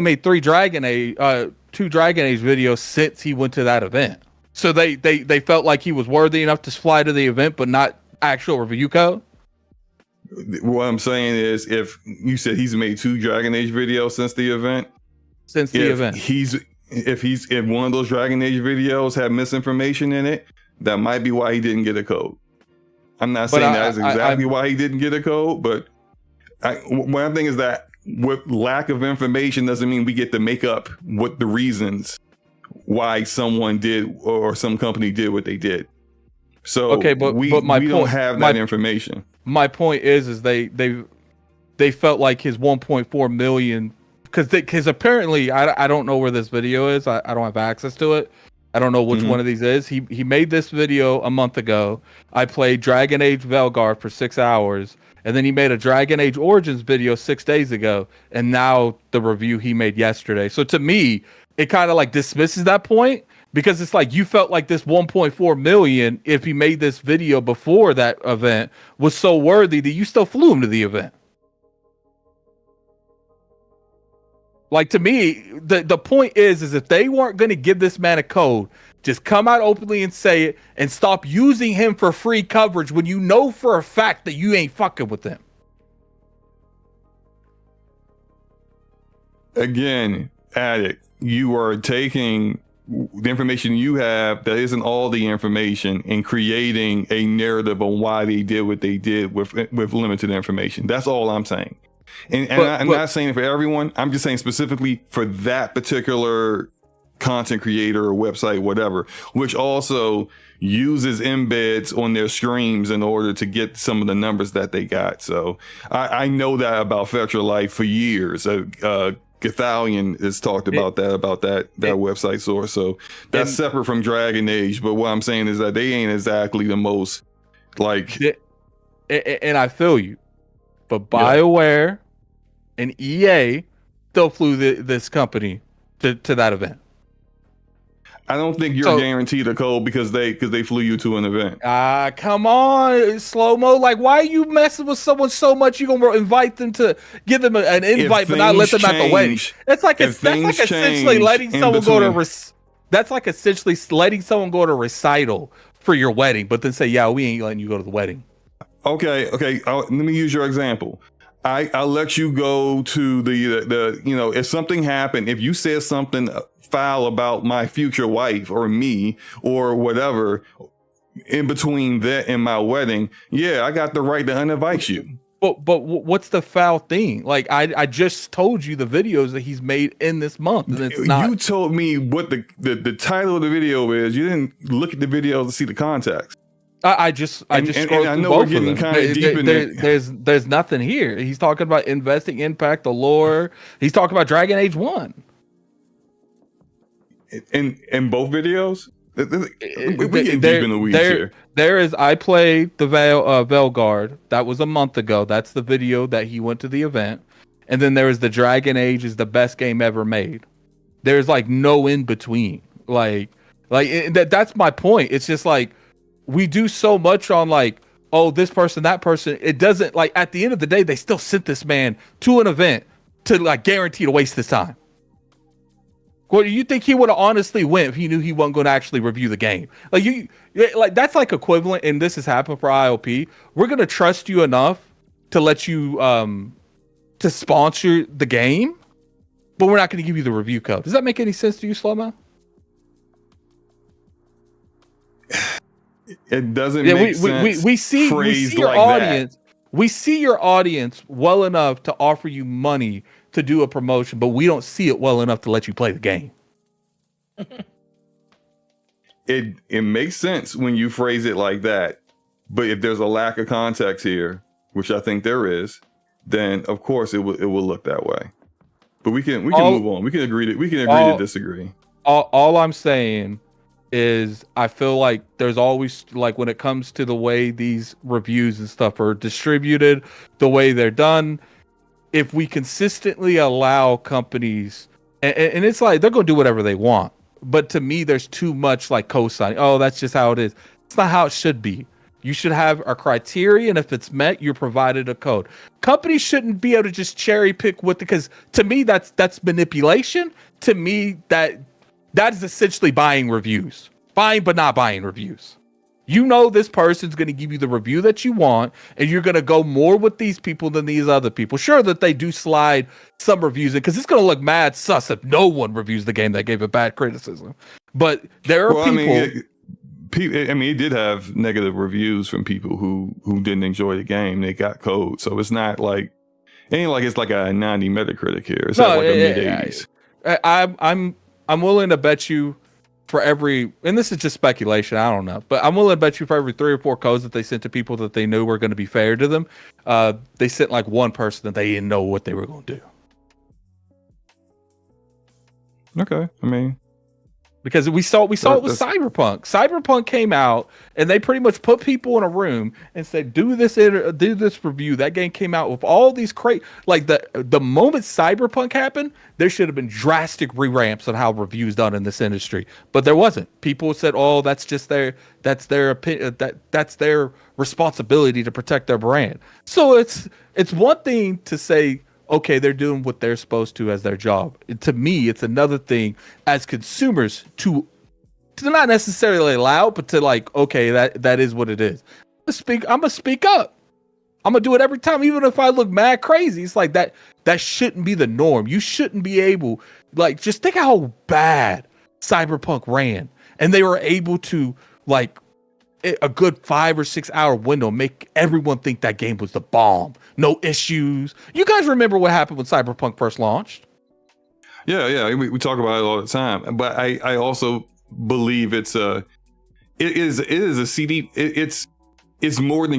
made 2 Dragon Age videos since he went to that event. So they felt like he was worthy enough to fly to the event, but not actual review code. What I'm saying is, if you said he's made 2 Dragon Age videos since the event, if one of those Dragon Age videos had misinformation in it, that might be why he didn't get a code. I'm not saying that's exactly why he didn't get a code, but what I'm thinking is that with lack of information doesn't mean we get to make up what the reasons why someone did or some company did what they did. So we don't have that information. My point is they felt like his 1.4 million because apparently I don't know where this video is. I don't have access to it. I don't know which one of these is. He made this video a month ago. I played Dragon Age Veilguard for 6 hours. And then he made a Dragon Age Origins video 6 days ago. And now the review he made yesterday. So to me, it kind of like dismisses that point. Because it's like you felt like this 1.4 million, if he made this video before that event, was so worthy that you still flew him to the event. Like to me, the point is if they weren't going to give this man a code, just come out openly and say it and stop using him for free coverage when you know for a fact that you ain't fucking with him. Again, Addict, you are taking the information you have that isn't all the information and creating a narrative on why they did what they did with limited information. That's all I'm saying. And I'm not saying it for everyone. I'm just saying specifically for that particular content creator or website, whatever, which also uses embeds on their streams in order to get some of the numbers that they got. So I know that about Fetch Your Life for years. Gathalion has talked about that website source. So that's separate from Dragon Age. But what I'm saying is that they ain't exactly the most like. And I feel you, but BioWare and EA still flew this company to that event. I don't think you're guaranteed a code because they flew you to an event. Come on, SloMo. Like, why are you messing with someone so much? You gonna invite them to give them an invite, but not let them at the wedding? That's like essentially letting someone go to. That's like essentially letting someone go to recital for your wedding, but then say, "Yeah, we ain't letting you go to the wedding." Okay. Let me use your example. I'll let you go to the if something happened, if you said something foul about my future wife or me or whatever in between that and my wedding, I got the right to uninvite you. But what's the foul thing? Like I just told you the videos that he's made in this month, and it's not. You told me what the title of the video is. You didn't look at the video to see the context. I just scrolled I through know both we're getting of them. kind of deep in it. There's nothing here. He's talking about investing impact, the lore. He's talking about Dragon Age 1. In both videos? We getting deep in the weeds here. I played the Veilguard. That was a month ago. That's the video that he went to the event. And then there was the Dragon Age is the best game ever made. There's like no in between. That's my point. It's just like, we do so much on like, oh, this person, that person. It doesn't, like, at the end of the day, they still sent this man to an event to like guarantee to waste his time. Well, do you think he would have honestly went if he knew he wasn't going to actually review the game? Like that's like equivalent, and this has happened for IOP. We're going to trust you enough to let you to sponsor the game, but we're not going to give you the review code. Does that make any sense to you, SloMo? It doesn't make sense. We see your like audience. We see your audience well enough to offer you money to do a promotion, but we don't see it well enough to let you play the game. It makes sense when you phrase it like that, but if there's a lack of context here, which I think there is, then of course it will look that way. But we can move on. We can agree to disagree. All I'm saying is I feel like there's always, like, when it comes to the way these reviews and stuff are distributed, the way they're done, if we consistently allow companies, and it's like they're going to do whatever they want, but to me there's too much like co-signing. Oh, that's just how it is. It's not how it should be. You should have a criteria, and if it's met, you're provided a code. Companies shouldn't be able to just cherry pick because to me that's manipulation. To me that is essentially buying reviews. Buying but not buying reviews. You know this person's going to give you the review that you want, and you're going to go more with these people than these other people. Sure that they do slide some reviews in, because it's going to look mad sus if no one reviews the game that gave it bad criticism. But there are people... it did have negative reviews from people who didn't enjoy the game. They got code. So it's not like... It ain't like it's like a 90 Metacritic here. It's like a mid-80s. I'm willing to bet you for every, and this is just speculation, I don't know, but I'm willing to bet you for every 3 or 4 codes that they sent to people that they knew were going to be fair to them, they sent like one person that they didn't know what they were going to do. Okay, I mean, because we saw it with Cyberpunk. Cyberpunk came out and they pretty much put people in a room and said, do this review. That game came out with all these like the moment Cyberpunk happened, there should have been drastic re-ramps on how reviews done in this industry, but there wasn't. People said, "Oh, that's their opinion. That's their responsibility to protect their brand." So it's one thing to say, okay, they're doing what they're supposed to as their job. To me, it's another thing as consumers to not necessarily allow, but to like, okay, that is what it is. I'm gonna speak up. I'm gonna do it every time, even if I look mad crazy. It's like that shouldn't be the norm. You shouldn't be able, like, just think how bad Cyberpunk ran, and they were able to, like, a good 5 or 6 hour window make everyone think that game was the bomb. No issues. You guys remember what happened when Cyberpunk first launched? Yeah. We talk about it all the time, but I also believe it's more than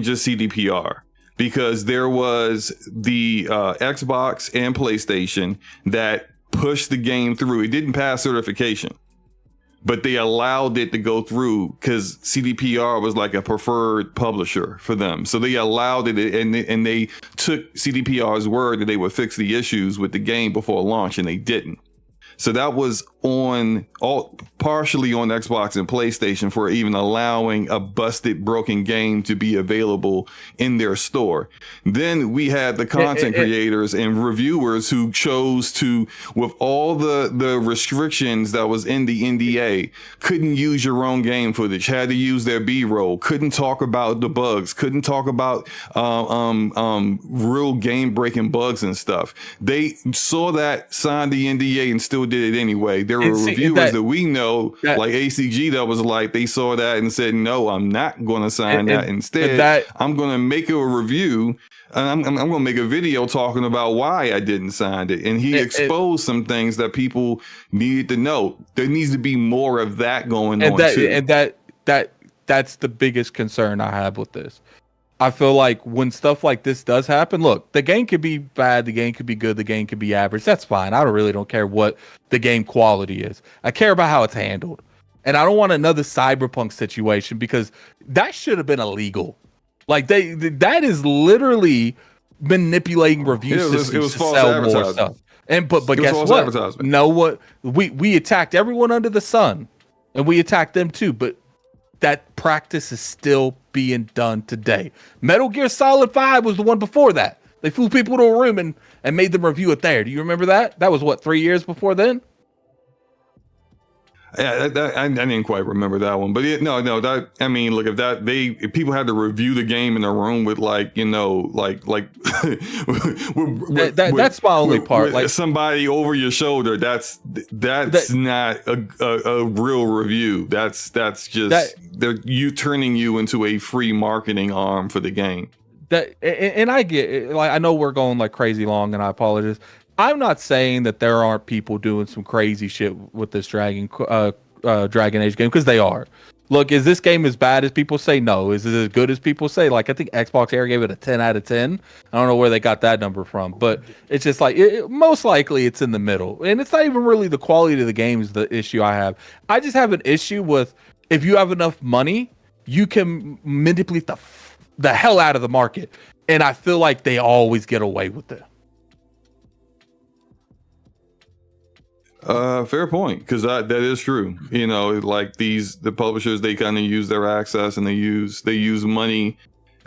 just CDPR, because there was the Xbox and PlayStation that pushed the game through. It didn't pass certification, but they allowed it to go through because CDPR was like a preferred publisher for them. So they allowed it, and they took CDPR's word that they would fix the issues with the game before launch, and they didn't. So that was partially on Xbox and PlayStation for even allowing a busted, broken game to be available in their store. Then we had the content creators and reviewers who chose to, with all the restrictions that was in the NDA, couldn't use your own game footage, had to use their B-roll, couldn't talk about the bugs, couldn't talk about real game-breaking bugs and stuff. They saw that, signed the NDA, and still did it anyway. There were reviewers that we know, like ACG, that was like, they saw that and said, no, I'm not going to sign that. Instead, I'm going to make a review, and I'm going to make a video talking about why I didn't sign it. And he exposed some things that people needed to know. There needs to be more of that going on too. And that's the biggest concern I have with this. I feel like when stuff like this does happen, look, the game could be bad, the game could be good, the game could be average. That's fine. I really don't care what the game quality is. I care about how it's handled. And I don't want another Cyberpunk situation, because that should have been illegal. Like that is literally manipulating review systems to sell more stuff. And but guess what? No, what we attacked everyone under the sun, and we attacked them too, but that practice is still being done today. Metal Gear Solid 5 was the one before that. They flew people to a room and made them review it there. Do you remember that? That was what, 3 years before then? Yeah, I didn't quite remember that one, but look, if people had to review the game in a room with that's my only part. Like somebody over your shoulder, that's not a real review. That's just they're turning you into a free marketing arm for the game. And I get it. Like, I know we're going like crazy long, and I apologize. I'm not saying that there aren't people doing some crazy shit with this Dragon Age game, because they are. Look, is this game as bad as people say? No. Is it as good as people say? Like, I think Xbox Air gave it a 10 out of 10. I don't know where they got that number from, but it's just like, most likely it's in the middle. And it's not even really the quality of the game is the issue I have. I just have an issue with, if you have enough money, you can manipulate the hell out of the market. And I feel like they always get away with it. Fair point, because that is true. You know, like the publishers, they kind of use their access, and they use money,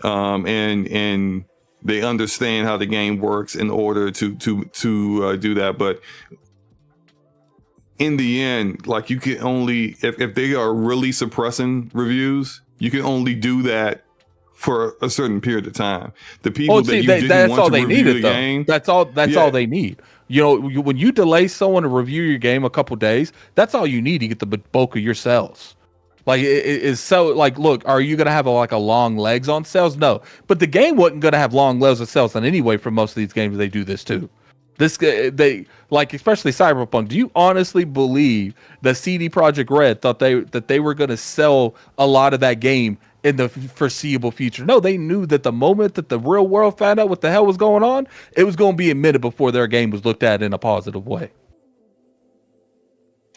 and they understand how the game works in order to do that. But in the end, like, you can only, if they are really suppressing reviews, you can only do that for a certain period of time. The people didn't want to review the game, that's all they need. You know, when you delay someone to review your game a couple days, that's all you need to get the bulk of your sales. Like, it's so, like, look, are you going to have a long legs on sales? No. But the game wasn't going to have long legs on sales on anyway for most of these games. They do this too. They like, especially Cyberpunk. Do you honestly believe that CD Projekt Red thought that they were going to sell a lot of that game in the foreseeable future? No, they knew that the moment that the real world found out what the hell was going on, it was going to be a minute before their game was looked at in a positive way.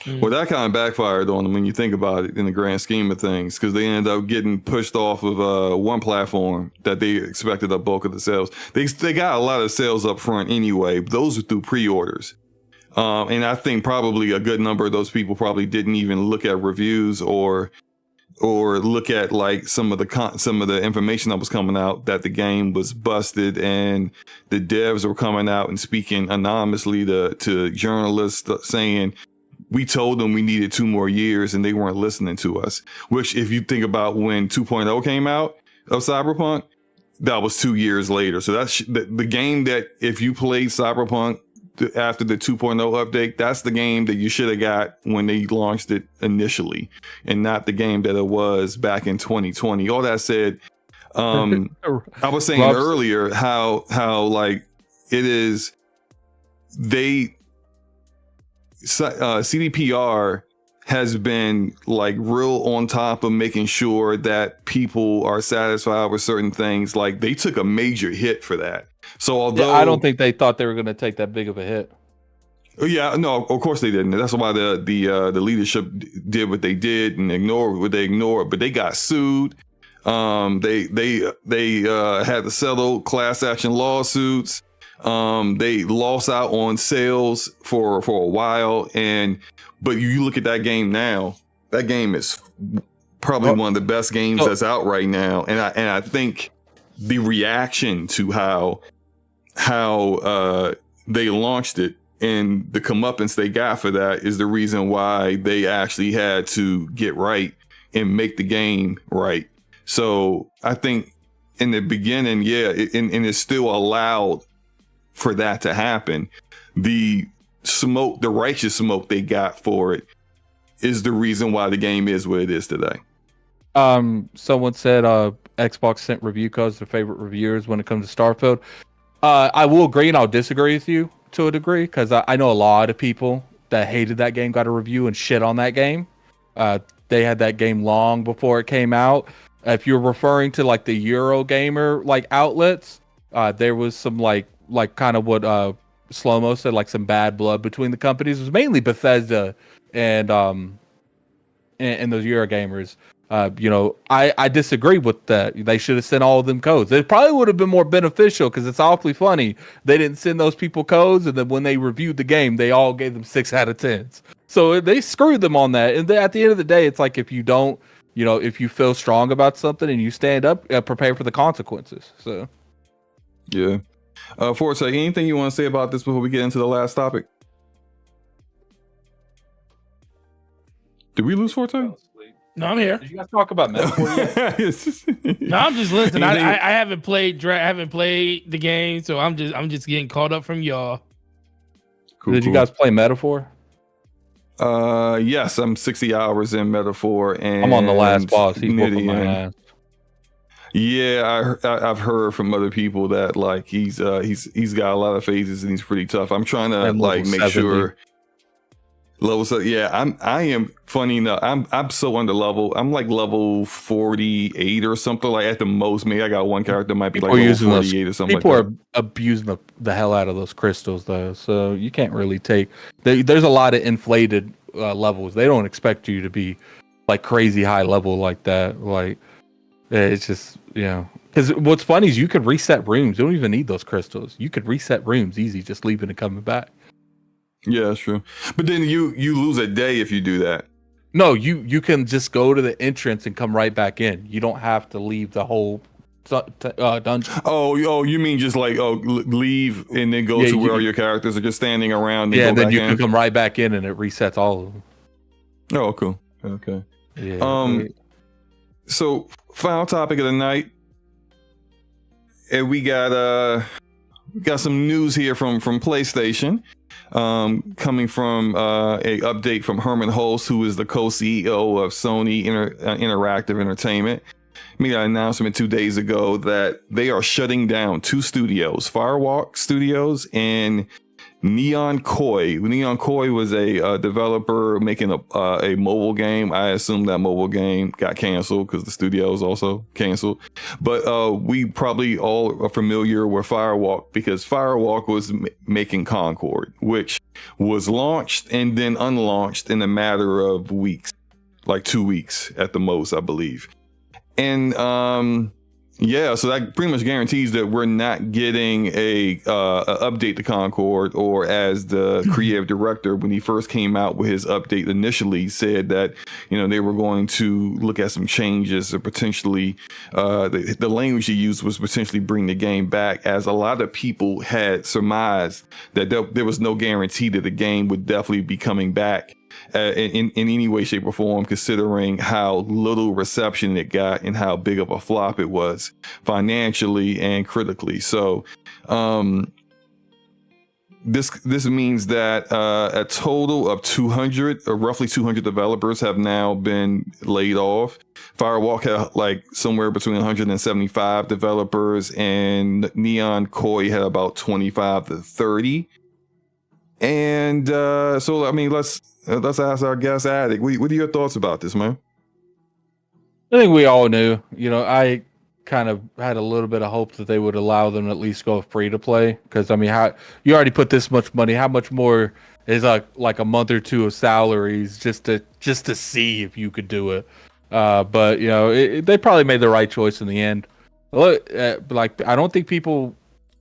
Well, that kind of backfired on them when you think about it in the grand scheme of things, because they ended up getting pushed off of one platform that they expected a bulk of the sales. They got a lot of sales up front anyway. Those were through pre-orders. And I think probably a good number of those people probably didn't even look at reviews or look at like some of the information that was coming out, that the game was busted, and the devs were coming out and speaking anonymously to journalists saying, we told them we needed 2 more years and they weren't listening to us. Which, if you think about when 2.0 came out of Cyberpunk, that was 2 years later. So that's the game that, if you played Cyberpunk after the 2.0 update, that's the game that you should have got when they launched it initially, and not the game that it was back in 2020. All that said, I was saying earlier how like it is, CDPR has been like real on top of making sure that people are satisfied with certain things. Like, they took a major hit for that. So although I don't think they thought they were going to take that big of a hit. Yeah, no, of course they didn't. That's why the leadership did what they did and ignored what they ignored. But they got sued. They had to settle class action lawsuits. They lost out on sales for a while, but you look at that game now. That game is probably one of the best games that's out right now, and I think the reaction to how they launched it and the comeuppance they got for that is the reason why they actually had to get right and make the game right. So I think in the beginning, and it's still allowed for that to happen. The righteous smoke they got for it is the reason why the game is what it is today. Someone said Xbox sent review codes to favorite reviewers when it comes to Starfield. I will agree and I'll disagree with you to a degree, because I know a lot of people that hated that game got a review and shit on that game. They had that game long before it came out. If you're referring to like the Eurogamer like outlets, there was some like kind of what SloMo said, like some bad blood between the companies. It was mainly Bethesda and those Eurogamers. I disagree with that. They should have sent all of them codes. It probably would have been more beneficial, because it's awfully funny. They didn't send those people codes, and then when they reviewed the game, they all gave them 6 out of 10s. So they screwed them on that. And at the end of the day, it's like, if you don't, if you feel strong about something and you stand up, prepare for the consequences. So, yeah. Forte, anything you want to say about this before we get into the last topic? Did we lose Forte? No, I'm here. Did you guys talk about Metaphor yet? No, I'm just listening. I haven't played the game, so I'm just getting caught up from y'all. Cool, Did you guys play Metaphor? Yes, I'm 60 hours in Metaphor, and I'm on the last boss. He's whooping my ass. Yeah, I've heard from other people that like he's got a lot of phases and he's pretty tough. I'm trying to like make 70. Sure. Level 7, yeah. I am funny enough. I'm so under level. I'm like level 48 or something, like at the most. Maybe I got one character might be like level 48 or something. People are abusing the hell out of those crystals though, so you can't really take. There's a lot of inflated levels. They don't expect you to be like crazy high level like that. Like it's just because what's funny is you could reset rooms. You don't even need those crystals. You could reset rooms easy, just leaving and coming back. Yeah, that's true. But then you lose a day if you do that. No, you can just go to the entrance and come right back in. You don't have to leave the whole dungeon. Oh, you mean just like leave and then go to where all your characters are just standing around? And then you can come right back in and it resets all of them. Oh, cool. Okay. Yeah. So final topic of the night, and we got some news here from PlayStation. Coming from a update from Herman Hulst, who is the co-CEO of Sony Interactive Entertainment. Made an announcement 2 days ago that they are shutting down 2 studios, Firewalk Studios and Neon Koi. Neon Koi was a developer making a mobile game. I assume that mobile game got canceled because the studio is also canceled. But we probably all are familiar with Firewalk because Firewalk was making Concord, which was launched and then unlaunched in a matter of weeks, like 2 weeks at the most, I believe. And so that pretty much guarantees that we're not getting a update to Concord, or as the creative director, when he first came out with his update initially, said that, they were going to look at some changes or potentially the language he used was potentially bring the game back, as a lot of people had surmised that there was no guarantee that the game would definitely be coming back in any way, shape, or form, considering how little reception it got and how big of a flop it was financially and critically. So this means that a total of 200 or roughly 200 developers have now been laid off. Firewalk had like somewhere between 175 developers, and Neon Koi had about 25 to 30. And so, I mean, let's ask our guest Addict. What are your thoughts about this, man? I think we all knew. kind of had a little bit of hope that they would allow them to at least go free to play. Because I mean, how you already put this much money? How much more is like a month or two of salaries just to see if you could do it? But you know, they probably made the right choice in the end. Look, like I don't think people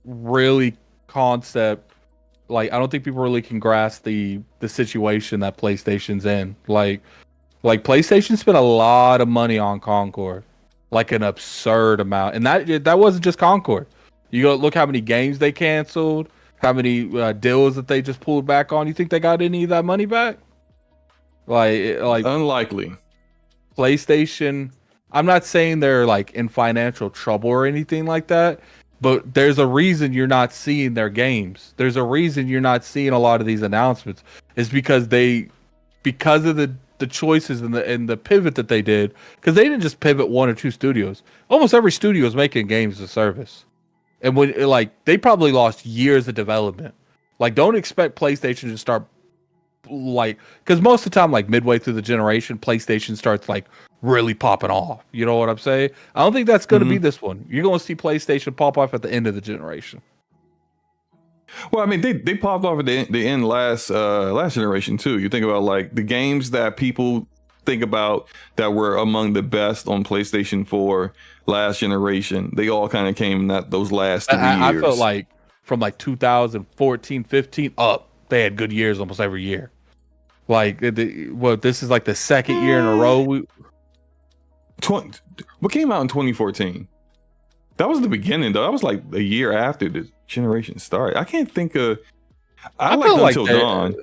really I don't think people really can grasp the situation that PlayStation's in. Like PlayStation spent a lot of money on Concord, like an absurd amount, and that wasn't just Concord. You go look how many games they canceled, how many deals that they just pulled back on. You think they got any of that money back? Like unlikely. PlayStation. I'm not saying they're like in financial trouble or anything like that. But there's a reason you're not seeing their games. There's a reason you're not seeing a lot of these announcements. It's because of the choices and the pivot that they did. Because they didn't just pivot one or two studios. Almost every studio is making games as a service. And when they probably lost years of development. Like, don't expect PlayStation to start because most of the time, like midway through the generation, PlayStation starts like really popping off. You know what I'm saying? I don't think that's going to be this one. You're going to see PlayStation pop off at the end of the generation. Well, I mean, they popped off at the end last generation too. You think about like the games that people think about that were among the best on PlayStation 4 last generation. They all kind of came in those last 3 years. I felt like from like 2014, 15 up, they had good years almost every year. Like, this is like the second year in a row. What came out in 2014? That was the beginning, though. That was like a year after the generation started. I can't think of. I liked Until Dawn,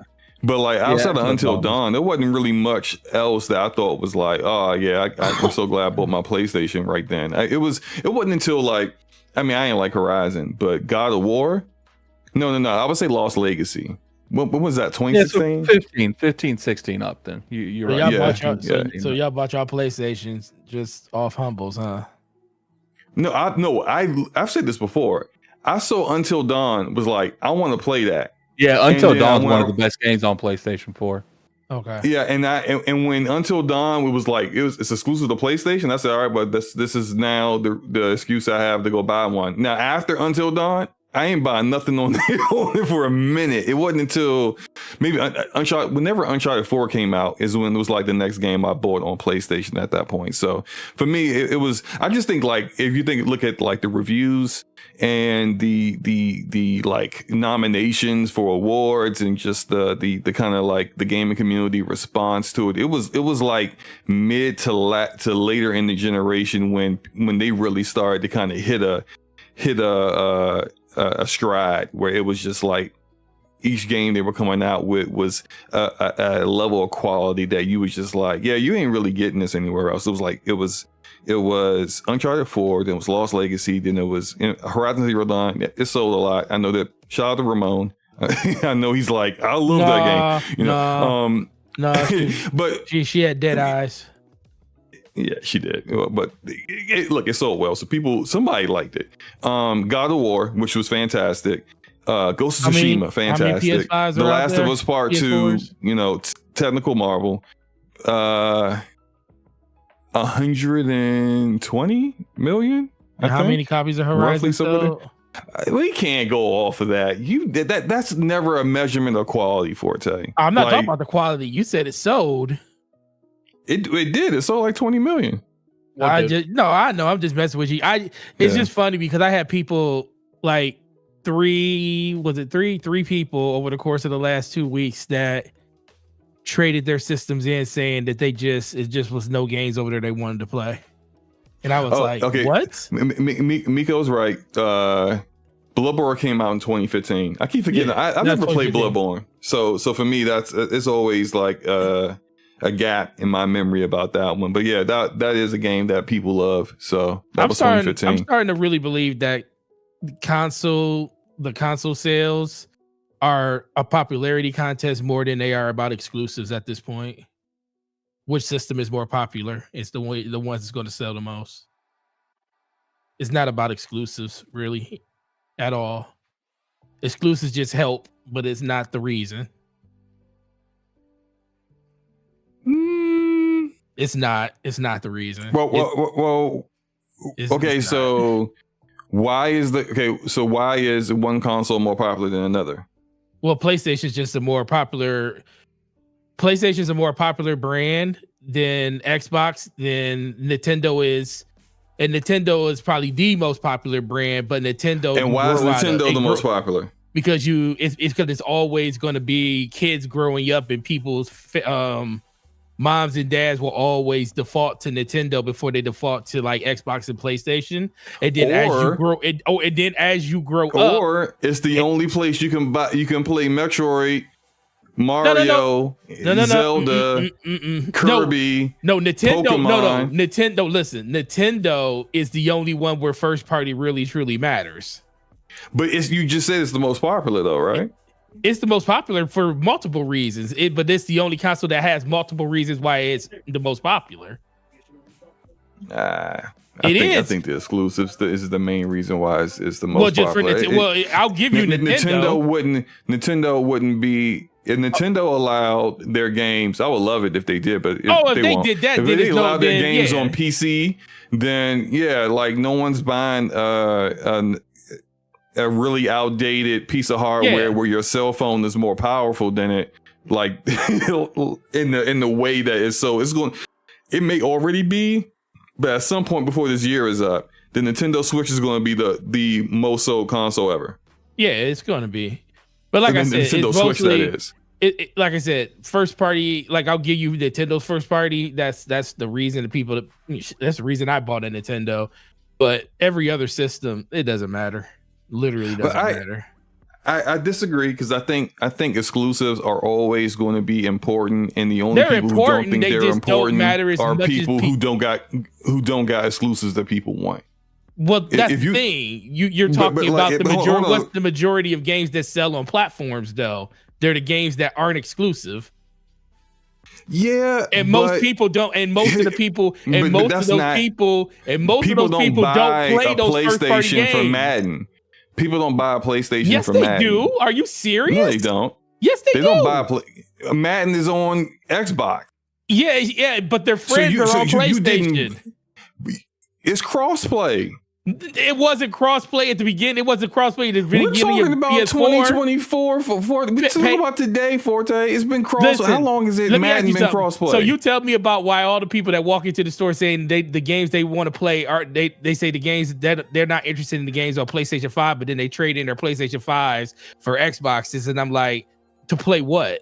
but like outside of Until Dawn, there wasn't really much else that I thought was like, oh yeah, I'm so glad I bought my PlayStation right then. It wasn't until like, I mean, I ain't like Horizon, but God of War. No. I would say Lost Legacy. When was that? 2016? Yeah, so 15, 16 up then. You're so right. So y'all bought y'all PlayStations just off humbles, huh? No, I've said this before. I saw Until Dawn was like, I want to play that. Yeah, Until Dawn is one of the best games on PlayStation 4. Okay. Yeah, and when Until Dawn it was like it's exclusive to PlayStation. I said, all right, but this is now the excuse I have to go buy one. Now after Until Dawn, I ain't buying nothing on it for a minute. It wasn't until maybe Uncharted, whenever Uncharted 4 came out is when it was like the next game I bought on PlayStation at that point. So for me, it was, I just think like, if you look at like the reviews and the like nominations for awards and just the kind of like the gaming community response to it, it was like mid to later in the generation when they really started to kind of hit a stride where it was just like each game they were coming out with was a level of quality that you was just like, yeah, you ain't really getting this anywhere else. It was like it was Uncharted 4, then it was Lost Legacy, then it was Horizon Zero Dawn. It sold a lot. I know that. Shout out to Ramon. I know he's like, I love that game. You know, but she had dead eyes. Yeah, she did. But look, it sold well. So somebody liked it. God of War, which was fantastic. Ghost of Tsushima, fantastic. The Last of Us Part 2, technical marvel. 120 million. And how many copies of Horizon sold? We can't go off of that. That's never a measurement of quality, Forte. I'm not talking about the quality. You said it sold. It did. It sold like 20 million. I know. I'm just messing with you. It's just funny because I had people like three people over the course of the last 2 weeks that traded their systems in, saying that it just was no games over there they wanted to play. And I was like, okay. What? Miko's right. Bloodborne came out in 2015. I keep forgetting. Yeah, I never played Bloodborne. So for me, it's always like a gap in my memory about that one. But yeah, that is a game that people love. So that was 2015. I'm starting to really believe that the console sales are a popularity contest more than they are about exclusives at this point. Which system is more popular? It's the ones that's going to sell the most. It's not about exclusives really at all. Exclusives just help, but it's not the reason. It's not the reason. Well, Okay, so why is one console more popular than another? Well, PlayStation's a more popular brand than Xbox, than Nintendo is. And Nintendo is probably the most popular brand, but Nintendo. And why is Nintendo the most popular? Because it's always going to be kids growing up, and people's moms and dads will always default to Nintendo before they default to like Xbox and PlayStation. And then as you grow up, or it's the only place you can play Metroid, Mario, Zelda, Kirby. No, Nintendo. Pokemon. No, Nintendo. Listen, Nintendo is the only one where first party really truly matters. But you just said it's the most popular, though, right? It's the most popular for multiple reasons. But it's the only console that has multiple reasons why it's the most popular. I think the exclusives is the main reason why it's the most popular. I'll give you Nintendo. Nintendo wouldn't be. If Nintendo allowed their games, I would love it if they did. But if they did that, if they allowed their games on PC, then like no one's buying a really outdated piece of hardware where your cell phone is more powerful than it. Like in the way that it's going. It may already be, but at some point before this year is up, the Nintendo Switch is going to be the most sold console ever. Yeah, it's going to be. But like I said, Nintendo it's Switch, mostly, that is. Like I said, first party. Like I'll give you Nintendo's first party. That's the reason that's the reason I bought a Nintendo. But every other system, it doesn't matter. Literally doesn't matter. I disagree because I think exclusives are always going to be important, and the only people who don't think they're important are people who don't got exclusives that people want. Well, that's the thing. You're talking about the majority. What's the majority of games that sell on platforms, though? They're the games that aren't exclusive. Yeah, and most people don't. And most of the people, and most of those people don't play those first-party games. For Madden. People don't buy a PlayStation for Madden. Yes, they do. Are you serious? No, they don't. Yes, they do. They don't buy Madden is on Xbox. Yeah, but their friends are on PlayStation. It's crossplay. It wasn't crossplay at the beginning. It wasn't crossplay at the beginning. We're talking about PS4. 2024 for Forte. We're talking about today, Forte. It's been cross. How long has it Madden been crossplay? So you tell me about why all the people that walk into the store saying the games they want to play are they say the games that they're not interested in the games on PlayStation 5, but then they trade in their PlayStation 5s for Xboxes, and I'm like, to play what?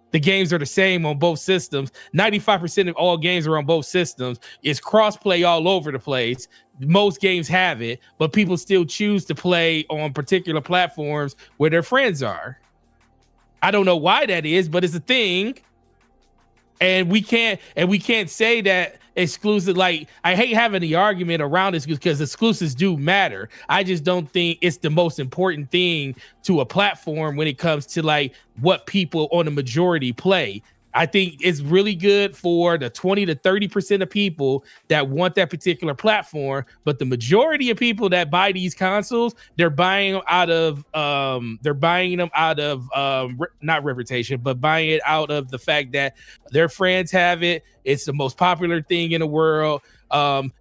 The games are the same on both systems. 95% of all games are on both systems. It's crossplay all over the place. Most games have it, but people still choose to play on particular platforms where their friends are. I don't know why that is, but it's a thing. And we can't say that exclusive. Like, I hate having the argument around this because exclusives do matter. I just don't think it's the most important thing to a platform when it comes to like what people on the majority play. I think it's really good for the 20 to 30% of people that want that particular platform, but the majority of people that buy these consoles, they're buying them out of not reputation, but buying it out of the fact that their friends have it. It's the most popular thing in the world.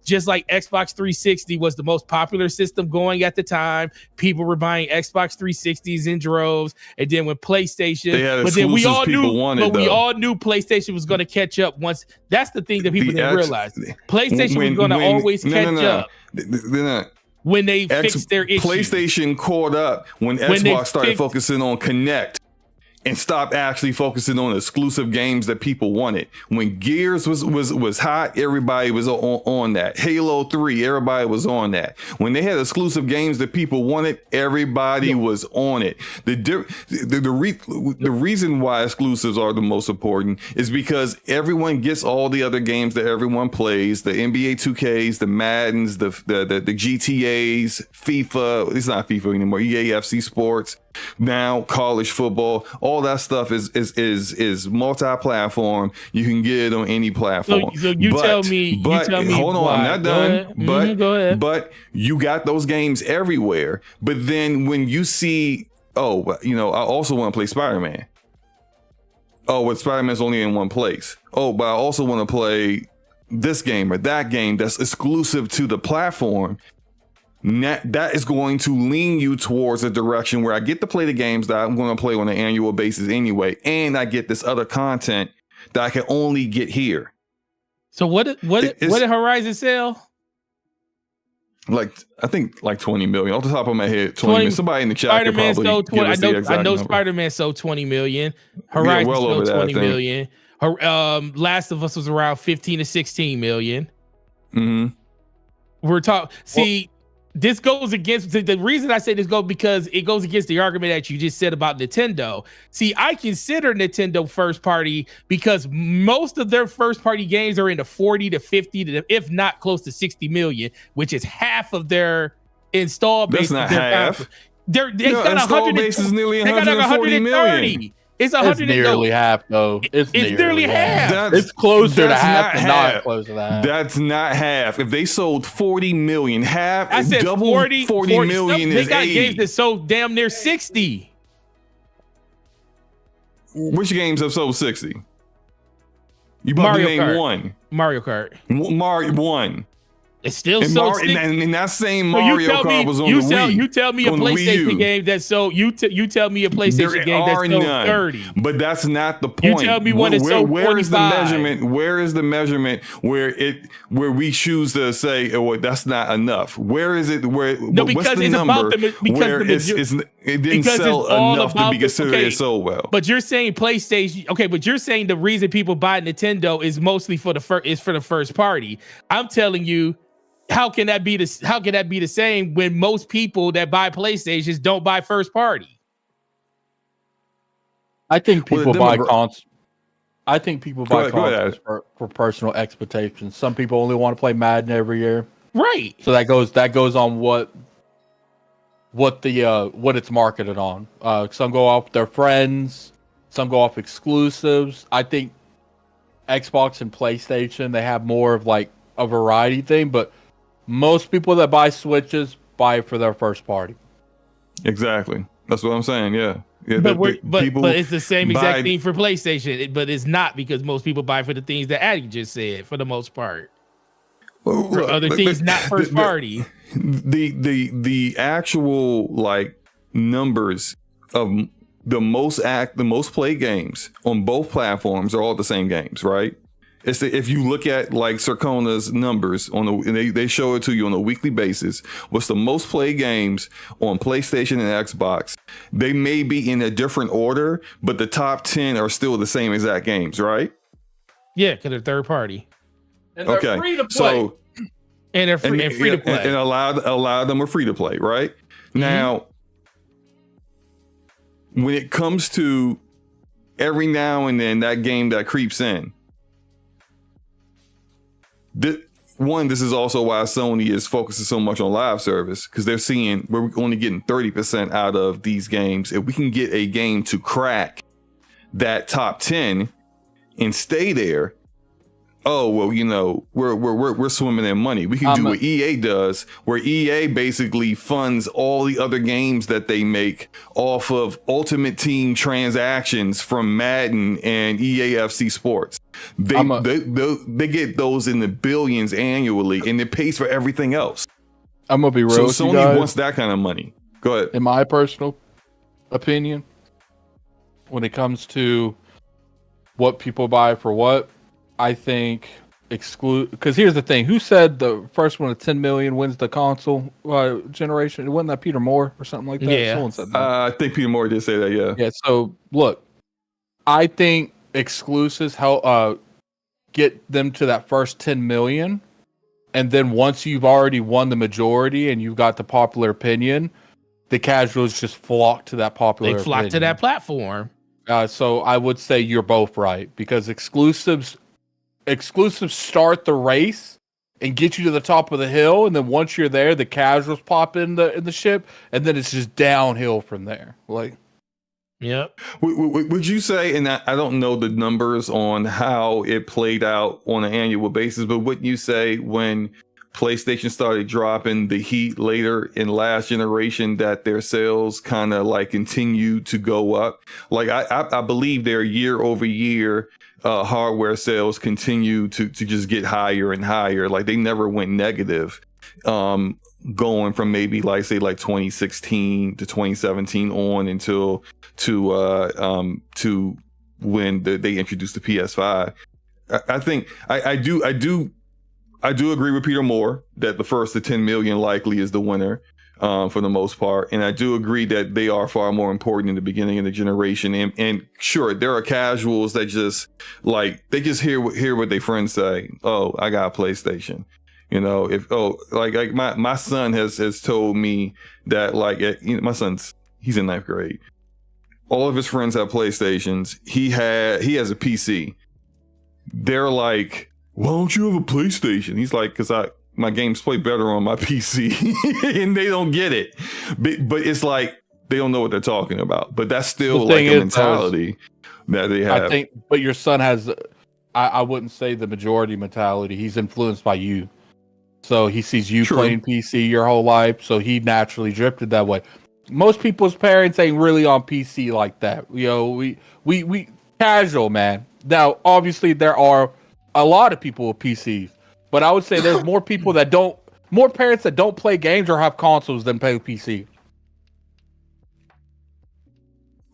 Just like Xbox 360 was the most popular system going at the time, people were buying Xbox 360s in droves. And then when PlayStation, but then we all knew PlayStation was going to catch up once. That's the thing that people didn't realize. PlayStation was going to always catch up. When they fixed their issue. PlayStation caught up when Xbox started focusing on Connect and stopped actually focusing on exclusive games that people wanted. When Gears was hot, everybody was on that. Halo 3, everybody was on that. When they had exclusive games that people wanted, everybody was on it. The reason why exclusives are the most important is because everyone gets all the other games that everyone plays, the NBA 2Ks, the Maddens, the GTAs, FIFA. It's not FIFA anymore. EA FC Sports. Now college football, all that stuff is multi-platform. You can get it on any platform. So you tell me. Hold on, why. I'm not done. Go ahead. But you got those games everywhere. But then when you see, I also want to play Spider-Man. Oh, but Spider-Man's only in one place. Oh, but I also want to play this game or that game that's exclusive to the platform, that is going to lean you towards a direction where I get to play the games that I'm going to play on an annual basis anyway, and I get this other content that I can only get here. So what did Horizon sell? Like, I think like 20 million off the top of my head. 20 million. Somebody in the chat could Spider-Man probably sold 20. give us the exact I know number. Spider-Man sold 20 million. Horizon well over sold that, 20 million. Last of Us was around 15 to 16 million. Mm-hmm. We're talking. See, this goes against the reason I say this goes because it goes against the argument that you just said about Nintendo. See, I consider Nintendo first party because most of their first party games are in the 40 to 50 to, if not close to 60 million, which is half of their install base. That's not half. They got install base is nearly 140 million. It's It's nearly half, though. It's nearly half. It's closer to half, not but not close to that. That's not half. If they sold 40 million, half, I said double 40 million They is got 80. games that sold damn near 60. Which games have sold 60? You about to name Kart. one. Mario Kart. Mario one. It's still And, sold. and that same So Mario Kart was on the Wii. You tell me a on the Wii U. PlayStation game that sold. You tell me a PlayStation game that sold 30. But that's not the point. You tell me one that sold where is the 45. measurement? Where is the measurement where we choose to say, oh, well, that's not enough? Where is it? Where No, what's because the it's number about where it didn't sell enough to be considered it sold well? But you're saying PlayStation, okay? But you're saying the reason people buy Nintendo is mostly for the first party. I'm telling you. How can that be the same when most people that buy PlayStations don't buy first party? I think people buy consoles. I think people buy consoles for personal expectations. Some people only want to play Madden every year, right? So that goes on what it's marketed on. Some go off their friends, some go off exclusives. I think Xbox and PlayStation, they have more of like a variety thing, but most people that buy Switches buy it for their first party. Exactly. That's what I'm saying. Yeah. But it's the same exact thing for PlayStation. But it's not because most people buy for the things that Addy just said for the most part. For other things not first party. The actual like numbers of the most played games on both platforms are all the same games, right? If you look at like Circona's numbers they show it to you on a weekly basis, what's the most played games on PlayStation and Xbox? They may be in a different order, but the top 10 are still the same exact games, right? Yeah, because they're third party. And they're free to play. And they're free to play. And a lot of them are free to play, right? Mm-hmm. Now, when it comes to every now and then that game that creeps in, this is also why Sony is focusing so much on live service, because they're seeing we're only getting 30% out of these games. If we can get a game to crack that top 10 and stay there, oh well, we're swimming in money. We can do what EA does, where EA basically funds all the other games that they make off of Ultimate Team transactions from Madden and EAFC Sports. They get those in the billions annually, and it pays for everything else. I'm gonna be real. So Sony wants that kind of money. Go ahead. In my personal opinion, when it comes to what people buy for what, I think because here's the thing: who said the first one of 10 million wins the console generation? Wasn't that Peter Moore or something like that? Yeah, someone said that. I think Peter Moore did say that. Yeah. Yeah. So look, I think exclusives help get them to that first 10 million, and then once you've already won the majority and you've got the popular opinion, the casuals just flock to that popular opinion. They flock to that platform. So I would say you're both right, because exclusives start the race and get you to the top of the hill, and then once you're there, the casuals pop in the ship, and then it's just downhill from there. Like, yep. Would you say, and I don't know the numbers on how it played out on an annual basis, but wouldn't you say when PlayStation started dropping the heat later in last generation, that their sales kind of like continue to go up. Like I believe their year over year hardware sales continue to just get higher and higher. Like they never went negative, going from maybe like say like 2016 to 2017 on until to when they introduced the PS5. I think I do agree with Peter Moore that the first to 10 million likely is the winner, for the most part. And I do agree that they are far more important in the beginning of the generation. And sure, there are casuals that just like, they just hear what their friends say. Oh, I got a PlayStation. You know, like my son has told me that like, my he's in 9th grade. All of his friends have PlayStations. He has a PC. They're like, why don't you have a PlayStation? He's like, because my games play better on my PC. And they don't get it. But it's like, they don't know what they're talking about. But that's still like a mentality that they have. I think, but your son has, I wouldn't say the majority mentality. He's influenced by you. So he sees you playing PC your whole life. So he naturally drifted that way. Most people's parents ain't really on PC like that. You know, we casual, man. Now, obviously, there are a lot of people with PCs, but I would say there's more parents that don't play games or have consoles than play PC.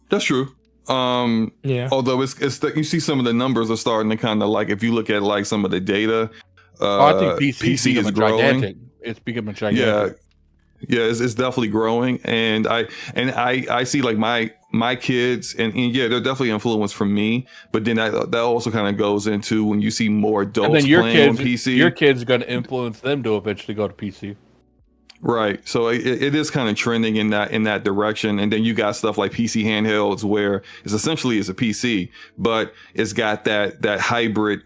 That's true. Yeah. Although it's you see some of the numbers are starting to kind of like, if you look at like some of the data, I think PC is growing. Gigantic. It's becoming gigantic. Yeah, it's definitely growing, and I see like my kids, and yeah, they're definitely influenced from me. But then that also kind of goes into when you see more adults playing on PC. Your kids are going to influence them to eventually go to PC. Right. So it is kind of trending in that direction. And then you got stuff like PC handhelds, where it's essentially a PC, but it's got that hybrid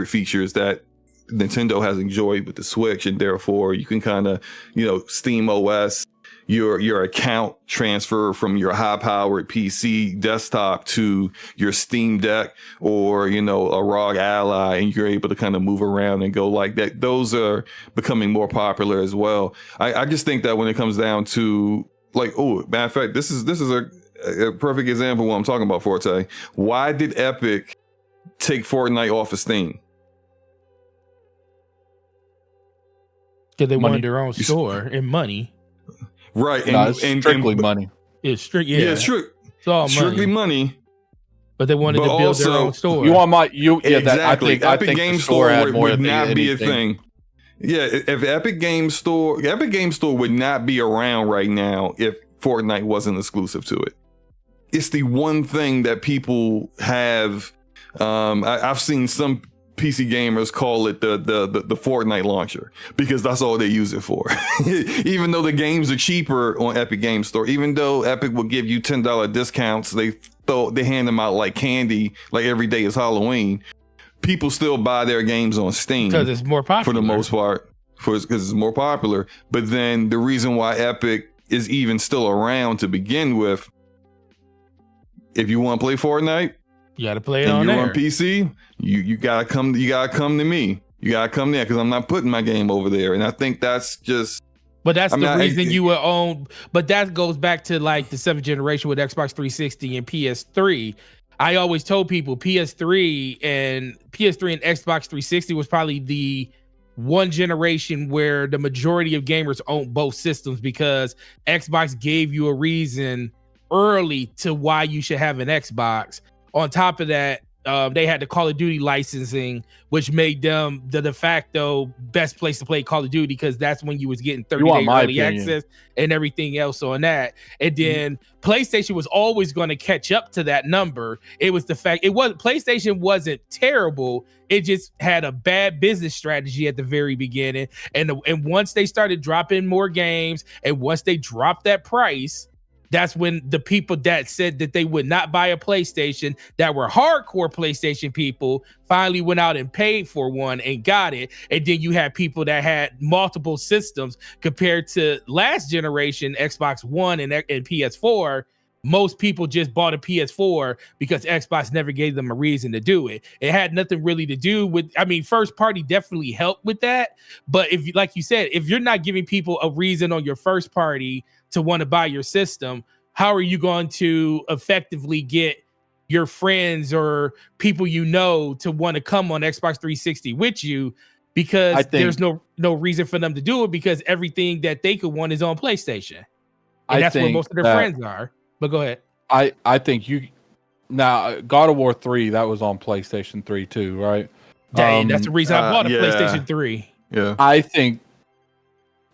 features that Nintendo has enjoyed with the Switch, and therefore you can kind of, Steam OS your account transfer from your high-powered PC desktop to your Steam Deck or, a ROG Ally, and you're able to kind of move around and go like that. Those are becoming more popular as well. I just think that when it comes down to like, matter of fact, this is a perfect example of what I'm talking about, Forte. Why did Epic take Fortnite off of Steam? Because they wanted their own store and money. Right. It's strictly money. It's it's all strictly money. But they wanted to build their own store. You want exactly. I think Game Store would not be a thing. Yeah, if Epic Game Store would not be around right now if Fortnite wasn't exclusive to it. It's the one thing that people have. I've seen some PC gamers call it the Fortnite launcher, because that's all they use it for. Even though the games are cheaper on Epic Game Store, even though Epic will give you $10 discounts, they hand them out like candy, like every day is Halloween. People still buy their games on Steam because it's more popular for the most part, because it's more popular. But then the reason why Epic is even still around to begin with, if you want to play Fortnite, you got to play it on there. You're on PC. You gotta come to me. You gotta come there, because I'm not putting my game over there. And I think that's just. But that's the reason you would own. But that goes back to like the 7th generation with Xbox 360 and PS3. I always told people PS3 and Xbox 360 was probably the one generation where the majority of gamers own both systems, because Xbox gave you a reason early to why you should have an Xbox. On top of that, they had the Call of Duty licensing, which made them the de facto best place to play Call of Duty, because that's when you was getting 30-day early access and everything else on that. And then PlayStation was always going to catch up to that number. It was the fact PlayStation wasn't terrible. It just had a bad business strategy at the very beginning. And once they started dropping more games, and once they dropped that price, that's when the people that said that they would not buy a PlayStation, that were hardcore PlayStation people, finally went out and paid for one and got it. And then you had people that had multiple systems compared to last generation Xbox One and PS4. most people just bought a PS4 because Xbox never gave them a reason to do it. It had nothing really to do with, I mean, first party definitely helped with that. But if, like you said, if you're not giving people a reason on your first party to want to buy your system, how are you going to effectively get your friends or people you know to want to come on Xbox 360 with you? Because there's no reason for them to do it, because everything that they could want is on PlayStation. And that's where most of their friends are. But go ahead. I think now God of War 3, that was on PlayStation 3 too, right? Dang, that's the reason I bought a PlayStation 3. Yeah. I think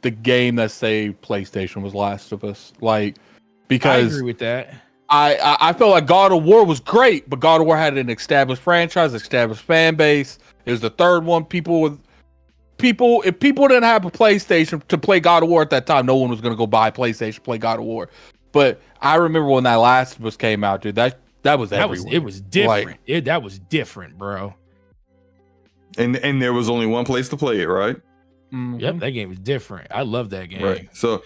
the game that saved PlayStation was Last of Us. Like, because I agree with that. I felt like God of War was great, but God of War had an established franchise, established fan base. It was the third one. If people didn't have a PlayStation to play God of War at that time, no one was going to go buy PlayStation to play God of War. But I remember when that Last of Us came out, dude. That was everywhere. It was different. That was different, bro. And there was only one place to play it, right? Mm-hmm. Yep, that game was different. I love that game. Right. So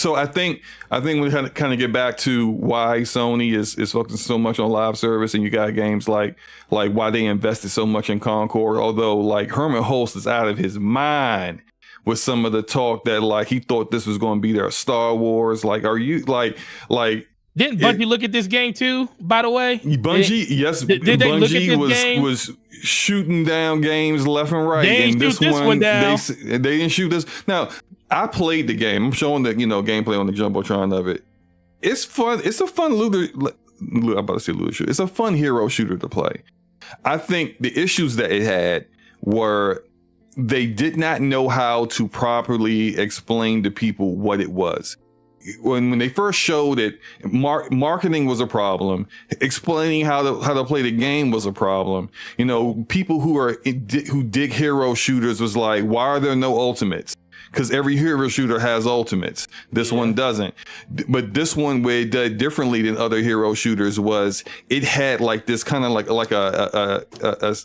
I think we kind of get back to why Sony is focusing so much on live service, and you got games like why they invested so much in Concord. Although like Herman Holst is out of his mind with some of the talk that like he thought this was going to be their Star Wars. Like, are you like? Didn't Bungie look at this game too? By the way, Bungie, yes, did they look at this game? was shooting down games left and right. They didn't shoot this one down. They didn't shoot this. Now, I played the game. I'm showing the gameplay on the jumbotron of it. It's fun. It's a fun I'm about to say looter shooter. It's a fun hero shooter to play. I think the issues that it had were they did not know how to properly explain to people what it was. When they first showed it, marketing was a problem. Explaining how to play the game was a problem. You know, people who dig hero shooters was like, why are there no ultimates? Because every hero shooter has ultimates. This one doesn't. But this one, where it did differently than other hero shooters, was it had like this kind of like a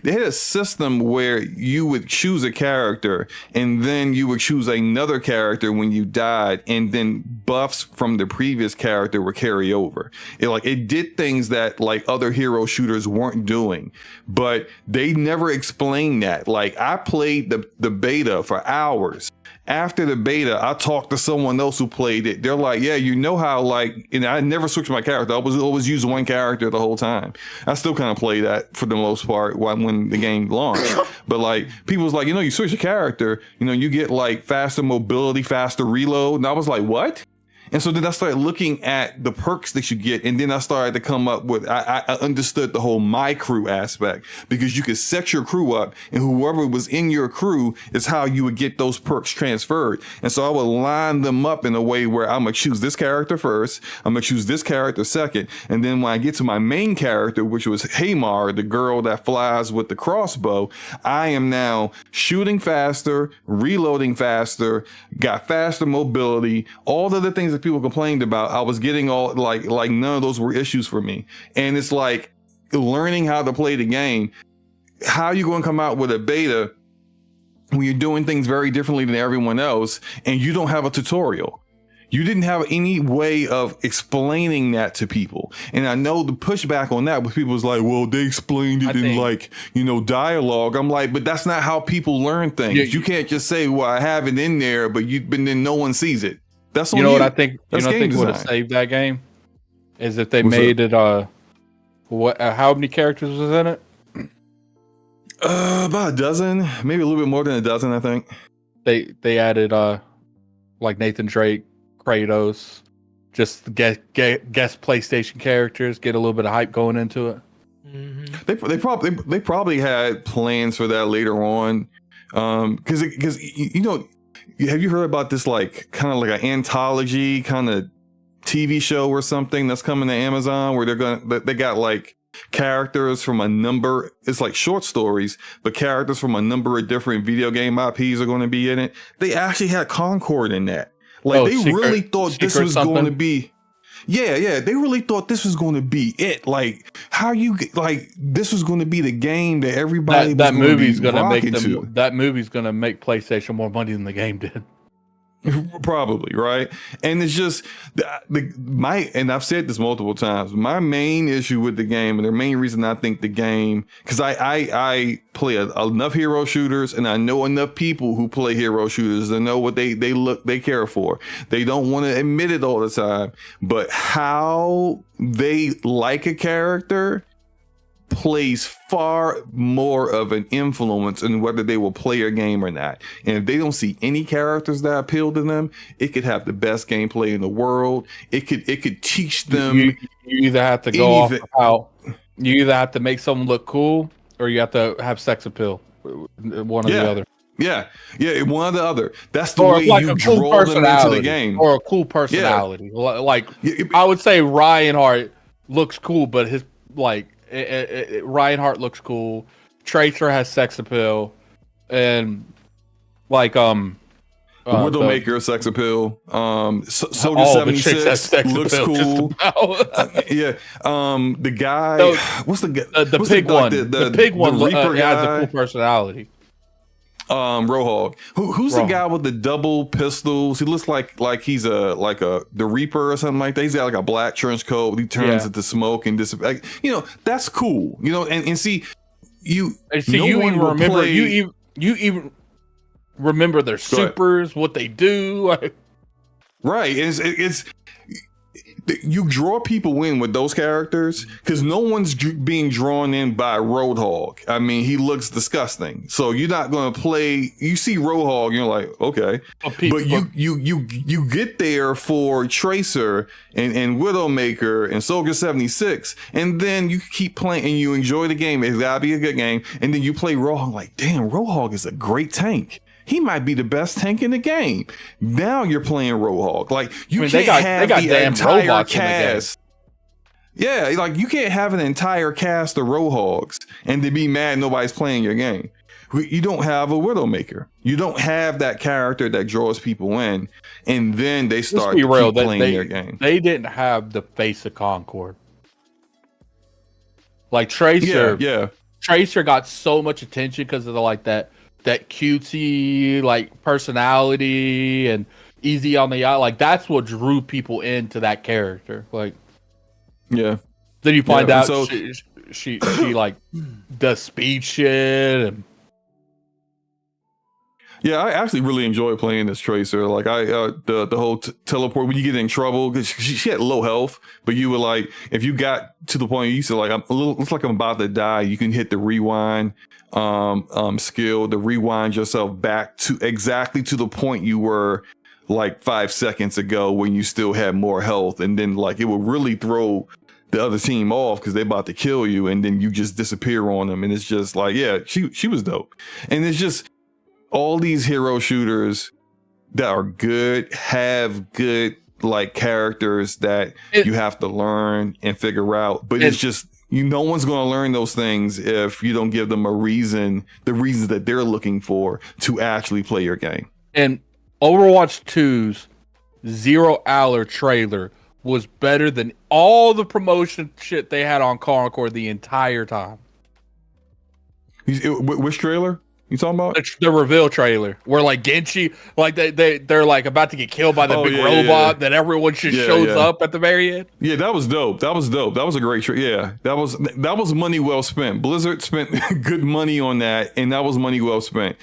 they had a system where you would choose a character and then you would choose another character when you died, and then buffs from the previous character would carry over. It did things that like other hero shooters weren't doing, but they never explained that. Like, I played the beta for hours. After the beta, I talked to someone else who played it. They're like, yeah, you know how, like, and I never switched my character. I was always using one character the whole time. I still kind of play that for the most part when the game launched. But like, people was like, you switch your character, you get like faster mobility, faster reload. And I was like, what? And so then I started looking at the perks that you get, and then I started to come up with, I understood the whole my crew aspect, because you could set your crew up, and whoever was in your crew is how you would get those perks transferred. And so I would line them up in a way where I'm going to choose this character first, I'm going to choose this character second, and then when I get to my main character, which was Hamar, the girl that flies with the crossbow, I am now shooting faster, reloading faster, got faster mobility, all of the things that people complained about, I was getting all like none of those were issues for me. And it's like learning how to play the game. How are you going to come out with a beta when you're doing things very differently than everyone else and you don't have a tutorial? You didn't have any way of explaining that to people. And I know the pushback on that was people was like, well, they explained it in dialogue. I'm like, but that's not how people learn things. Yeah, you can't just say, well, I have it in there, but then no one sees it. That's on what I think. What would have saved that game is if they made it. How many characters was in it? About a dozen, maybe a little bit more than a dozen. I think they added like Nathan Drake, Kratos, just guest PlayStation characters, get a little bit of hype going into it. Mm-hmm. They probably had plans for that later on, because have you heard about this like kind of like an anthology kind of TV show or something that's coming to Amazon, where they got like characters from a number, it's like short stories, but characters from a number of different video game IPs are going to be in it. They actually had Concord in that. Like really thought this was going to be. Yeah, they really thought this was going to be it. Like, this was going to be the game that everybody that movie's going to make PlayStation more money than the game did. Probably, right? And it's just and I've said this multiple times. My main issue with the game, and the main reason I think the game, because I play enough hero shooters, and I know enough people who play hero shooters to know what they care for. They don't want to admit it all the time, but how they like a character plays far more of an influence in whether they will play a game or not. And if they don't see any characters that appeal to them, it could have the best gameplay in the world. It could teach them. You either have to go off how you either have to make someone look cool, or you have to have sex appeal. One or the other. Yeah, one or the other. That's the way you draw them into the game. Or a cool personality. Yeah. Like I would say Reinhardt looks cool, but his Reinhardt looks cool. Tracer has sex appeal, and Widowmaker sex appeal. Soldier 76 looks cool. The guy. What's the guy? The pig one. The pig one has a cool personality. Roadhog. Who's the guy with the double pistols? He looks like he's the Reaper or something like that. He's got like a black trench coat. He turns into smoke and disappears. That's cool. And see you. See, you even remember you even remember their supers, what they do. Right. It's you draw people in with those characters because no one's being drawn in by Roadhog. I mean, he looks disgusting. So you're not going to play. You see Roadhog, you're like, okay, but you get there for Tracer and Widowmaker and Soldier 76, and then you keep playing and you enjoy the game. It's gotta be a good game, and then you play Roadhog. Like, damn, Roadhog is a great tank. He might be the best tank in the game. Now you're playing Roadhog. Like you can't have the entire cast. Yeah, like you can't have an entire cast of Roadhogs and to be mad nobody's playing your game. You don't have a Widowmaker. You don't have that character that draws people in, and then they start playing their game. They didn't have the face of Concord. Like Tracer. Yeah. Tracer got so much attention because of that cutesy personality and easy on the eye. Like that's what drew people into that character. Like, yeah. Then you find out she like does speed shit and. Yeah, I actually really enjoy playing this Tracer. Like the whole teleport when you get in trouble because she had low health, but you were like, if you got to the point you used to like, looks like I'm about to die. You can hit the rewind skill to rewind yourself back to exactly to the point you were like 5 seconds ago when you still had more health, and then like it would really throw the other team off because they're about to kill you, and then you just disappear on them, and it's just like, yeah, she was dope, and it's just. All these hero shooters that are good have good like characters that you have to learn and figure out. But it's just no one's going to learn those things if you don't give them the reasons that they're looking for to actually play your game. And Overwatch 2's Zero Hour trailer was better than all the promotion shit they had on Concord the entire time. Which trailer? You talking about the reveal trailer where like Genji, like they're like about to get killed by the big robot that everyone just shows up at the very end. Yeah, that was dope. That was a great trailer. Yeah, that was money well spent. Blizzard spent good money on that, and that was money well spent.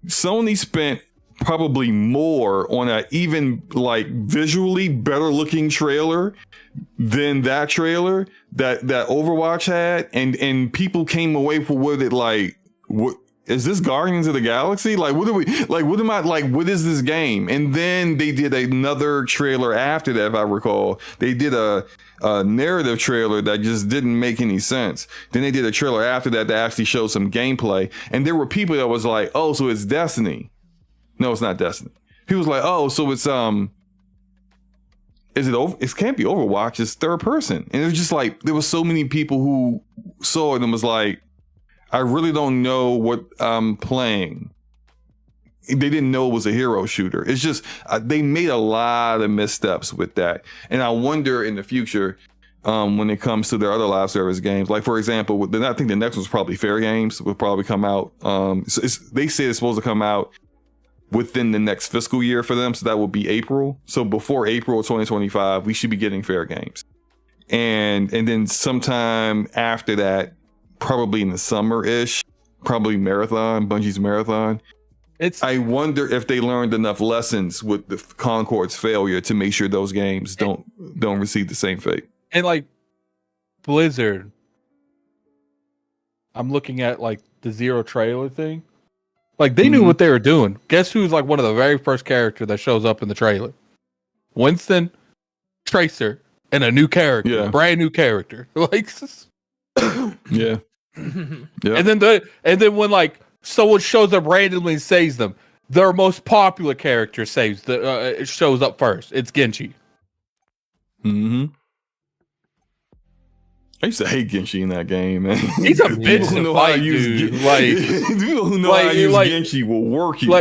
Sony spent probably more on a even like visually better looking trailer than that trailer that Overwatch had, and people came away with it like what. Is this Guardians of the Galaxy? Like, what is this game? And then they did another trailer after that, if I recall. They did a narrative trailer that just didn't make any sense. Then they did a trailer after that actually showed some gameplay. And there were people that was like, oh, so it's Destiny. No, it's not Destiny. People was like, oh, so it's, is it over? It can't be Overwatch. It's third person. And it was just like, there was so many people who saw it and was like, I really don't know what I'm playing. They didn't know it was a hero shooter. It's just, they made a lot of missteps with that. And I wonder in the future, when it comes to their other live service games, like for example, I think the next one's probably Fair Games will probably come out. They say it's supposed to come out within the next fiscal year for them. So that will be April. So before April of 2025, we should be getting fair games. And then sometime after that, probably in the summer-ish, probably Bungie's Marathon. I wonder if they learned enough lessons with the Concord's failure to make sure those games don't receive the same fate. And like Blizzard, I'm looking at like the Zero trailer thing. Like they knew what they were doing. Guess who's like one of the very first character that shows up in the trailer? Winston, Tracer, and a new character, brand new character. Like, yeah. And then when like someone shows up randomly and saves them, their most popular character it shows up first. It's Genji. I used to hate Genji in that game, man. He's a bitch to fight, dude. People who know how to use Genji will work you.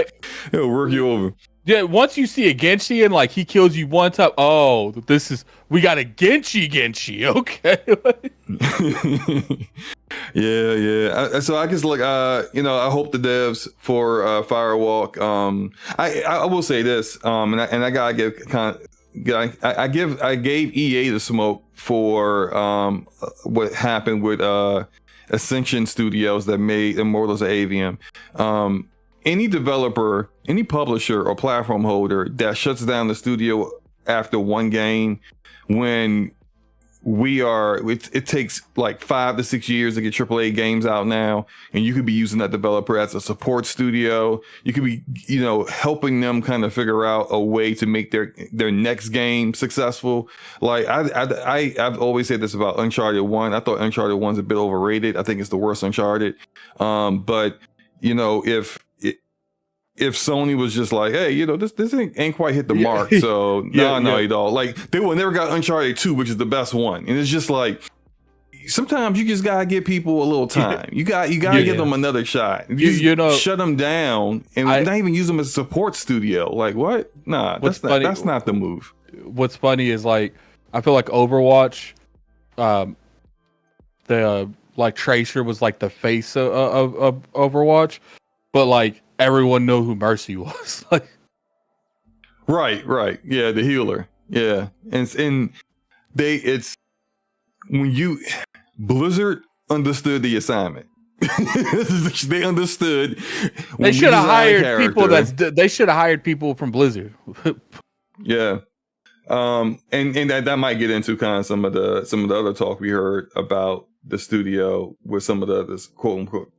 He'll work you over. Yeah, once you see a Genji and like he kills you one time, we got a Genji, okay. Yeah. So I guess I hope the devs for Firewalk. I will say this, and I gotta give I gave EA the smoke for what happened with Ascension Studios that made Immortals of Avium. Any developer, any publisher or platform holder that shuts down the studio after one game, when it takes like 5 to 6 years to get AAA games out now, and you could be using that developer as a support studio. You could be, helping them kind of figure out a way to make their next game successful. Like I've always said this about Uncharted 1. I thought Uncharted 1's a bit overrated. I think it's the worst Uncharted. But if Sony was just like, hey, this ain't quite hit the mark, so no, all like they will never got Uncharted 2, which is the best one, and it's just like sometimes you just gotta give people a little time. You gotta give them another shot. Shut them down and not even use them as a support studio. Like what? Nah, that's not the move. What's funny is like I feel like Overwatch, the like Tracer was like the face of Overwatch, but like everyone know who Mercy was. Like, right. Yeah, the healer. Yeah, and Blizzard understood the assignment. They understood. They should have hired people. They should have hired people from Blizzard. Yeah, and that might get into kind of some of the other talk we heard about the studio with some of this quote unquote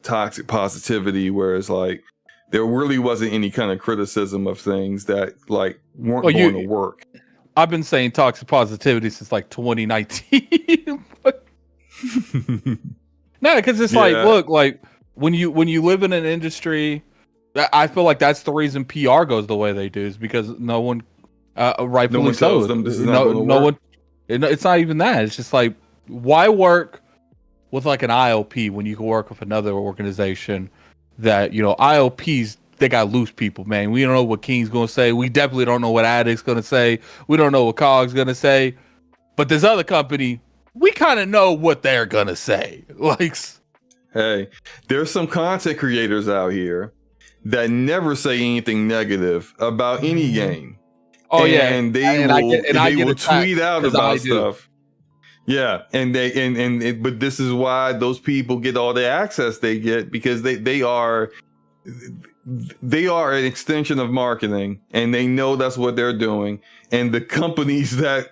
toxic positivity, where it's like there really wasn't any kind of criticism of things that like weren't going to work. I've been saying toxic positivity since like 2019. No, because it's like, look, like when you live in an industry, I feel like that's the reason PR goes the way they do, is because no one rightfully tells them this is not going to work. It's not even that. It's just like, why work with like an IOP when you can work with another organization that, IOPs, they got loose people, man. We don't know what King's going to say. We definitely don't know what Addict's going to say. We don't know what Cog's going to say. But this other company, we kind of know what they're going to say. Like, hey, there's some content creators out here that never say anything negative about any game. Oh, and they will tweet out about stuff. Yeah, but this is why those people get all the access they get, because they are an extension of marketing, and they know that's what they're doing. And the companies that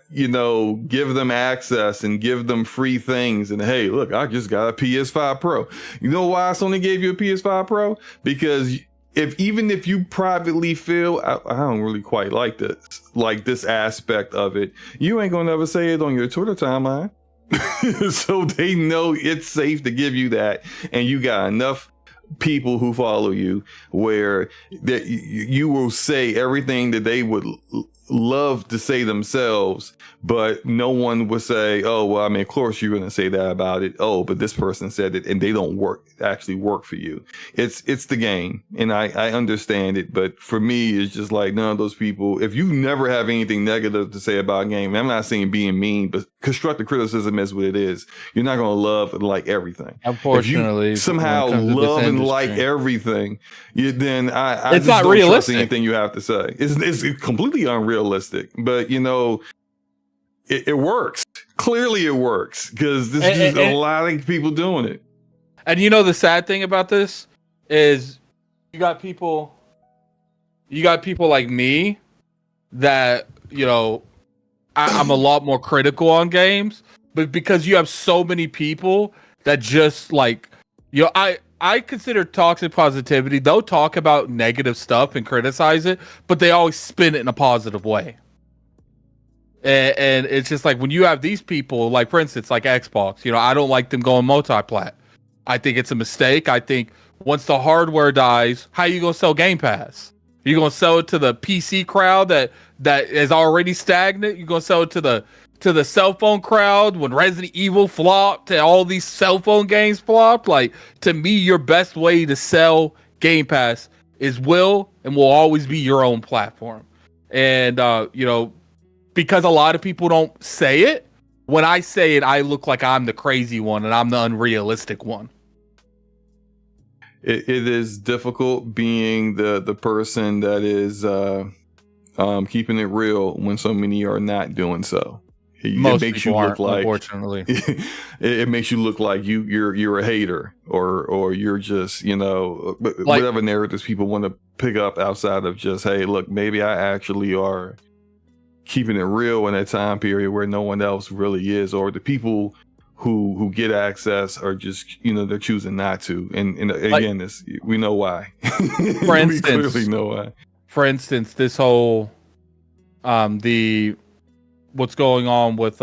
give them access and give them free things, and hey, look, I just got a PS5 Pro. You know why Sony gave you a PS5 Pro? Because even if you privately feel I don't really quite like this aspect of it, you ain't gonna ever say it on your Twitter timeline. So they know it's safe to give you that, and you got enough people who follow you where that you will say everything that they would love to say themselves, but no one would say, oh, well, I mean, of course you're going to say that about it. Oh, but this person said it, and they don't actually work for you. It's the game, and I understand it, but for me, it's just like none of those people, if you never have anything negative to say about a game, I'm not saying being mean, but constructive criticism is what it is. You're not going to love and like everything. Unfortunately, if you somehow love and like everything, then I it's just not don't realistic. trust anything you have to say. It's completely unrealistic, but you know, it works. Clearly, it works because there's a lot of people doing it. And you know, the sad thing about this is you got people like me that, you know, I'm a lot more critical on games, but because you have so many people that just like, you know, I consider toxic positivity. They'll talk about negative stuff and criticize it, but they always spin it in a positive way. And it's just like when you have these people, like for instance, like Xbox, you know, I don't like them going multi-plat. I think it's a mistake. I think once the hardware dies, how are you gonna sell Game Pass? Are you gonna sell it to the PC crowd that is already stagnant? You're gonna sell it to the cell phone crowd when Resident Evil flopped and all these cell phone games flopped? Like, to me, your best way to sell Game Pass is will always be your own platform. And you know, because a lot of people don't say it, when I say it, I look like I'm the crazy one and I'm the unrealistic one. It is difficult being the person that is keeping it real when so many are not doing so. Most it makes people you look like, unfortunately, it makes you look like you're a hater or you're just, you know, like, whatever narratives people want to pick up outside of just, hey, look, maybe I actually are keeping it real in that time period where no one else really is, or the people who get access are just, you know, they're choosing not to. And again, we know why. For instance, we clearly know why. For instance, this whole what's going on with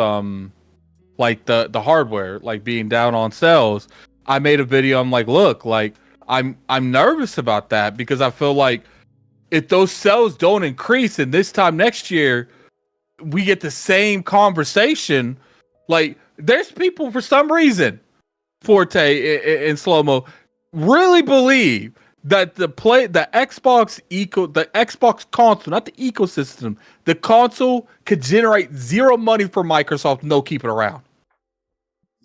like the hardware like being down on sales. I made a video. I'm like, look, like I'm nervous about that because I feel like if those sales don't increase and this time next year we get the same conversation, like there's people for some reason, Forte and SloMo, really believe that the Xbox console, not the ecosystem, the console could generate zero money for Microsoft, no keep it around.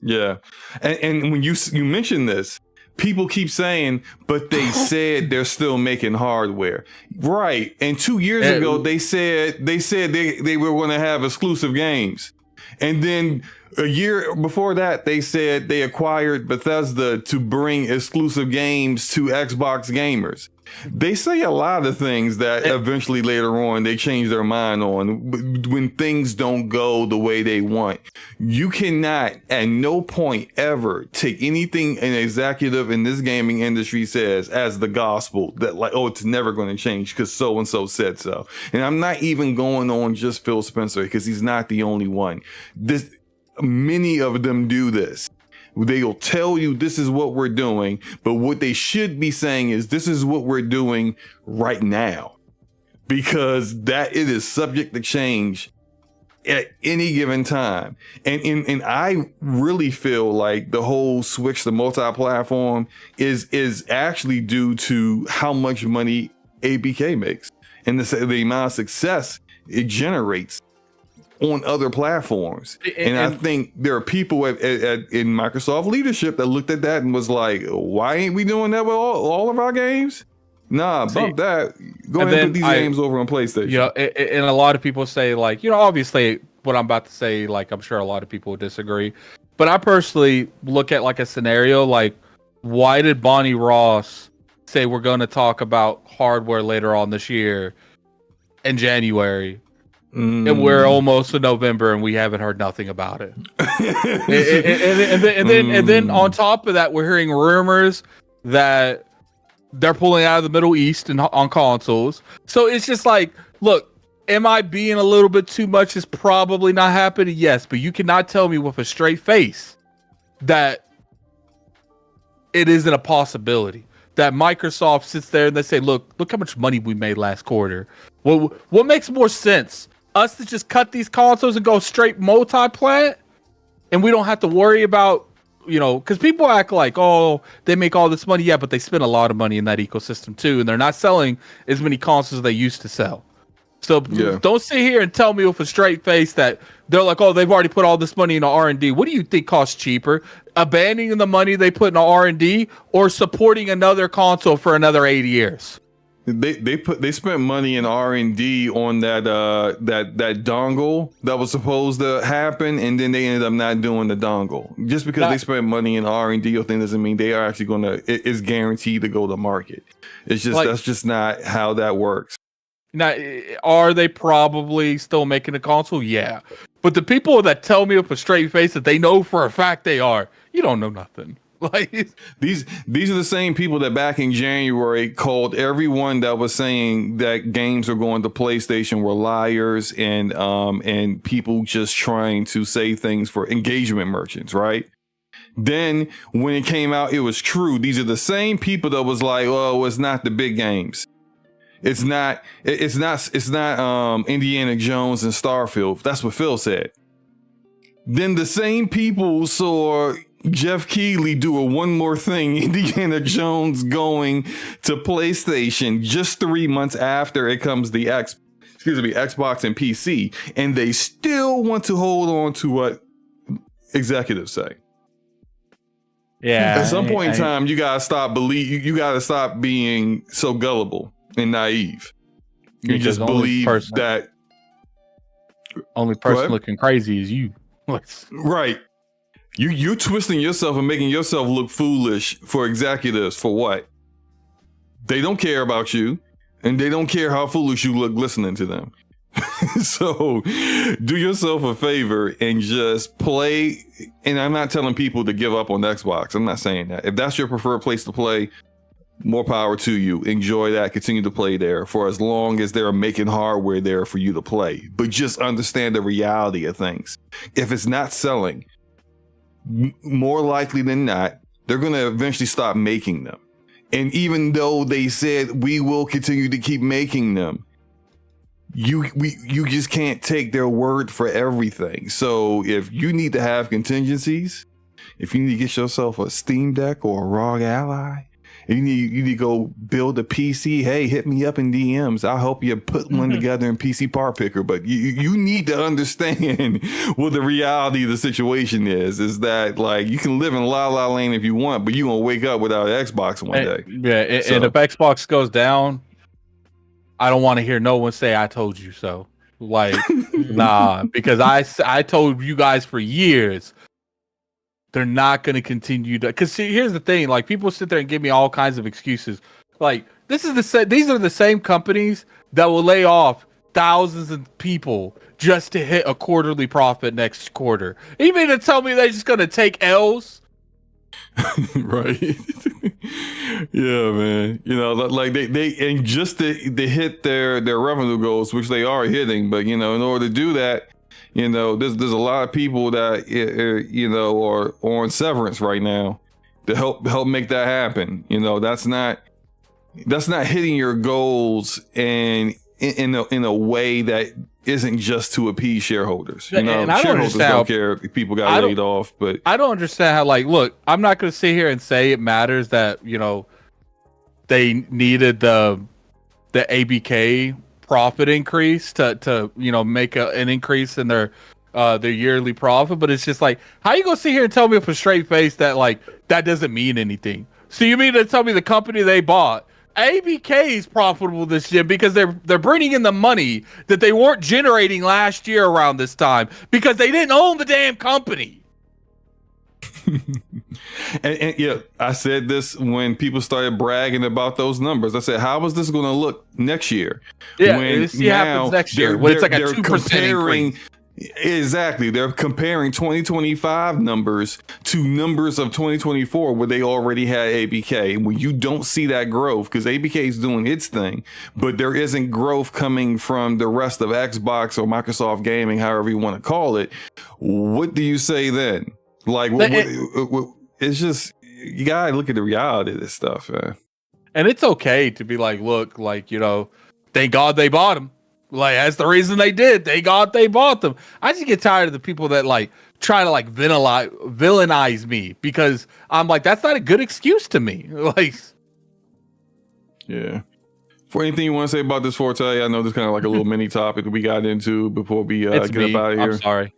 Yeah, and when you mention this, people keep saying, but they said they're still making hardware, right? And 2 years ago, they said they were going to have exclusive games, and then a year before that, they said they acquired Bethesda to bring exclusive games to Xbox gamers. They say a lot of things that eventually later on they change their mind on when things don't go the way they want. You cannot at no point ever take anything an executive in this gaming industry says as the gospel that like, oh, it's never going to change because so and so said so. And I'm not even going on just Phil Spencer because he's not the only one. Many of them do this. They'll tell you this is what we're doing, but what they should be saying is this is what we're doing right now, because that it is subject to change at any given time. And I really feel like the whole switch to multi-platform is actually due to how much money ABK makes and the amount of success it generates on other platforms. And I think there are people in Microsoft leadership that looked at that and was like, why ain't we doing that with all of our games? Nah, bump that. Go ahead and put these games over on PlayStation. You know, and a lot of people say, like, you know, obviously what I'm about to say, like, I'm sure a lot of people would disagree. But I personally look at like a scenario like, why did Bonnie Ross say we're going to talk about hardware later on this year in January? And we're almost in November and we haven't heard nothing about it. and then on top of that, we're hearing rumors that they're pulling out of the Middle East and on consoles. So it's just like, look, am I being a little bit too much? It's probably not happening. Yes, but you cannot tell me with a straight face that it isn't a possibility. That Microsoft sits there and they say, look how much money we made last quarter. What makes more sense? Us to just cut these consoles and go straight multi-plat, and we don't have to worry about, because people act like, oh, they make all this money. Yeah, but they spend a lot of money in that ecosystem too, and they're not selling as many consoles as they used to sell. So don't sit here and tell me with a straight face that they're like, oh, they've already put all this money into R&D. What do you think costs cheaper? Abandoning the money they put into R&D or supporting another console for another 80 years? They spent money in R&D on that dongle that was supposed to happen, and then they ended up not doing the dongle. Just because they spent money in R&D, thing doesn't mean they are actually it's guaranteed to go to market. It's just that's just not how that works. Now, are they probably still making a console? Yeah. But the people that tell me with a straight face that they know for a fact they are, you don't know nothing. Like these are the same people that back in January called everyone that was saying that games are going to PlayStation were liars and people just trying to say things for engagement merchants, right? Then when it came out, it was true. These are the same people that was like, oh, it's not the big games. It's not Indiana Jones and Starfield. That's what Phil said. Then the same people saw Jeff Keighley do a one more thing, Indiana Jones going to PlayStation just 3 months after it comes the Xbox and PC, and they still want to hold on to what executives say. Yeah. At some point in time, you gotta stop being so gullible and naive. You just believe that only person looking crazy is you. Right. You're twisting yourself and making yourself look foolish for executives for what? They don't care about you, and they don't care how foolish you look listening to them. So do yourself a favor and just play. And I'm not telling people to give up on Xbox. I'm not saying that. If that's your preferred place to play, more power to you. Enjoy that. Continue to play there for as long as they're making hardware there for you to play. But just understand the reality of things. If it's not selling, more likely than not, they're going to eventually stop making them. And even though they said we will continue to keep making them, you just can't take their word for everything. So if you need to have contingencies, if you need to get yourself a Steam Deck or a ROG Ally, you need to go build a PC, hey, hit me up in DMs. I'll help you put one together in PC Part Picker. But you need to understand what the reality of the situation is that like you can live in La La Land if you want, but you're going to wake up without an Xbox one day. Yeah, and if Xbox goes down, I don't want to hear no one say I told you so. Like, nah, because I told you guys for years they're not going to continue to. Because see, here's the thing: like people sit there and give me all kinds of excuses. Like these are the same companies that will lay off thousands of people just to hit a quarterly profit next quarter. You mean to tell me they're just going to take L's? Right. Yeah, man. You know, like they and just to hit their revenue goals, which they are hitting, but you know, in order to do that, you know, there's a lot of people that you know are on severance right now to help make that happen. You know, that's not hitting your goals and in a way that isn't just to appease shareholders. You know, shareholders don't care if people got laid off, but I don't understand how, like, look, I'm not going to sit here and say it matters that, you know, they needed the ABK profit increase to you know, make an increase in their yearly profit, but it's just like, how you going to sit here and tell me with a straight face that, like, that doesn't mean anything? So you mean to tell me the company they bought, ABK, is profitable this year because they're bringing in the money that they weren't generating last year around this time because they didn't own the damn company. and yeah, I said this when people started bragging about those numbers. I said, how is this going to look next year? Yeah, when see happens next year when it's like a 2% increase. Exactly. They're comparing 2025 numbers to numbers of 2024 where they already had ABK. When you don't see that growth, because ABK is doing its thing, but there isn't growth coming from the rest of Xbox or Microsoft Gaming, however you want to call it, what do you say then? Like, it's just, you gotta look at the reality of this stuff, man. And it's okay to be like, look, like, you know, thank God they bought him. Like that's the reason they did. They bought them. I just get tired of the people that like try to like villainize me because I'm like, that's not a good excuse to me. Like, yeah. For anything you want to say about this, Forte, I know this kind of like a little mini topic that we got into before we get up out of here. I'm sorry.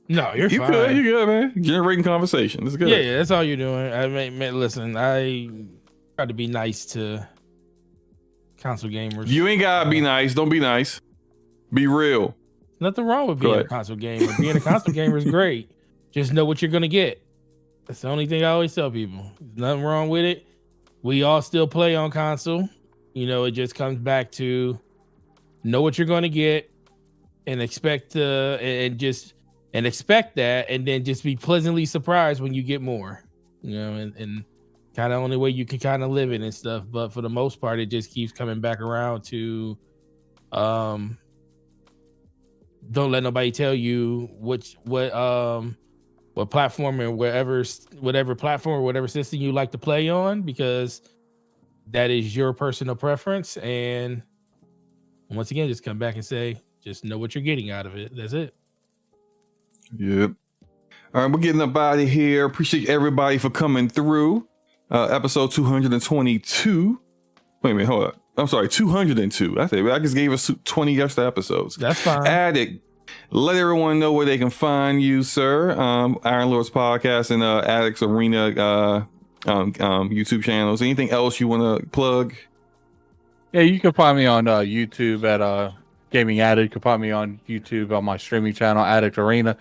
No, you're fine. Good, you're good, man. Generating conversation. This is good. Yeah, that's all you're doing. I mean, listen, I try to be nice to console gamers. You ain't gotta be nice. Don't be nice. Be real. Nothing wrong with being a console gamer. Being a console gamer is great. Just know what you're gonna get. That's the only thing I always tell people. There's nothing wrong with it. We all still play on console. You know, it just comes back to know what you're gonna get and expect that, and then just be pleasantly surprised when you get more. You know, and kind of only way you can kind of live it and stuff. But for the most part, it just keeps coming back around to don't let nobody tell you what platform or whatever platform or whatever system you like to play on, because that is your personal preference. And once again, just come back and say, just know what you're getting out of it. That's it. Yep. All right, we're getting up out of here. Appreciate everybody for coming through. Episode 222. Wait a minute, hold up. I'm sorry, 202. I just gave us 20 extra episodes. That's fine. Addict, let everyone know where they can find you, sir. Iron Lords Podcast and Addicts Arena YouTube channels. Anything else you want to plug? Yeah, you can find me on YouTube at Gaming Addict. You can find me on YouTube on my streaming channel, Addict Arena.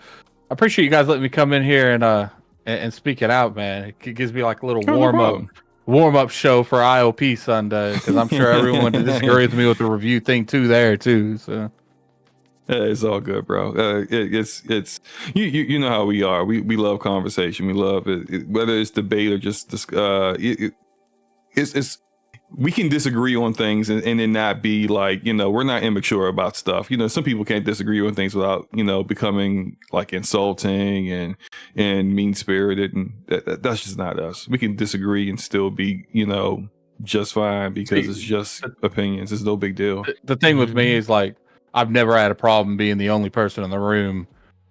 I appreciate you guys letting me come in here and speak it out, man. It gives me like a little warm up show for IOP Sunday, because I'm sure everyone disagrees with me with the review thing too. So it's all good, bro. It's you know how we are. We love conversation. We love it, whether it's debate or just it's we can disagree on things and it not be like, you know, we're not immature about stuff. You know, some people can't disagree on things without, you know, becoming like insulting and mean spirited, and that's just not us. We can disagree and still be, you know, just fine, because it's just opinions. It's no big deal. The thing with me is like, I've never had a problem being the only person in the room.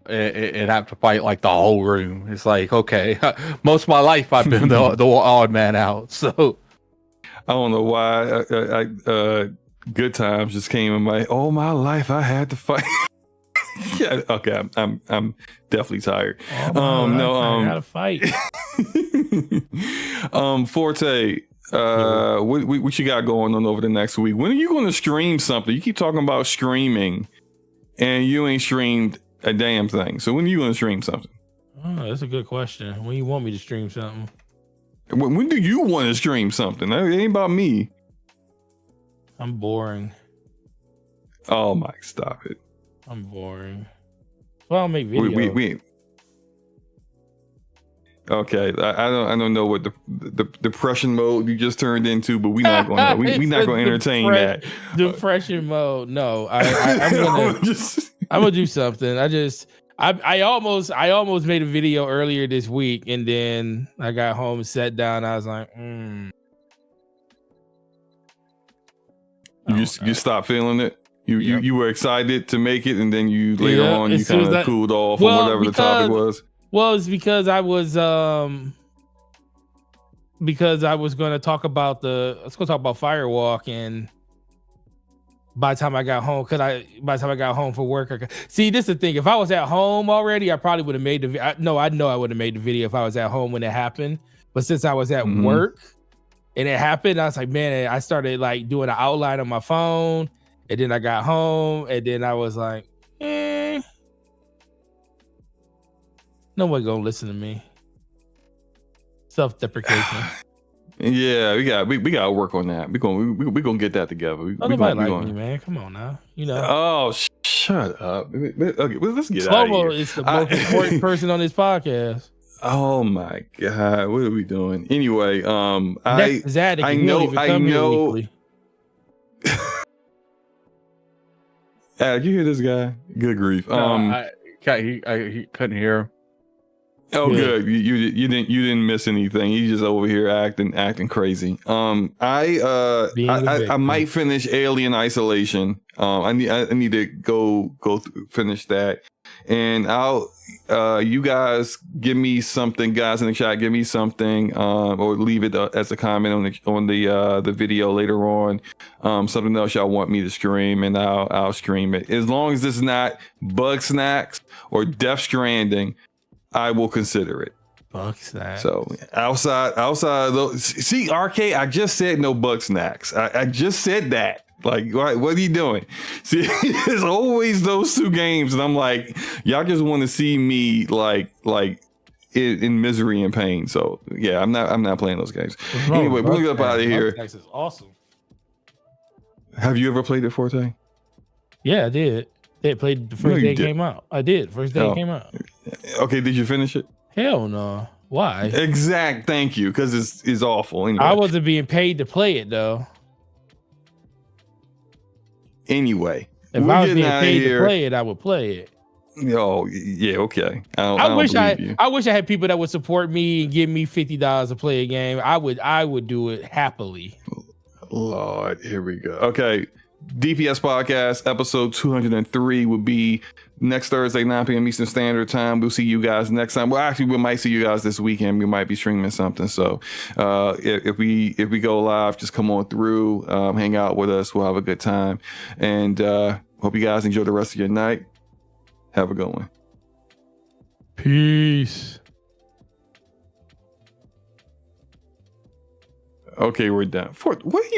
It have to fight like the whole room. It's like, okay, most of my life I've been the odd man out. So I don't know why I Good Times just came in my, all my life I had to fight. Yeah, okay, I'm definitely tired. I gotta fight. Forte, what you got going on over the next week? When are you going to stream something? You keep talking about streaming, and you ain't streamed a damn thing. So when are you going to stream something? Oh, that's a good question. When you want me to stream something? When do you want to stream something? It ain't about me. I'm boring. Oh, Mike, stop it. I'm boring. Well, I'll make videos. We okay. I don't know what the depression mode you just turned into, but we not going to entertain that. Depression mode. No, I'm gonna do something. I almost made a video earlier this week, and then I got home, sat down, I was like, You stopped feeling it. You were excited to make it, and then you later on you kind of cooled off on whatever the topic was. Well, it's because I was going to talk about Firewalk, and by the time I got home, for work, see, this is the thing. If I was at home already, I probably would have made I know I would have made the video if I was at home when it happened. But since I was at work and it happened, I was like, man, I started like doing an outline on my phone, and then I got home, and then I was like, no one gonna listen to me. Self-deprecation. Yeah, we got to work on that. We gonna get that together. Nobody like me, man. Come on now, you know. Oh, shut up. Okay, well, let's get SloMo out of here. is the most important person on this podcast. Oh my God, what are we doing? Anyway, I know. You hear this guy? Good grief. he couldn't hear him. Oh, good. You didn't miss anything. You just over here acting crazy. I might finish Alien Isolation. I need to go finish that, and I'll you guys give me something, guys in the chat. Give me something, or leave it as a comment on the video later on. Something else y'all want me to stream, and I'll stream it. As long as it's not Bug Snacks or Death Stranding, I will consider it. Bug Snacks. So outside of those, see, RK, I just said no Bug Snacks. I just said that. Like, what are you doing? See, there's always those two games, and I'm like, y'all just want to see me like in misery and pain. So yeah, I'm not playing those games. Anyway, we're gonna get up out of here. Bug Snacks is awesome. Have you ever played it, Forte? Yeah, I did. They played the first day it came out. I did. First day it came out. Okay, did you finish it? Hell no. Why? Thank you, because it's awful. Anyway. I wasn't being paid to play it though. Anyway, if I was being paid to play it, I would play it. Oh yeah, okay. I wish I had people that would support me and give me $50 to play a game. I would do it happily. Lord, here we go. Okay. DPS podcast episode 203 will be next Thursday, 9 p.m. Eastern Standard Time. We'll see you guys next time. Well, actually, we might see you guys this weekend. We might be streaming something. So if we go live, just come on through, hang out with us. We'll have a good time. And hope you guys enjoy the rest of your night. Have a good one. Peace. Okay, we're done. What are you